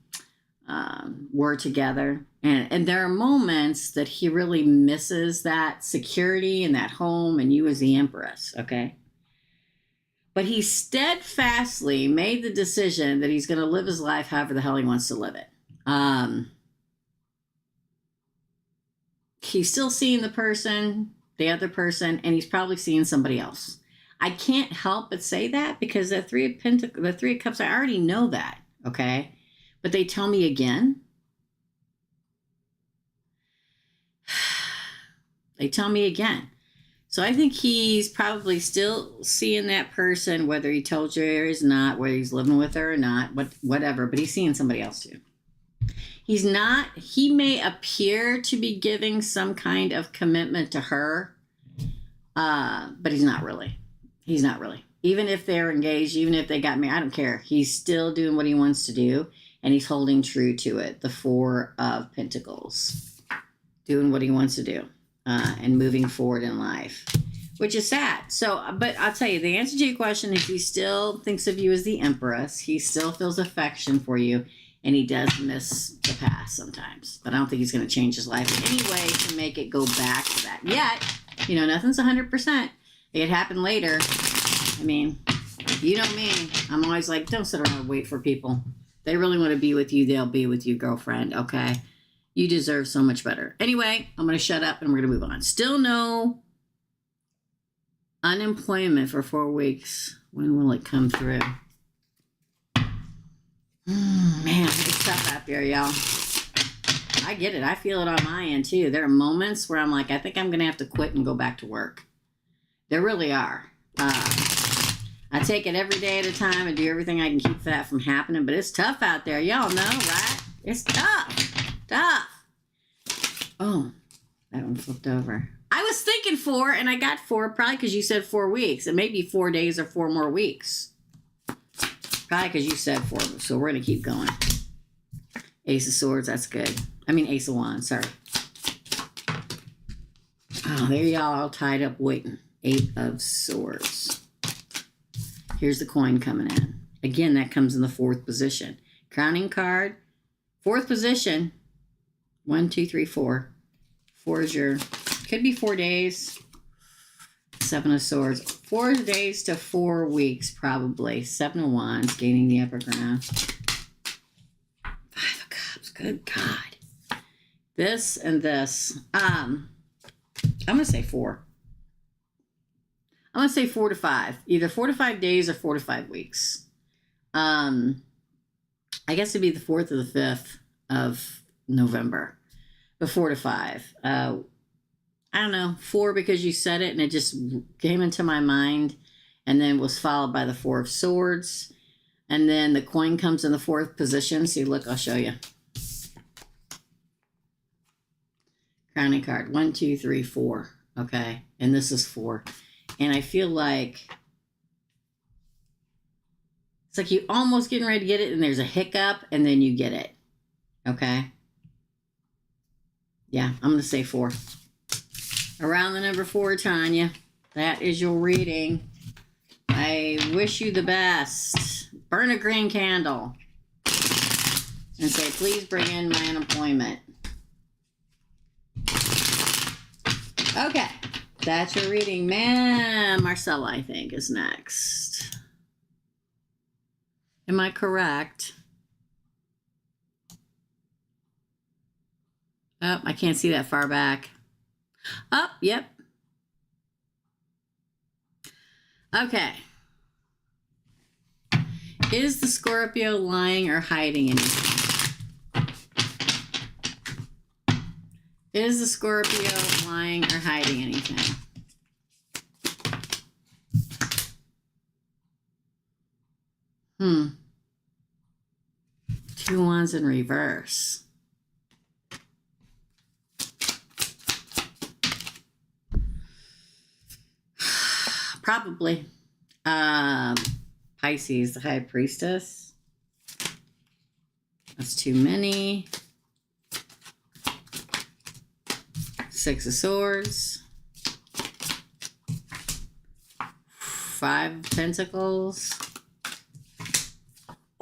were together. And there are moments that he really misses that security and that home and you as the Empress, okay? But he steadfastly made the decision that he's going to live his life however the hell he wants to live it. He's still seeing the other person, and he's probably seeing somebody else. I can't help but say that because the Three of Cups, I already know that, okay? But they tell me again. They tell me again. So I think he's probably still seeing that person, whether he told you or is not, whether he's living with her or not, whatever, but he's seeing somebody else too. He may appear to be giving some kind of commitment to her, but he's not really. He's not really. Even if they're engaged, even if they got married, I don't care. He's still doing what he wants to do, and he's holding true to it. The Four of Pentacles. Doing what he wants to do. And moving forward in life, which is sad. So, but I'll tell you, the answer to your question is he still thinks of you as the Empress. He still feels affection for you, and he does miss the past sometimes. But I don't think he's going to change his life in any way to make it go back to that. Yet, you know, nothing's 100%. It happened later. I mean, you know me. I'm always like, don't sit around and wait for people. They really want to be with you. They'll be with you, girlfriend. Okay. You deserve so much better. Anyway, I'm going to shut up and we're going to move on. Still no unemployment for 4 weeks. When will it come through? Man, it's tough out there, y'all. I get it. I feel it on my end, too. There are moments where I'm like, I think I'm going to have to quit and go back to work. There really are. I take it every day at a time and do everything I can keep that from happening. But it's tough out there. Y'all know, right? It's tough. Tough. Oh, that one flipped over. I was thinking 4 and I got 4 probably because you said 4 weeks. It may be 4 days or 4 more weeks. Probably because you said 4. So we're going to keep going. Ace of Swords. That's good. I mean Ace of Wands. Sorry. Oh, there y'all all tied up waiting. 8 of Swords. Here's the coin coming in. Again, that comes in the 4th position. Crowning card. 4th position. 1, 2, 3, 4. 4 is your, could be 4 days. 7 of Swords. 4 days to 4 weeks, probably. 7 of Wands, gaining the upper ground. 5 of Cups. Good God. This and this. I'm going to say 4. I'm going to say 4 to 5. Either 4 to 5 days or 4 to 5 weeks. I guess it'd be the 4th or the 5th of November. But 4 to 5. I don't know. 4 because you said it and it just came into my mind. And then was followed by the 4 of Swords. And then the coin comes in the 4th position. See, look, I'll show you. Crowning card. 1, 2, 3, 4. Okay. And this is 4. And I feel like it's like you almost getting ready to get it and there's a hiccup and then you get it. Okay. Yeah, I'm going to say 4. Around the number 4, Tanya. That is your reading. I wish you the best. Burn a green candle. And say, please bring in my unemployment. Okay. That's your reading. Man, Marcella, I think, is next. Am I correct? Oh, I can't see that far back. Oh, yep. Okay. Is the Scorpio lying or hiding anything? Is the Scorpio lying or hiding anything? Two Wands in reverse. Probably. Pisces, the High Priestess. That's too many. 6 of Swords. 5 of Pentacles.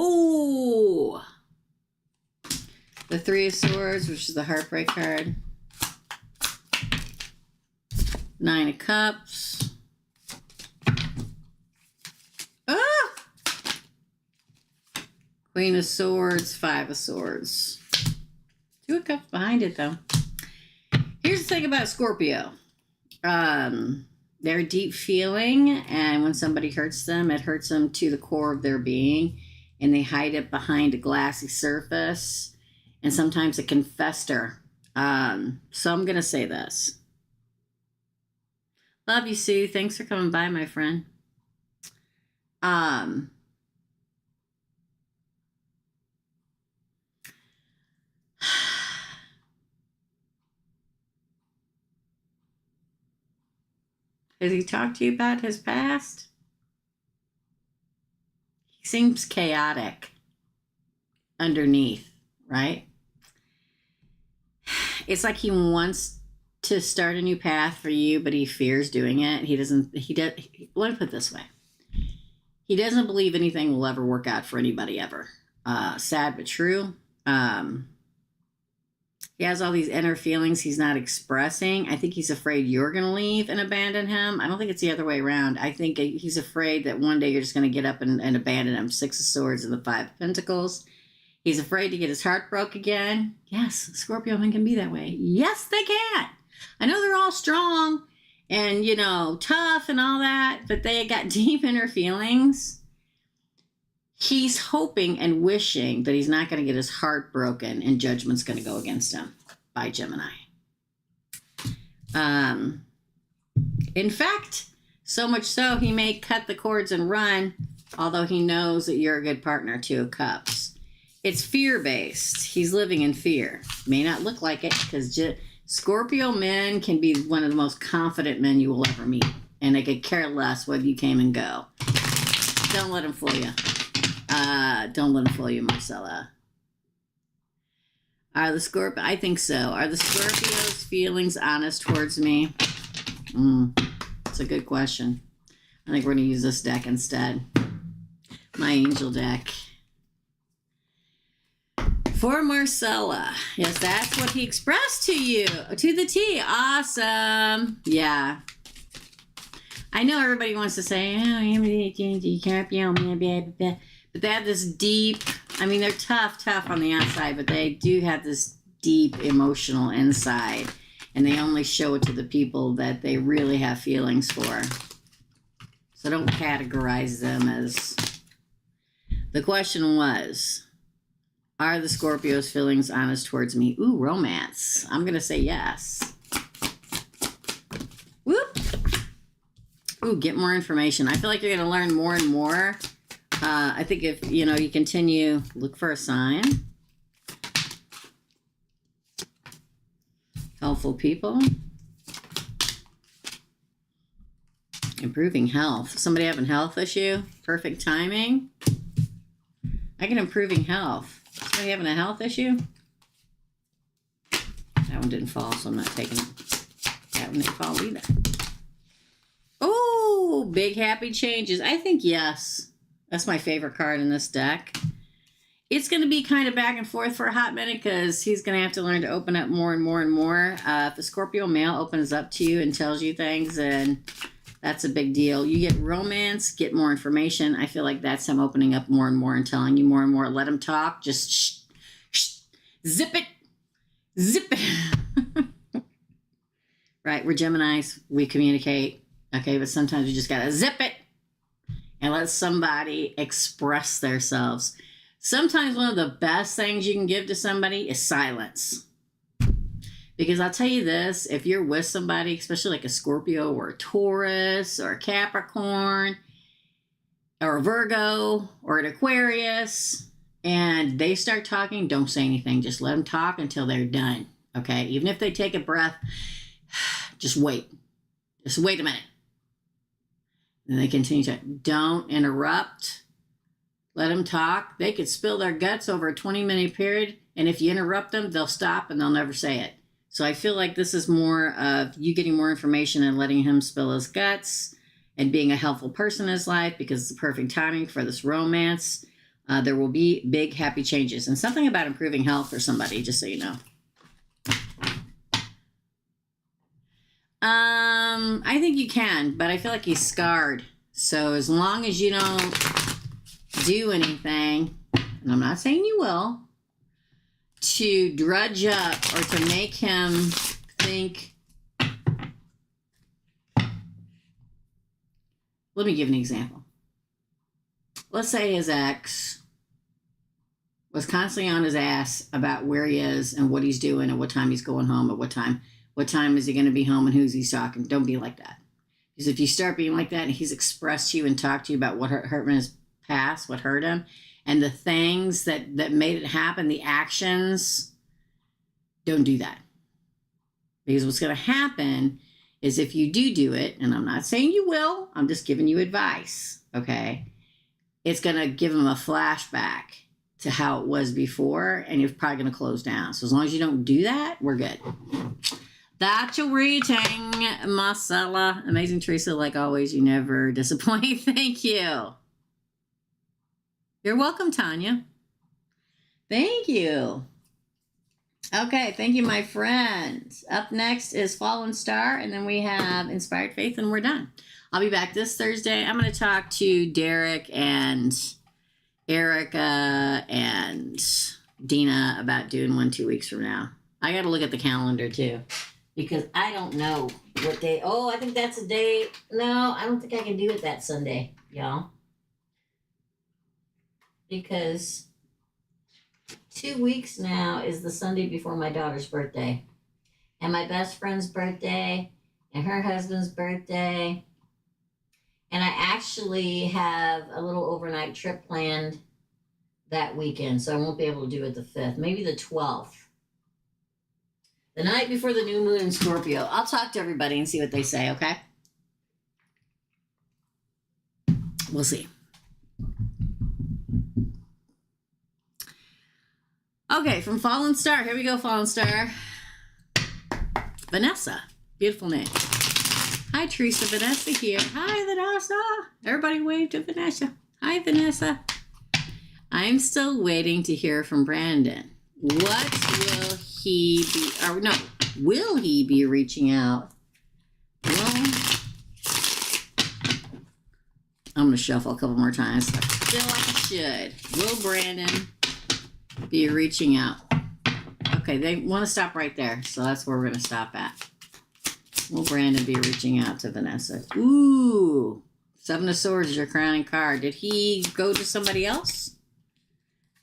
Ooh! The 3 of Swords, which is the Heartbreak card. 9 of Cups. Ah! Queen of Swords, 5 of Swords. 2 of Cups behind it, though. Here's the thing about Scorpio. They're deep feeling, and when somebody hurts them, it hurts them to the core of their being, and they hide it behind a glassy surface, and sometimes it can fester. So I'm going to say this. Love you, Sue. Thanks for coming by, my friend. Has he talked to you about his past? He seems chaotic underneath, right? It's like he wants to start a new path for you, but he fears doing it. Let me put it this way. He doesn't believe anything will ever work out for anybody ever. Sad but true. He has all these inner feelings he's not expressing. I think he's afraid you're going to leave and abandon him. I don't think it's the other way around. I think he's afraid that one day you're just going to get up and abandon him. 6 of Swords and the 5 of Pentacles. He's afraid to get his heart broke again. Yes, Scorpio men can be that way. Yes, they can. I know they're all strong and, tough and all that, but they got deep inner feelings. He's hoping and wishing that he's not going to get his heart broken and judgment's going to go against him by Gemini. In fact, so much so he may cut the cords and run, although he knows that you're a good partner. 2 of Cups. It's fear-based. He's living in fear. May not look like it because Scorpio men can be one of the most confident men you will ever meet. And they could care less whether you came and go. Don't let him fool you. Don't let him fool you, Marcella. I think so. Are the Scorpio's feelings honest towards me? That's a good question. I think we're going to use this deck instead. My angel deck. For Marcella. Yes, that's what he expressed to you. To the T. Awesome. Yeah. I know everybody wants to say, but they have this deep, they're tough on the outside, but they do have this deep emotional inside. And they only show it to the people that they really have feelings for. So don't categorize them as... The question was, are the Scorpio's feelings honest towards me? Ooh, romance. I'm going to say yes. Whoop. Ooh, get more information. I feel like you're going to learn more and more. I think if, you continue, look for a sign. Helpful people. Improving health. Somebody having health issue. Perfect timing. I get improving health. Somebody having a health issue? That one didn't fall, so I'm not taking it. That one didn't fall either. Oh, big happy changes. I think yes. That's my favorite card in this deck. It's going to be kind of back and forth for a hot minute because he's going to have to learn to open up more and more and more. If the Scorpio male opens up to you and tells you things, then that's a big deal. You get romance, get more information. I feel like that's him opening up more and more and telling you more and more. Let him talk. Just shh, zip it. Zip it. Right, we're Geminis. We communicate. Okay, but sometimes you just got to zip it and let somebody express themselves. Sometimes one of the best things you can give to somebody is silence. Because I'll tell you this, if you're with somebody, especially like a Scorpio or a Taurus or a Capricorn or a Virgo or an Aquarius, and they start talking, don't say anything. Just let them talk until they're done. Okay? Even if they take a breath, just wait. Just wait a minute. And they continue to, don't interrupt. Let them talk. They could spill their guts over a 20-minute period, and if you interrupt them, they'll stop and they'll never say it. So I feel like this is more of you getting more information and letting him spill his guts and being a helpful person in his life because it's the perfect timing for this romance. There will be big, happy changes. And something about improving health for somebody, just so you know. I think you can, but I feel like he's scarred. So as long as you don't do anything, and I'm not saying you will, to drudge up or to make him think. Let me give an example. Let's say his ex was constantly on his ass about where he is and what he's doing and what time he's going home, at what time is he going to be home and who's he's talking. Don't be like that. Because if you start being like that and he's expressed to you and talked to you about what hurt him in his past, what hurt him, and the things that made it happen, the actions, don't do that. Because what's going to happen is if you do it, and I'm not saying you will, I'm just giving you advice, okay? It's going to give him a flashback to how it was before, and you're probably going to close down. So as long as you don't do that, we're good. That's your reading, Marcella. Amazing Teresa, like always, you never disappoint. Thank you. You're welcome, Tanya. Thank you. Okay, thank you, my friends. Up next is Fallen Star, and then we have Inspired Faith, and we're done. I'll be back this Thursday. I'm going to talk to Derek and Erica and Dina about doing one 2 weeks from now. I got to look at the calendar, too, because I don't know what day. Oh, I think that's a day. No, I don't think I can do it that Sunday, y'all. Because 2 weeks now is the Sunday before my daughter's birthday. And my best friend's birthday. And her husband's birthday. And I actually have a little overnight trip planned that weekend. So I won't be able to do it the 5th. Maybe the 12th. The night before the new moon in Scorpio. I'll talk to everybody and see what they say, okay? We'll see. Okay, from Fallen Star. Here we go, Fallen Star. Vanessa. Beautiful name. Hi, Teresa. Vanessa here. Hi, Vanessa. Everybody wave to Vanessa. Hi, Vanessa. I'm still waiting to hear from Brandon. What will he be, or no, will he be reaching out? Well, I'm going to shuffle a couple more times. I feel like I should. Will Brandon be reaching out? Okay, they want to stop right there, so that's where we're going to stop at. Will Brandon be reaching out to Vanessa? Ooh, 7 of Swords is your crowning card. Did he go to somebody else?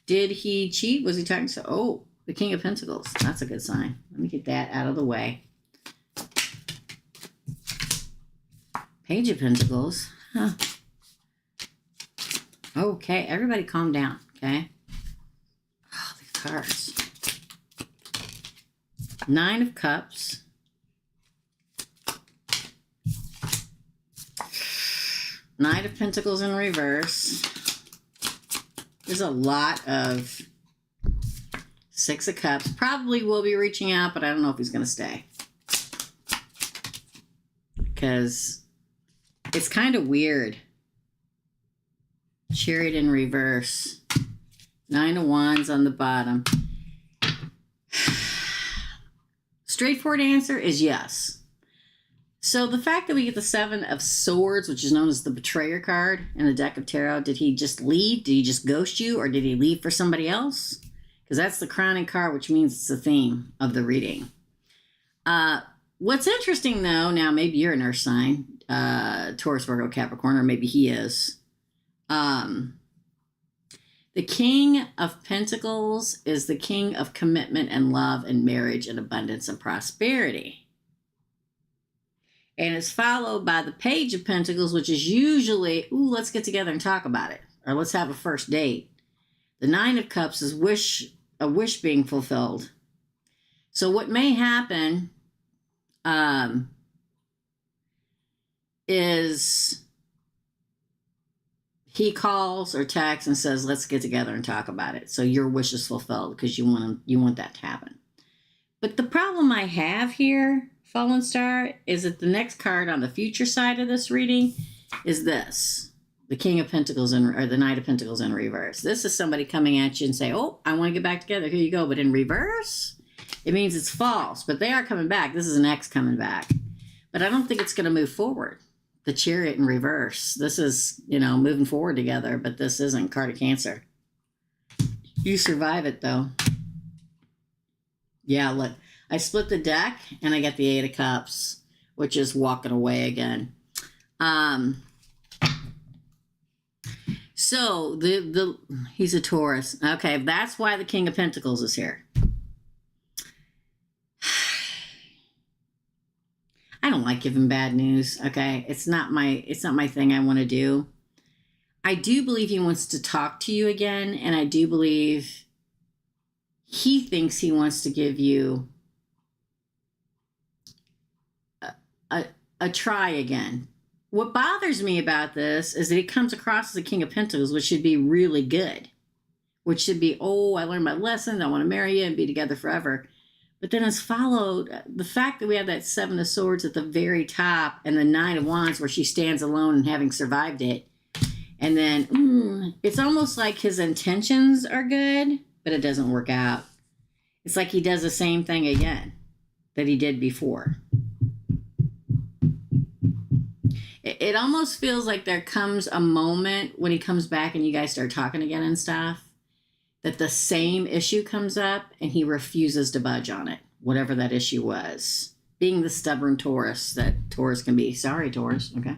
Did he cheat? Was he talking to... Oh, the King of Pentacles. That's a good sign. Let me get that out of the way. Page of Pentacles. Huh. Okay, everybody calm down, okay? Oh, the cards. 9 of Cups. Knight of Pentacles in reverse. There's a lot of 6 of Cups. Probably will be reaching out, but I don't know if he's going to stay. Because it's kind of weird. Chariot in reverse. 9 of Wands on the bottom. Straightforward answer is yes. So the fact that we get the 7 of Swords, which is known as the Betrayer card in the deck of tarot, did he just leave? Did he just ghost you? Or did he leave for somebody else? Because that's the crowning card, which means it's the theme of the reading. What's interesting, though, now maybe you're an earth sign, Taurus, Virgo, Capricorn, or maybe he is. The King of Pentacles is the king of commitment and love and marriage and abundance and prosperity. And it's followed by the Page of Pentacles, which is usually, ooh, let's get together and talk about it. Or let's have a first date. The 9 of Cups is a wish being fulfilled. So what may happen is he calls or texts and says, let's get together and talk about it. So your wish is fulfilled because you want that to happen. But the problem I have here, Fallen Star, is that the next card on the future side of this reading is this. The King of Pentacles or the Knight of Pentacles in reverse. This is somebody coming at you and say, oh, I want to get back together. Here you go. But in reverse, it means it's false. But they are coming back. This is an ex coming back. But I don't think it's going to move forward. The Chariot in reverse. This is, moving forward together. But this isn't. Card of Cancer. You survive it, though. Yeah, look. I split the deck, and I get the 8 of Cups, which is walking away again. So, he's a Taurus. Okay, that's why the King of Pentacles is here. I don't like giving bad news. Okay. It's not my thing I want to do. I do believe he wants to talk to you again. And I do believe he thinks he wants to give you a try again. What bothers me about this is that he comes across as a King of Pentacles, which should be really good. Which should be, oh, I learned my lesson. I want to marry you and be together forever. But then it's followed, the fact that we have that Seven of Swords at the very top and the Nine of Wands where she stands alone and having survived it. And then it's almost like his intentions are good, but it doesn't work out. It's like he does the same thing again that he did before. It almost feels like there comes a moment when he comes back and you guys start talking again and stuff, that the same issue comes up and he refuses to budge on it, whatever that issue was. Being the stubborn Taurus that Taurus can be. Sorry, Taurus. Okay.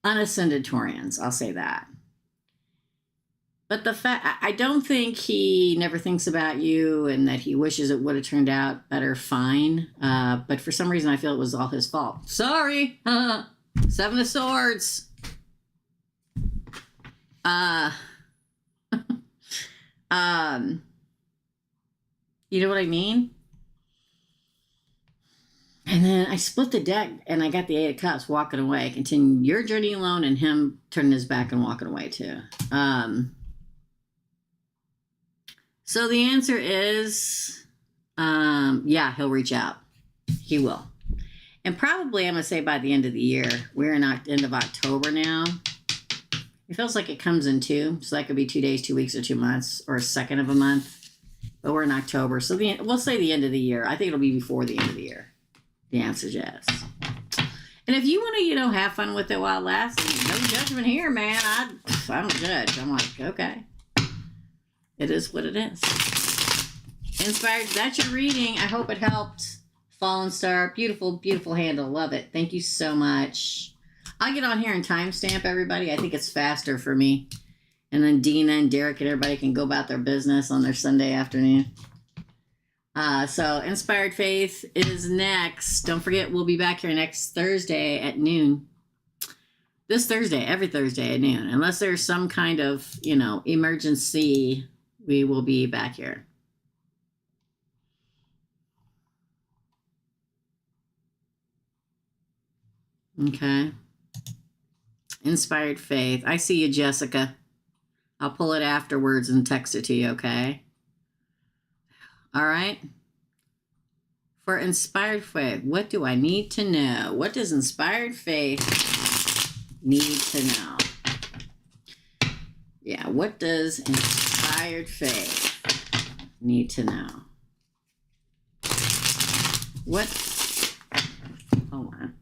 Unascended Taurians, I'll say that. But the fact, I don't think he never thinks about you and that he wishes it would have turned out better, fine. But for some reason, I feel it was all his fault. Sorry. Seven of Swords. You know what I mean? And then I split the deck and I got the Eight of Cups walking away. Continue your journey alone and him turning his back and walking away too. So the answer is, yeah, he'll reach out. He will. And probably, I'm going to say by the end of the year. We're in end of October now. It feels like it comes in two. So that could be 2 days, 2 weeks, or 2 months, or a second of a month. But we're in October. So we'll say the end of the year. I think it'll be before the end of the year. The answer is yes. And if you want to, have fun with it while it lasts, no judgment here, man. I don't judge. I'm like, okay. It is what it is. Inspired, that's your reading. I hope it helped. Fallen Star, beautiful, beautiful handle. Love it. Thank you so much. I'll get on here and timestamp everybody. I think it's faster for me. And then Dina and Derek and everybody can go about their business on their Sunday afternoon. So Inspired Faith is next. Don't forget, we'll be back here next Thursday at noon. This Thursday, every Thursday at noon. Unless there's some kind of, emergency, we will be back here. Okay. Inspired Faith. I see you, Jessica. I'll pull it afterwards and text it to you, okay? All right. For Inspired Faith, what do I need to know? What does Inspired Faith need to know? Yeah, what does Inspired Faith need to know? What? Hold on.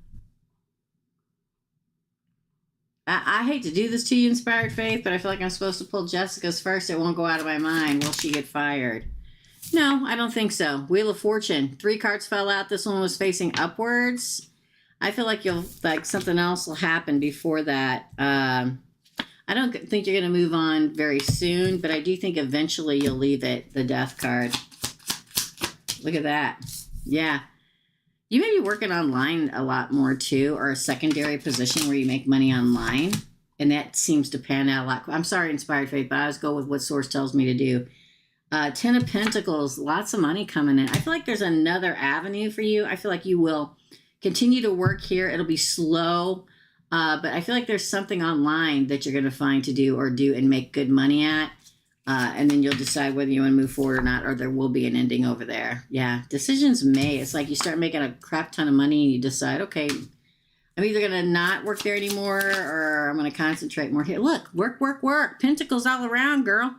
I hate to do this to you, Inspired Faith, but I feel like I'm supposed to pull Jessica's first. It won't go out of my mind. Will she get fired? No, I don't think so. Wheel of Fortune. 3 cards fell out. This one was facing upwards. I feel like something else will happen before that. I don't think you're going to move on very soon, but I do think eventually you'll leave it. The Death card. Look at that. Yeah. You may be working online a lot more too, or a secondary position where you make money online. And that seems to pan out a lot. I'm sorry, Inspired Faith, but I always go with what source tells me to do. 10 of Pentacles, lots of money coming in. I feel like there's another avenue for you. I feel like you will continue to work here. It'll be slow, but I feel like there's something online that you're going to find to do and make good money at. And then you'll decide whether you want to move forward or not, or there will be an ending over there. Yeah, decisions may. It's like you start making a crap ton of money and you decide, okay, I'm either going to not work there anymore or I'm going to concentrate more here. Look, work, work, work. Pentacles all around, girl.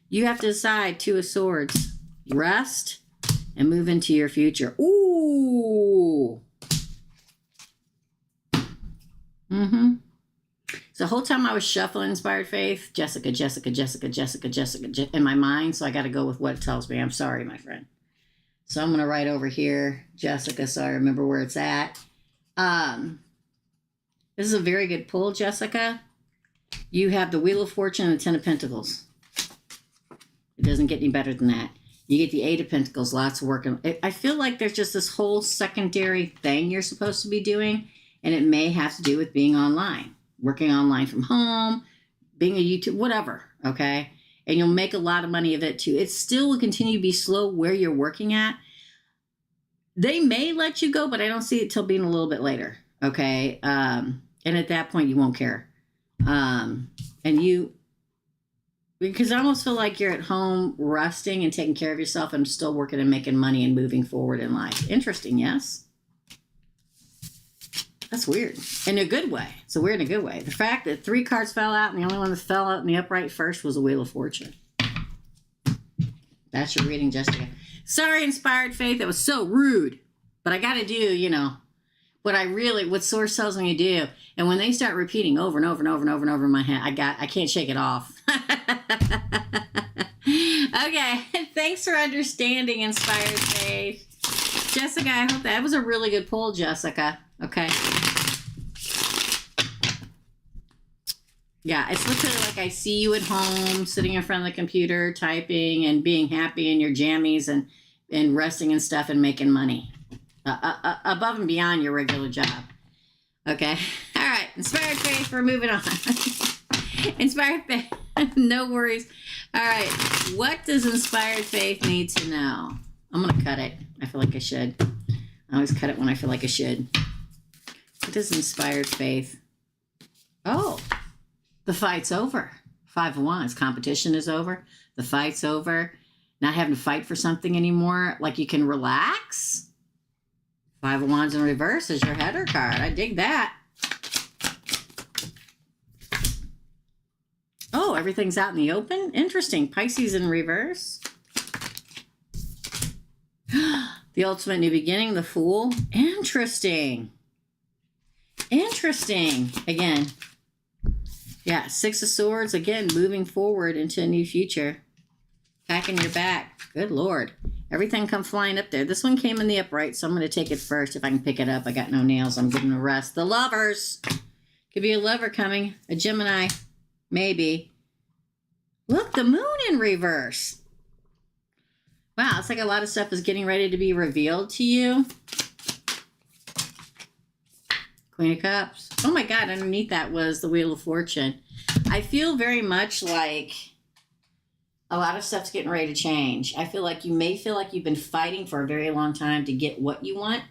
You have to decide. 2 of Swords. Rest and move into your future. Ooh. Mm-hmm. So the whole time I was shuffling Inspired Faith, Jessica, in my mind. So I got to go with what it tells me. I'm sorry, my friend. So I'm going to write over here, Jessica, so I remember where it's at. This is a very good pull, Jessica. You have the Wheel of Fortune and the 10 of Pentacles. It doesn't get any better than that. You get the Eight of Pentacles, lots of work. I feel like there's just this whole secondary thing you're supposed to be doing, and it may have to do with being online, working online from home, being a YouTube, whatever, okay? And you'll make a lot of money of it too. It still will continue to be slow where you're working at. They may let you go, but I don't see it till being a little bit later, okay? And at that point, you won't care. Because I almost feel like you're at home resting and taking care of yourself and still working and making money and moving forward in life. Interesting, yes? That's weird. In a good way. It's a weird in a good way. The fact that 3 cards fell out and the only one that fell out in the upright first was a Wheel of Fortune. That's your reading, Jessica. Sorry, Inspired Faith. That was so rude. But I got to do, what Source tells me to do. And when they start repeating over and over and over and over and over in my head, I can't shake it off. Okay. Thanks for understanding, Inspired Faith. Jessica, I hope that was a really good pull, Jessica. Okay. Yeah, it's literally like I see you at home, sitting in front of the computer, typing and being happy in your jammies and resting and stuff and making money. Above and beyond your regular job. Okay. All right. Inspired Faith, we're moving on. Inspired Faith, no worries. All right. What does Inspired Faith need to know? I'm going to cut it. I feel like I should. I always cut it when I feel like I should. What does Inspired Faith? Oh, the fight's over. 5 of Wands. Competition is over. The fight's over. Not having to fight for something anymore. Like you can relax. 5 of Wands in reverse is your header card. I dig that. Oh, everything's out in the open? Interesting. Pisces in reverse. The ultimate new beginning, the Fool. Interesting. Interesting. Again. Yeah, 6 of Swords. Again, moving forward into a new future. Packing your back. Good Lord. Everything come flying up there. This one came in the upright, so I'm going to take it first if I can pick it up. I got no nails. I'm giving a rest. The Lovers. Could be a lover coming. A Gemini. Maybe. Look, the Moon in reverse. Wow, it's like a lot of stuff is getting ready to be revealed to you. Queen of Cups. Oh my God, underneath that was the Wheel of Fortune. I feel very much like a lot of stuff's getting ready to change. I feel like you may feel like you've been fighting for a very long time to get what you want.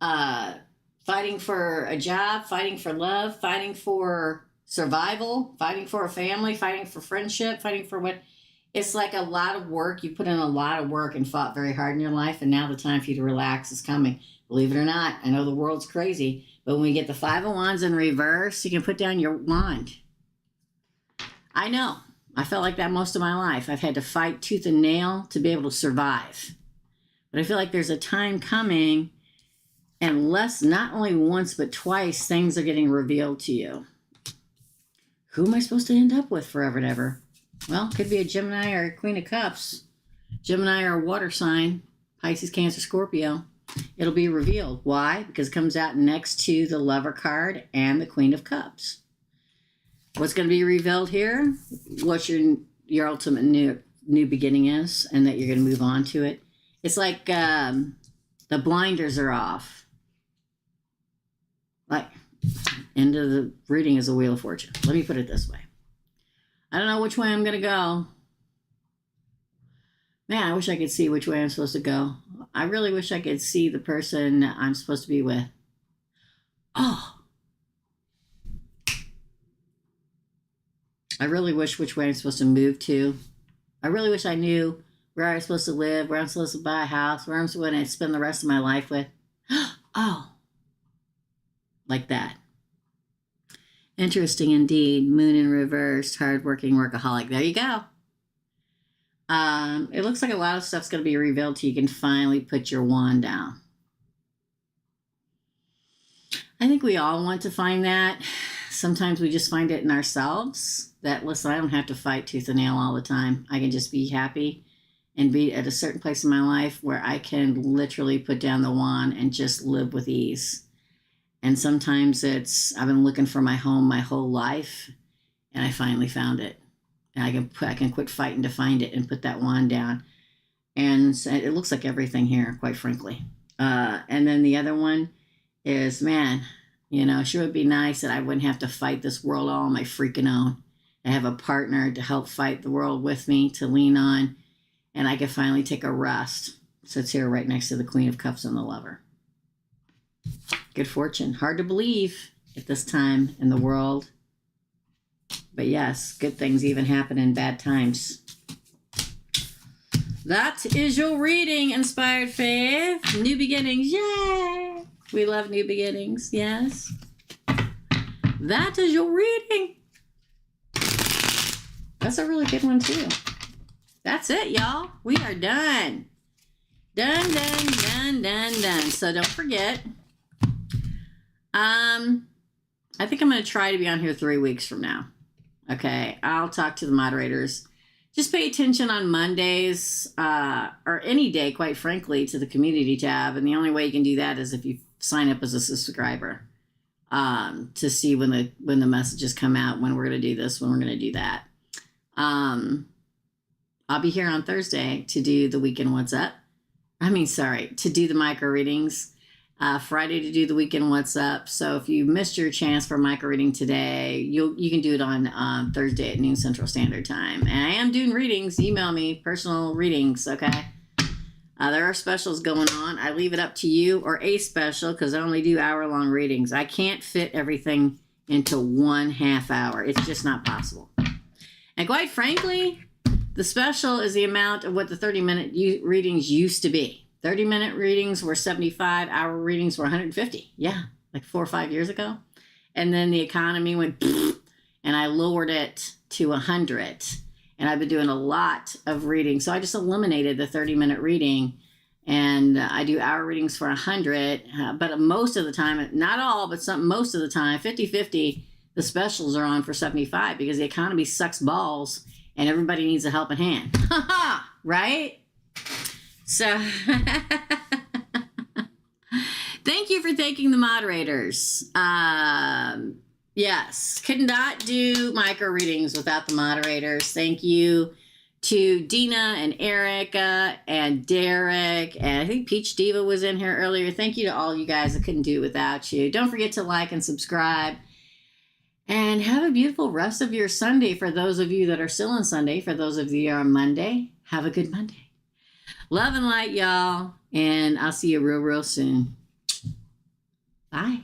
Fighting for a job, fighting for love, fighting for survival, fighting for a family, fighting for friendship, fighting for what. It's like a lot of work. You put in a lot of work and fought very hard in your life, and now the time for you to relax is coming. Believe it or not, I know the world's crazy, but when we get the 5 of Wands in reverse, you can put down your wand. I know. I felt like that most of my life. I've had to fight tooth and nail to be able to survive. But I feel like there's a time coming, and not only once, but twice, things are getting revealed to you. Who am I supposed to end up with forever and ever? Well, could be a Gemini or a Queen of Cups. Gemini or a water sign. Pisces, Cancer, Scorpio. It'll be revealed. Why? Because it comes out next to the Lover card and the Queen of Cups. What's going to be revealed here? What your ultimate new beginning is, and that you're going to move on to it. It's like the blinders are off. Like, end of the reading is a Wheel of Fortune. Let me put it this way. I don't know which way I'm going to go. Man, I wish I could see which way I'm supposed to go. I really wish I could see the person I'm supposed to be with. Oh. I really wish which way I'm supposed to move to. I really wish I knew where I'm supposed to live, where I'm supposed to buy a house, where I'm supposed to spend the rest of my life with. Oh. Like that. Interesting indeed. Moon in reverse, hardworking workaholic. There you go. It looks like a lot of stuff's going to be revealed to you. You can finally put your wand down. I think we all want to find that. Sometimes we just find it in ourselves. That, listen, I don't have to fight tooth and nail all the time. I can just be happy and be at a certain place in my life where I can literally put down the wand and just live with ease. And sometimes I've been looking for my home my whole life, and I finally found it. And I can quit fighting to find it and put that wand down. And so it looks like everything here, quite frankly. And then the other one is, man, sure would be nice that I wouldn't have to fight this world all on my freaking own. I have a partner to help fight the world with me, to lean on, and I could finally take a rest. Sits here right next to the Queen of Cups and the Lover. Good fortune. Hard to believe at this time in the world. But yes, good things even happen in bad times. That is your reading, Inspired Faith. New beginnings. Yay! We love new beginnings. Yes. That is your reading. That's a really good one, too. That's it, y'all. We are done. Done. So don't forget. I think I'm going to try to be on here 3 weeks from now. Okay. I'll talk to the moderators. Just pay attention on Mondays, or any day, quite frankly, to the community tab. And the only way you can do that is if you sign up as a subscriber, to see when the messages come out, when we're going to do this, when we're going to do that. I'll be here on Thursday to do the weekend What's Up. To do the micro readings. Friday to do the weekend What's Up. So if you missed your chance for micro reading today, you can do it on Thursday at noon Central Standard Time. And I am doing readings. Email me personal readings, okay? There are specials going on. I leave it up to you, or a special, because I only do hour-long readings. I can't fit everything into 1/2 hour. It's just not possible. And quite frankly, the special is the amount of what the 30-minute readings used to be. 30-minute readings were 75, hour readings were 150. Yeah, like 4 or 5 years ago. And then the economy went, and I lowered it to 100. And I've been doing a lot of reading. So I just eliminated the 30-minute reading, and I do hour readings for 100. But most of the time, not all, but most of the time, 50-50, the specials are on for 75 because the economy sucks balls and everybody needs a helping hand. Right? So thank you for thanking the moderators. Yes, could not do micro readings without the moderators. Thank you to Dina and Erica and Derek, and I think Peach Diva was in here earlier. Thank you to all you guys. I couldn't do it without you. Don't forget to like and subscribe. And have a beautiful rest of your Sunday for those of you that are still on Sunday. For those of you that are on Monday, have a good Monday. Love and light, y'all. And I'll see you real soon. Bye.